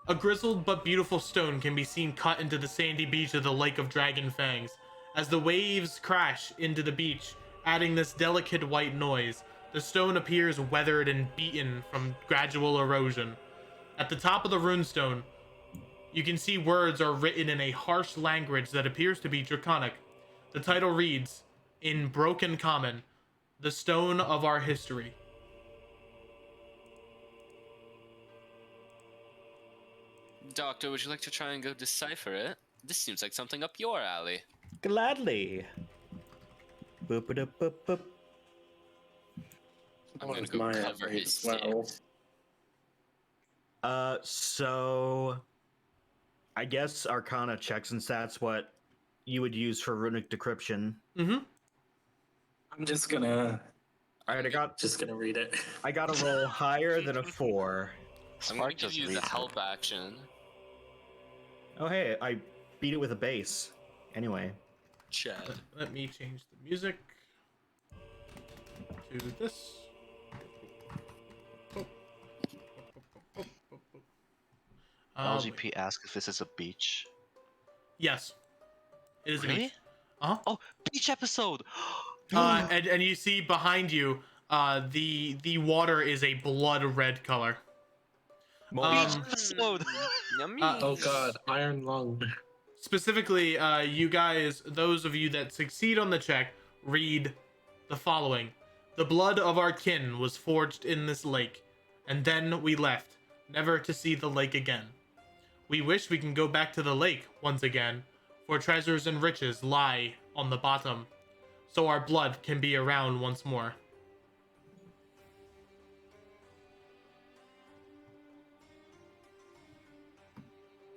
A grizzled but beautiful stone can be seen cut into the sandy beach of the Lake of Dragon Fangs. As the waves crash into the beach, adding this delicate white noise, the stone appears weathered and beaten from gradual erosion. At the top of the runestone, you can see words are written in a harsh language that appears to be draconic. The title reads, in Broken Common, the Stone of Our History. Doctor, would you like to try and go decipher it? This seems like something up your alley. Gladly. Boop boop boop boop. I'm One gonna of go my cover alley his as well. So I guess Arcana checks and stats what you would use for runic decryption. Mm-hmm. I'm just gonna All right, read it. I got a roll higher than a 4. I'm gonna Spark give just you the reads it. help action. Oh hey, I beat it with a base. Anyway, Chad. Let me change the music to this. LGP asks if this is a beach. Yes, it is a Really? beach. Uh-huh. Oh, beach episode! And you see behind you, the water is a blood red color. Beach Um, episode! Yummy. Oh god, Iron Lung. Specifically, you guys, those of you that succeed on the check, read the following. The blood of our kin was forged in this lake, and then we left, never to see the lake again. We wish we can go back to the lake once again, for treasures and riches lie on the bottom, so our blood can be around once more.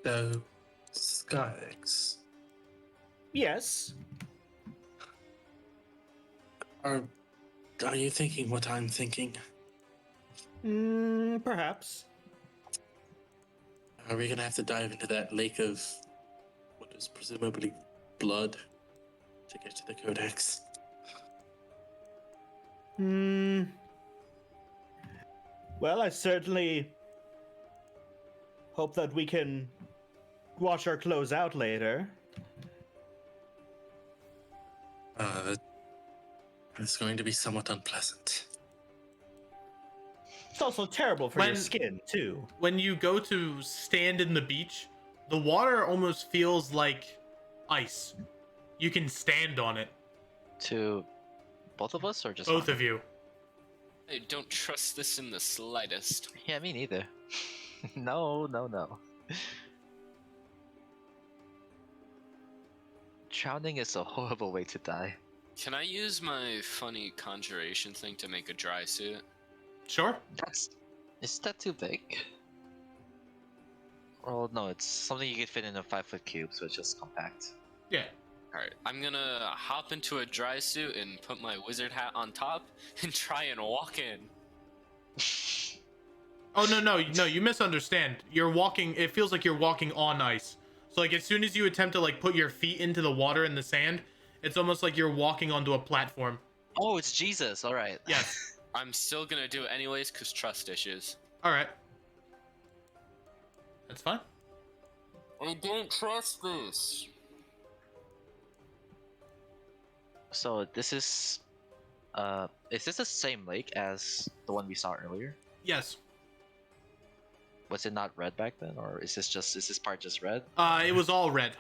So, Skyx. yes. Are you thinking what I'm thinking? Perhaps. Are we gonna have to dive into that lake of what is presumably blood to get to the Codex? Well, I certainly hope that we can wash our clothes out later. It's going to be somewhat unpleasant. It's also terrible for your skin too. When you go to stand in the beach, the water almost feels like ice. You can stand on it. To both of us or just Both Hana? of you. I don't trust this in the slightest. Yeah, me neither. No. Drowning is a horrible way to die. Can I use my funny conjuration thing to make a dry suit? Sure. Is that too big? Well, no, it's something you can fit in a 5-foot cube, so it's just compact. Yeah. Alright, I'm gonna hop into a dry suit and put my wizard hat on top and try and walk in. Oh no, you misunderstand. You're walking. It feels like you're walking on ice. So like as soon as you attempt to like put your feet into the water and the sand, it's almost like you're walking onto a platform. Oh, it's Jesus. All right. Yes. I'm still gonna do it anyways, cause trust issues. All right. That's fine. I don't trust this. So this is this the same lake as the one we saw earlier? Yes. Was it not red back then, or is this part just red? It was all red.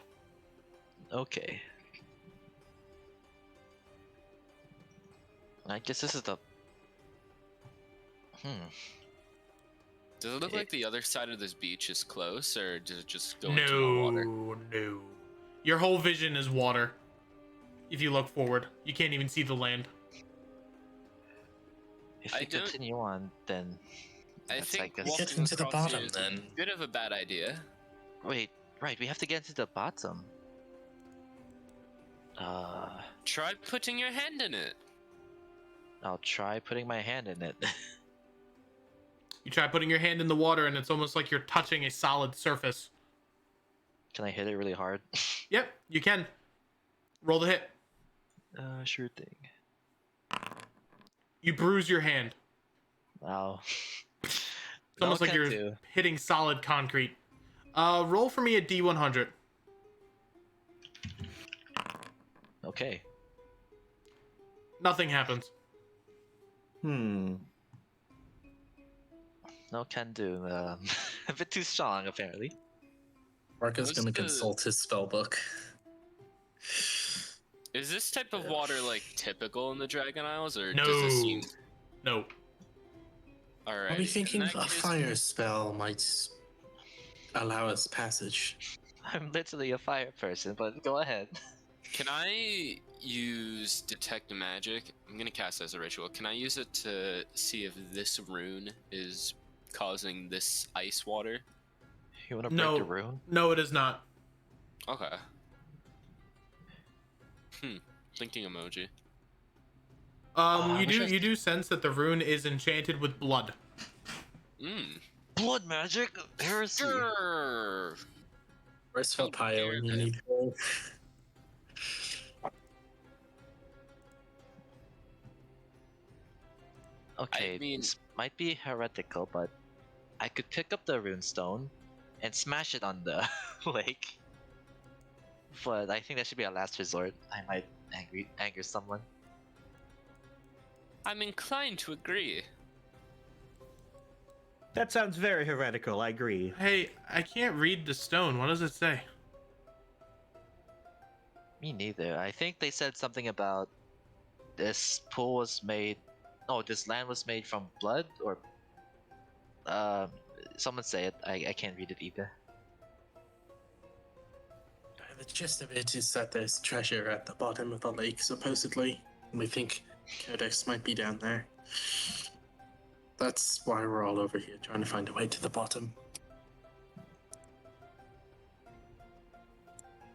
Okay. I guess this is the. Does it look like the other side of this beach is close, or does it just go into the water? No. Your whole vision is water. If you look forward, you can't even see the land. If we continue on, then. I That's, think I guess- walking Getting to the across bottom, here is then. a bit of a bad idea. Wait, right, we have to get to the bottom. Try putting your hand in it. I'll try putting my hand in it. You try putting your hand in the water, and it's almost like you're touching a solid surface. Can I hit it really hard? Yep, you can. Roll the hit. Sure thing. You bruise your hand. Wow. It's almost like you're hitting solid concrete. Roll for me a D100. Okay. Nothing happens. Hmm. No can do. A bit too strong, apparently. Marco's What's gonna the- consult his spell book. Is this type of water like typical in the Dragon Isles, or No. does it seem? No. All right. I'll be thinking in a that case- fire spell might allow us passage. I'm literally a fire person, but go ahead. Can I use detect magic? I'm gonna cast as a ritual. Can I use it to see if this rune is causing this ice water? You wanna break No. the rune? No, it is not. Okay. Thinking emoji. You do sense that the rune is enchanted with blood. Blood magic? Heresy. Grrr. Where's How Philpio dare when you they. need her? Okay, I mean- this might be heretical, but I could pick up the rune stone and smash it on the lake. But I think that should be a last resort. I might anger someone. I'm inclined to agree. That sounds very heretical. I agree. Hey, I can't read the stone. What does it say? Me neither. I think they said something about this pool was made. No, this land was made from blood, or someone say it. I can't read it either. The gist of it is that there's treasure at the bottom of the lake, supposedly. And we think Codex might be down there. That's why we're all over here, trying to find a way to the bottom.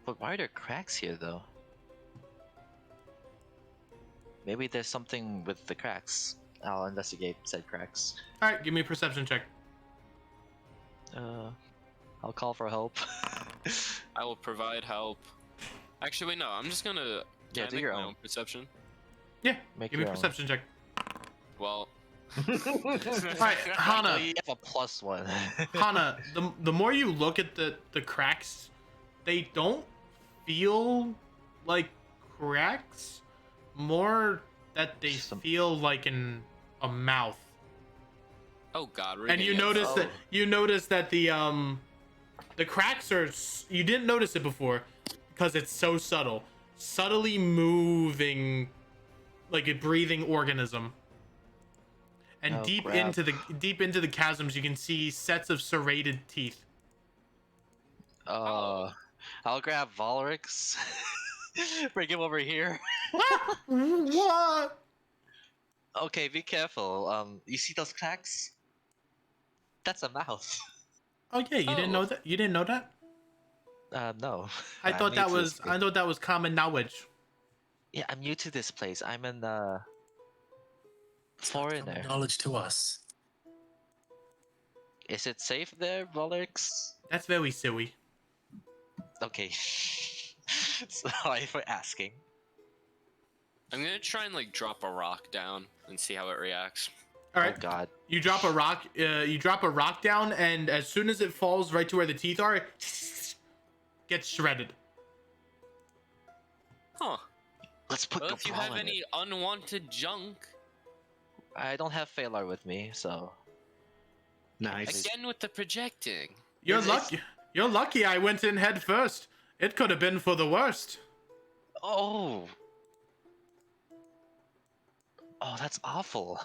But why are there cracks here, though? Maybe there's something with the cracks. I'll investigate said cracks. All right, give me a perception check. I'll call for help. I will provide help. Actually, wait, no. I'm just gonna. Yeah, Can I do make your my own. own perception? Yeah, Make give me a your own. perception check. Well. All right, Hana. Oh, you have a +1. Hana, the more you look at the cracks, they don't feel like cracks. More that they Some- feel like a mouth. Oh God! And you notice Oh. that the cracks are you didn't notice it before because it's so subtly moving like a breathing organism. And Oh, deep crap. into the chasms you can see sets of serrated teeth. I'll grab Volrix. Bring him over here. What? Okay, be careful. You see those cracks? That's a mouth. Oh yeah, you didn't know Oh. that? You didn't know that? No. I I'm thought new that to this was place. common knowledge. Yeah, I'm new to this place. I'm an It's not common foreigner. knowledge to us. Is it safe there, Volrix? That's very silly. Okay. Sorry for asking. I'm gonna try and like drop a rock down and see how it reacts. All right. Oh God. You drop a rock. You drop a rock down, and as soon as it falls right to where the teeth are, it gets shredded. Huh. Let's put Well, the if you brawl have in any it. unwanted junk, I don't have Phalar with me, so Nice. again with the projecting. You're It's- lucky. You're lucky. I went in head first. It could have been for the worst. oh. Oh, that's awful.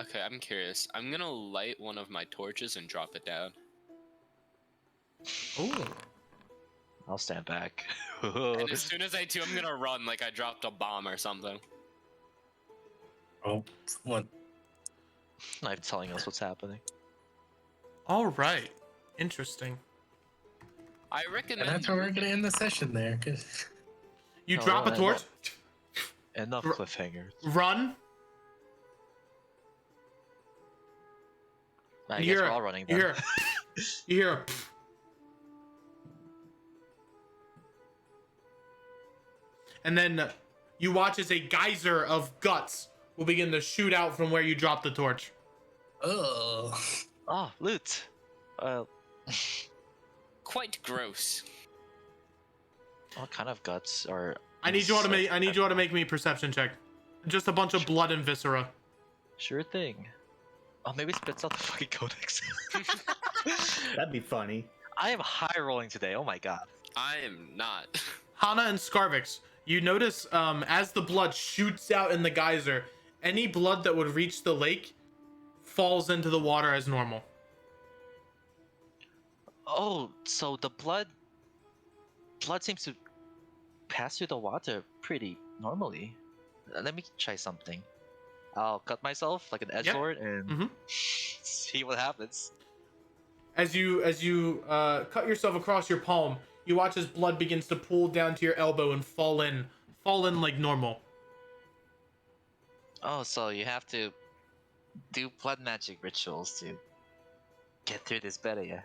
Okay, I'm curious. I'm gonna light one of my torches and drop it down. Oh. I'll stand back. And as soon as I do, I'm gonna run like I dropped a bomb or something. Oh, what? I'm telling us what's happening. All right. Interesting. I And recommend. that's how we're gonna end the session there, cause You Oh, drop a no, torch. Enough R- cliffhangers. Run. I You guess hear we're a- all running You then. hear. You hear. And then you watch as a geyser of guts will begin to shoot out from where you dropped the torch. oh, Oh, loot. Quite gross. What kind of guts are? I need you all to make me a perception check. Just a bunch of blood and viscera. Sure thing. Oh, maybe it spits out the fucking codex. That'd be funny. I am high rolling today. Oh my god. I am not. Hana and Scarvix, you notice as the blood shoots out in the geyser, any blood that would reach the lake falls into the water as normal. Oh, so the blood seems to pass through the water pretty normally. Let me try something. I'll cut myself like an edgelord and Mhm. see what happens. As you cut yourself across your palm, you watch as blood begins to pool down to your elbow and fall in like normal. Oh, so you have to do blood magic rituals to get through this better, yeah?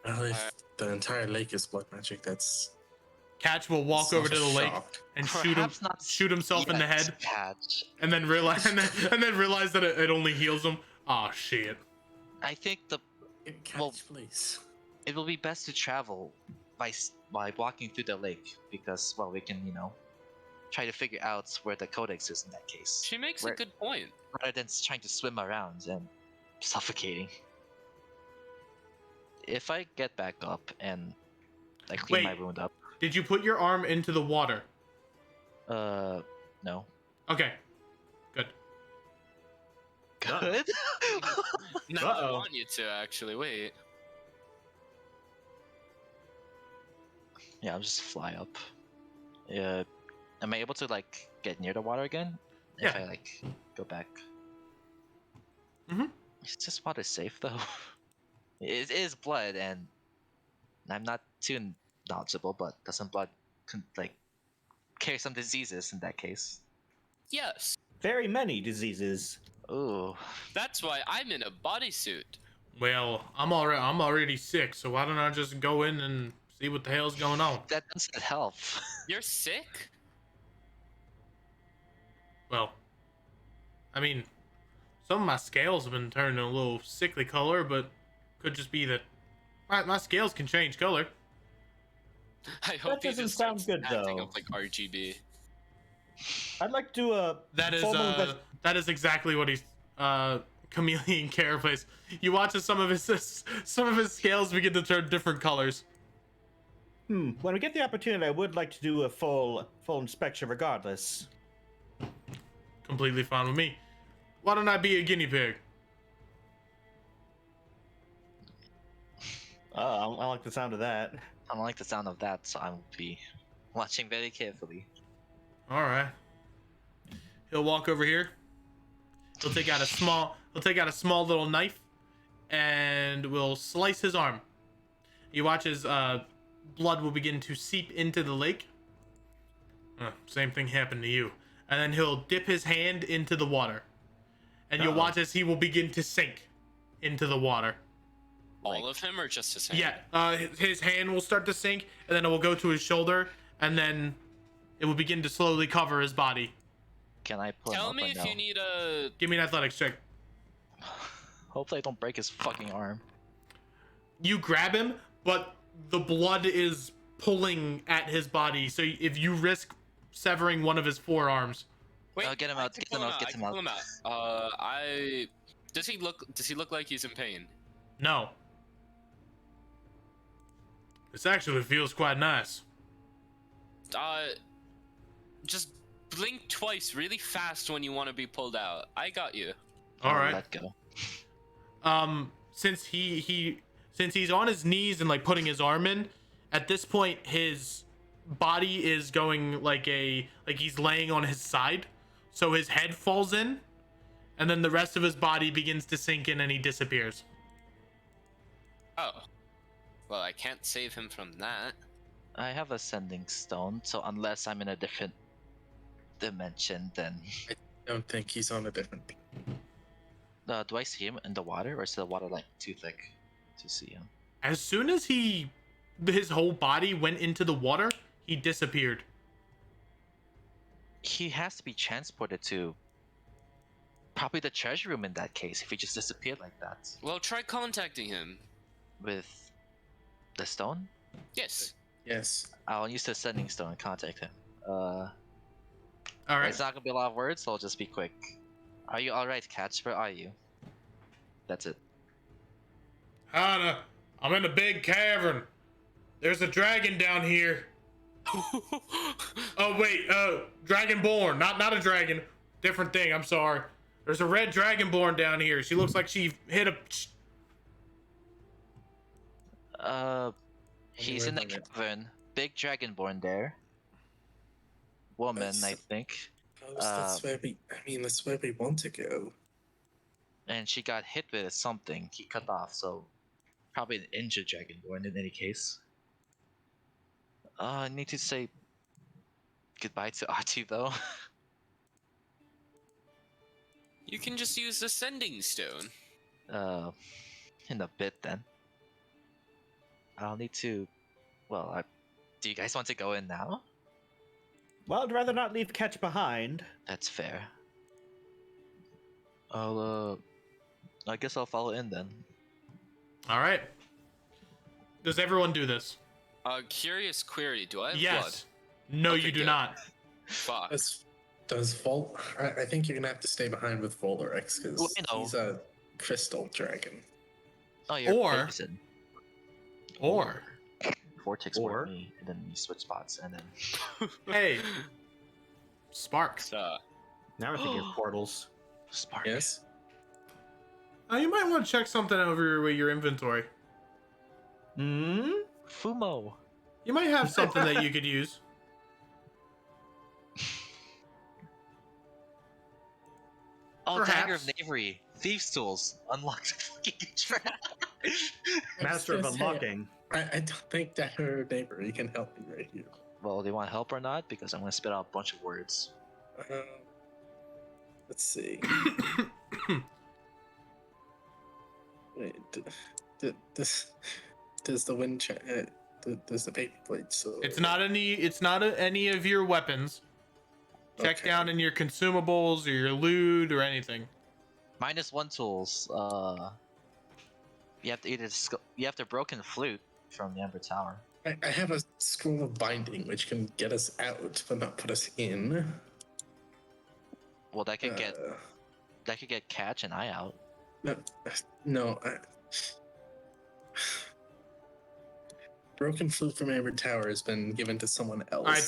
well, if the entire lake is blood magic, that's Catch will walk it's over not to a the lake shock. and Perhaps not shoot himself in the yet, head, Patch. and then realize that it only heals him. Oh shit! I think Catch, Well- please. it will be best to travel by walking through the lake because, well, we can, try to figure out where the codex is in that case, She makes Where- a good point. rather than trying to swim around and suffocating. If I get back up and I clean my Wait. wound up, Did you put your arm into the water? no. Okay, good. Good. No, I Uh-oh. want you to actually. Wait. Yeah, I'll just fly up. Am I able to get near the water again? If Yeah. I go back. Mhm. Is this water safe though? It is blood, and I'm not too knowledgeable, but doesn't blood carry some diseases in that case? Yes. Very many diseases. Ooh. That's why I'm in a bodysuit. Well, I'm already sick, so why don't I just go in and see what the hell's going on? That doesn't help. You're sick? Well, I mean, some of my scales have been turning a little sickly color, but could just be that my scales can change color. I hope he doesn't just sound starts good, acting though. up like RGB. I'd like to do a formal That is exactly what he's chameleon carapace. You watch as some of his scales begin to turn different colors. When we get the opportunity, I would like to do a full inspection regardless. Completely fine with me. Why don't I be a guinea pig? I like the sound of that. I don't like the sound of that, so I will be watching very carefully. All right. He'll walk over here. He'll take out a small little knife, and will slice his arm. You watch as blood will begin to seep into the lake. Same thing happened to you. And then he'll dip his hand into the water, and you'll watch as he will begin to sink into the water. All of him, or just his hand? Yeah, his hand will start to sink, and then it will go to his shoulder, and then it will begin to slowly cover his body. Can I pull him Tell up me or if no? you need a. Give me an athletics check. Hopefully I don't break his fucking arm. You grab him, but the blood is pulling at his body, so if you risk severing one of his forearms. Wait, Get him I out, can get pull him out, I get can him out. pull him out. Does he look like he's in pain? No. This actually feels quite nice. Just blink twice really fast when you want to be pulled out. I got you. All I'll right. Let go. Since since he's on his knees and like putting his arm in, at this point his body is going like he's laying on his side, so his head falls in, and then the rest of his body begins to sink in and he disappears. Oh. Well, I can't save him from that. I have a sending stone, so unless I'm in a different dimension, then I don't think he's on a different. do I see him in the water, or is the water like too thick to see him? As soon as his whole body went into the water, he disappeared. He has to be transported to probably the treasure room in that case, if he just disappeared like that. Well, try contacting him. With the stone? Yes. Yes. I'll use the sending stone and contact him. All right. It's not gonna be a lot of words, so I'll just be quick. Are you alright, Catch? Where are you? That's it. Hannah, I'm in a big cavern. There's a dragon down here. Oh wait, dragonborn, not a dragon. Different thing. I'm sorry. There's a red dragonborn down here. She looks like she hit a. He's in the cavern. Big dragonborn there. Woman, I think. That's where we. I mean, that's where we want to go. And she got hit with something. He cut off, so probably an injured dragonborn in any case. I need to say goodbye to Archie though. You can just use the sending stone. In a bit then. I'll need to. Well, do you guys want to go in now? Well, I'd rather not leave Catch behind. That's fair. I guess I'll follow in then. All right. Does everyone do this? Curious query. Do I have Yes. No, Okay, you do good. not. blood? Fuck. Does Vol? I think you're gonna have to stay behind with Volrex Well, because you know. he's a crystal dragon. Oh, you're Or- poison. Or, Vortex or- ward me, and then you switch spots, and then hey, Sparks. Now we're thinking of portals. spark. Yes. You might want to check something over with your inventory. Hmm. Fumo. You might have something that you could use. Oh, Dagger of Perhaps. Knavery. Thieves' tools. Unlock the fucking trap. Master of unlocking. I don't think Dagger Neighbory can help you right here. Well, do you want help or not? Because I'm gonna spit out a bunch of words. Let's see. Wait, does the wind does the paper plate so It's not any of your weapons. Check Okay. down in your consumables or your loot or anything. -1 tools. You have to either you have the broken flute from the Ember Tower. I have a scroll of binding which can get us out, but not put us in. Well, that could get Uh, Catch and I out. no. Broken flute from Amber Tower has been given to someone else. All right,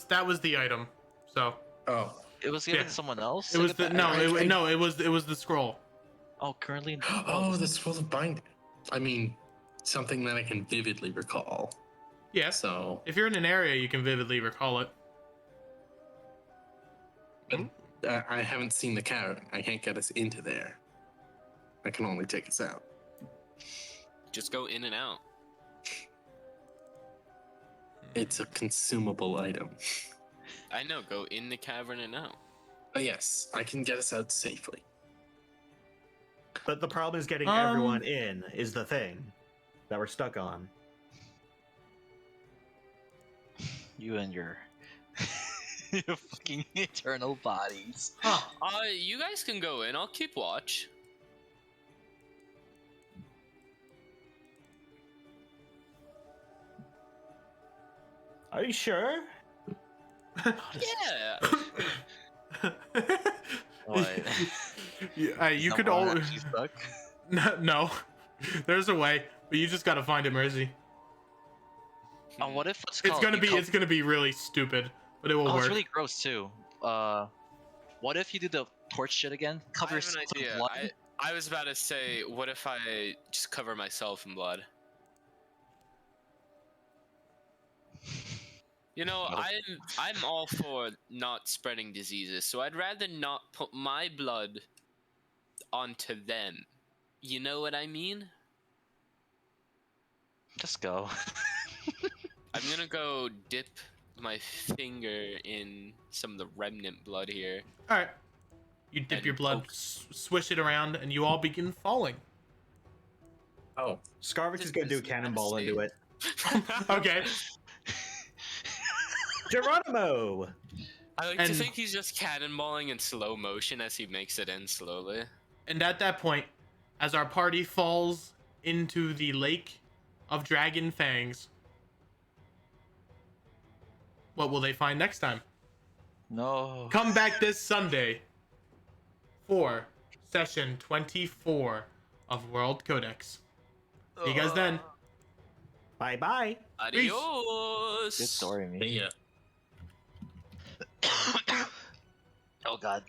that was the item. So Oh. It was given Yeah. to someone else. it was Look at the that. no, it was the scroll. Oh, currently. Oh, the scroll of binding. I mean, something that I can vividly recall. Yeah. So, If you're in an area, you can vividly recall it. but I haven't seen the cavern. I can't get us into there. I can only take us out. Just go in and out. It's a consumable item. I know, go in the cavern and out. But yes, I can get us out safely. But the problem is getting everyone in is the thing that we're stuck on. You and your your fucking eternal bodies. Huh. You guys can go in. I'll keep watch. Are you sure? Yeah. What? You could always Stuck? no. There's a way, but you just gotta find it, Mercy. Oh, what if it's Gonna be really stupid, but it will Oh, work. it's really gross too. What if you do the torch shit again? Cover I have an yourself in idea. blood. I was about to say, what if I just cover myself in blood? You know, Nope. I'm all for not spreading diseases, so I'd rather not put my blood onto them. You know what I mean? Just go. I'm gonna go dip my finger in some of the remnant blood here. All right. You dip And your blood, poke. swish it around, and you all begin falling. Oh, Scarvix is going to do a cannonball nasty. into it. Okay. Geronimo! I like And- to think he's just cannonballing in slow motion as he makes it in slowly. And at that point, as our party falls into the lake of dragon fangs, what will they find next time? No. Come back this Sunday for session 24 of World Codex. See you guys then. Bye-bye. Adios! Good story, me. yeah. Oh god.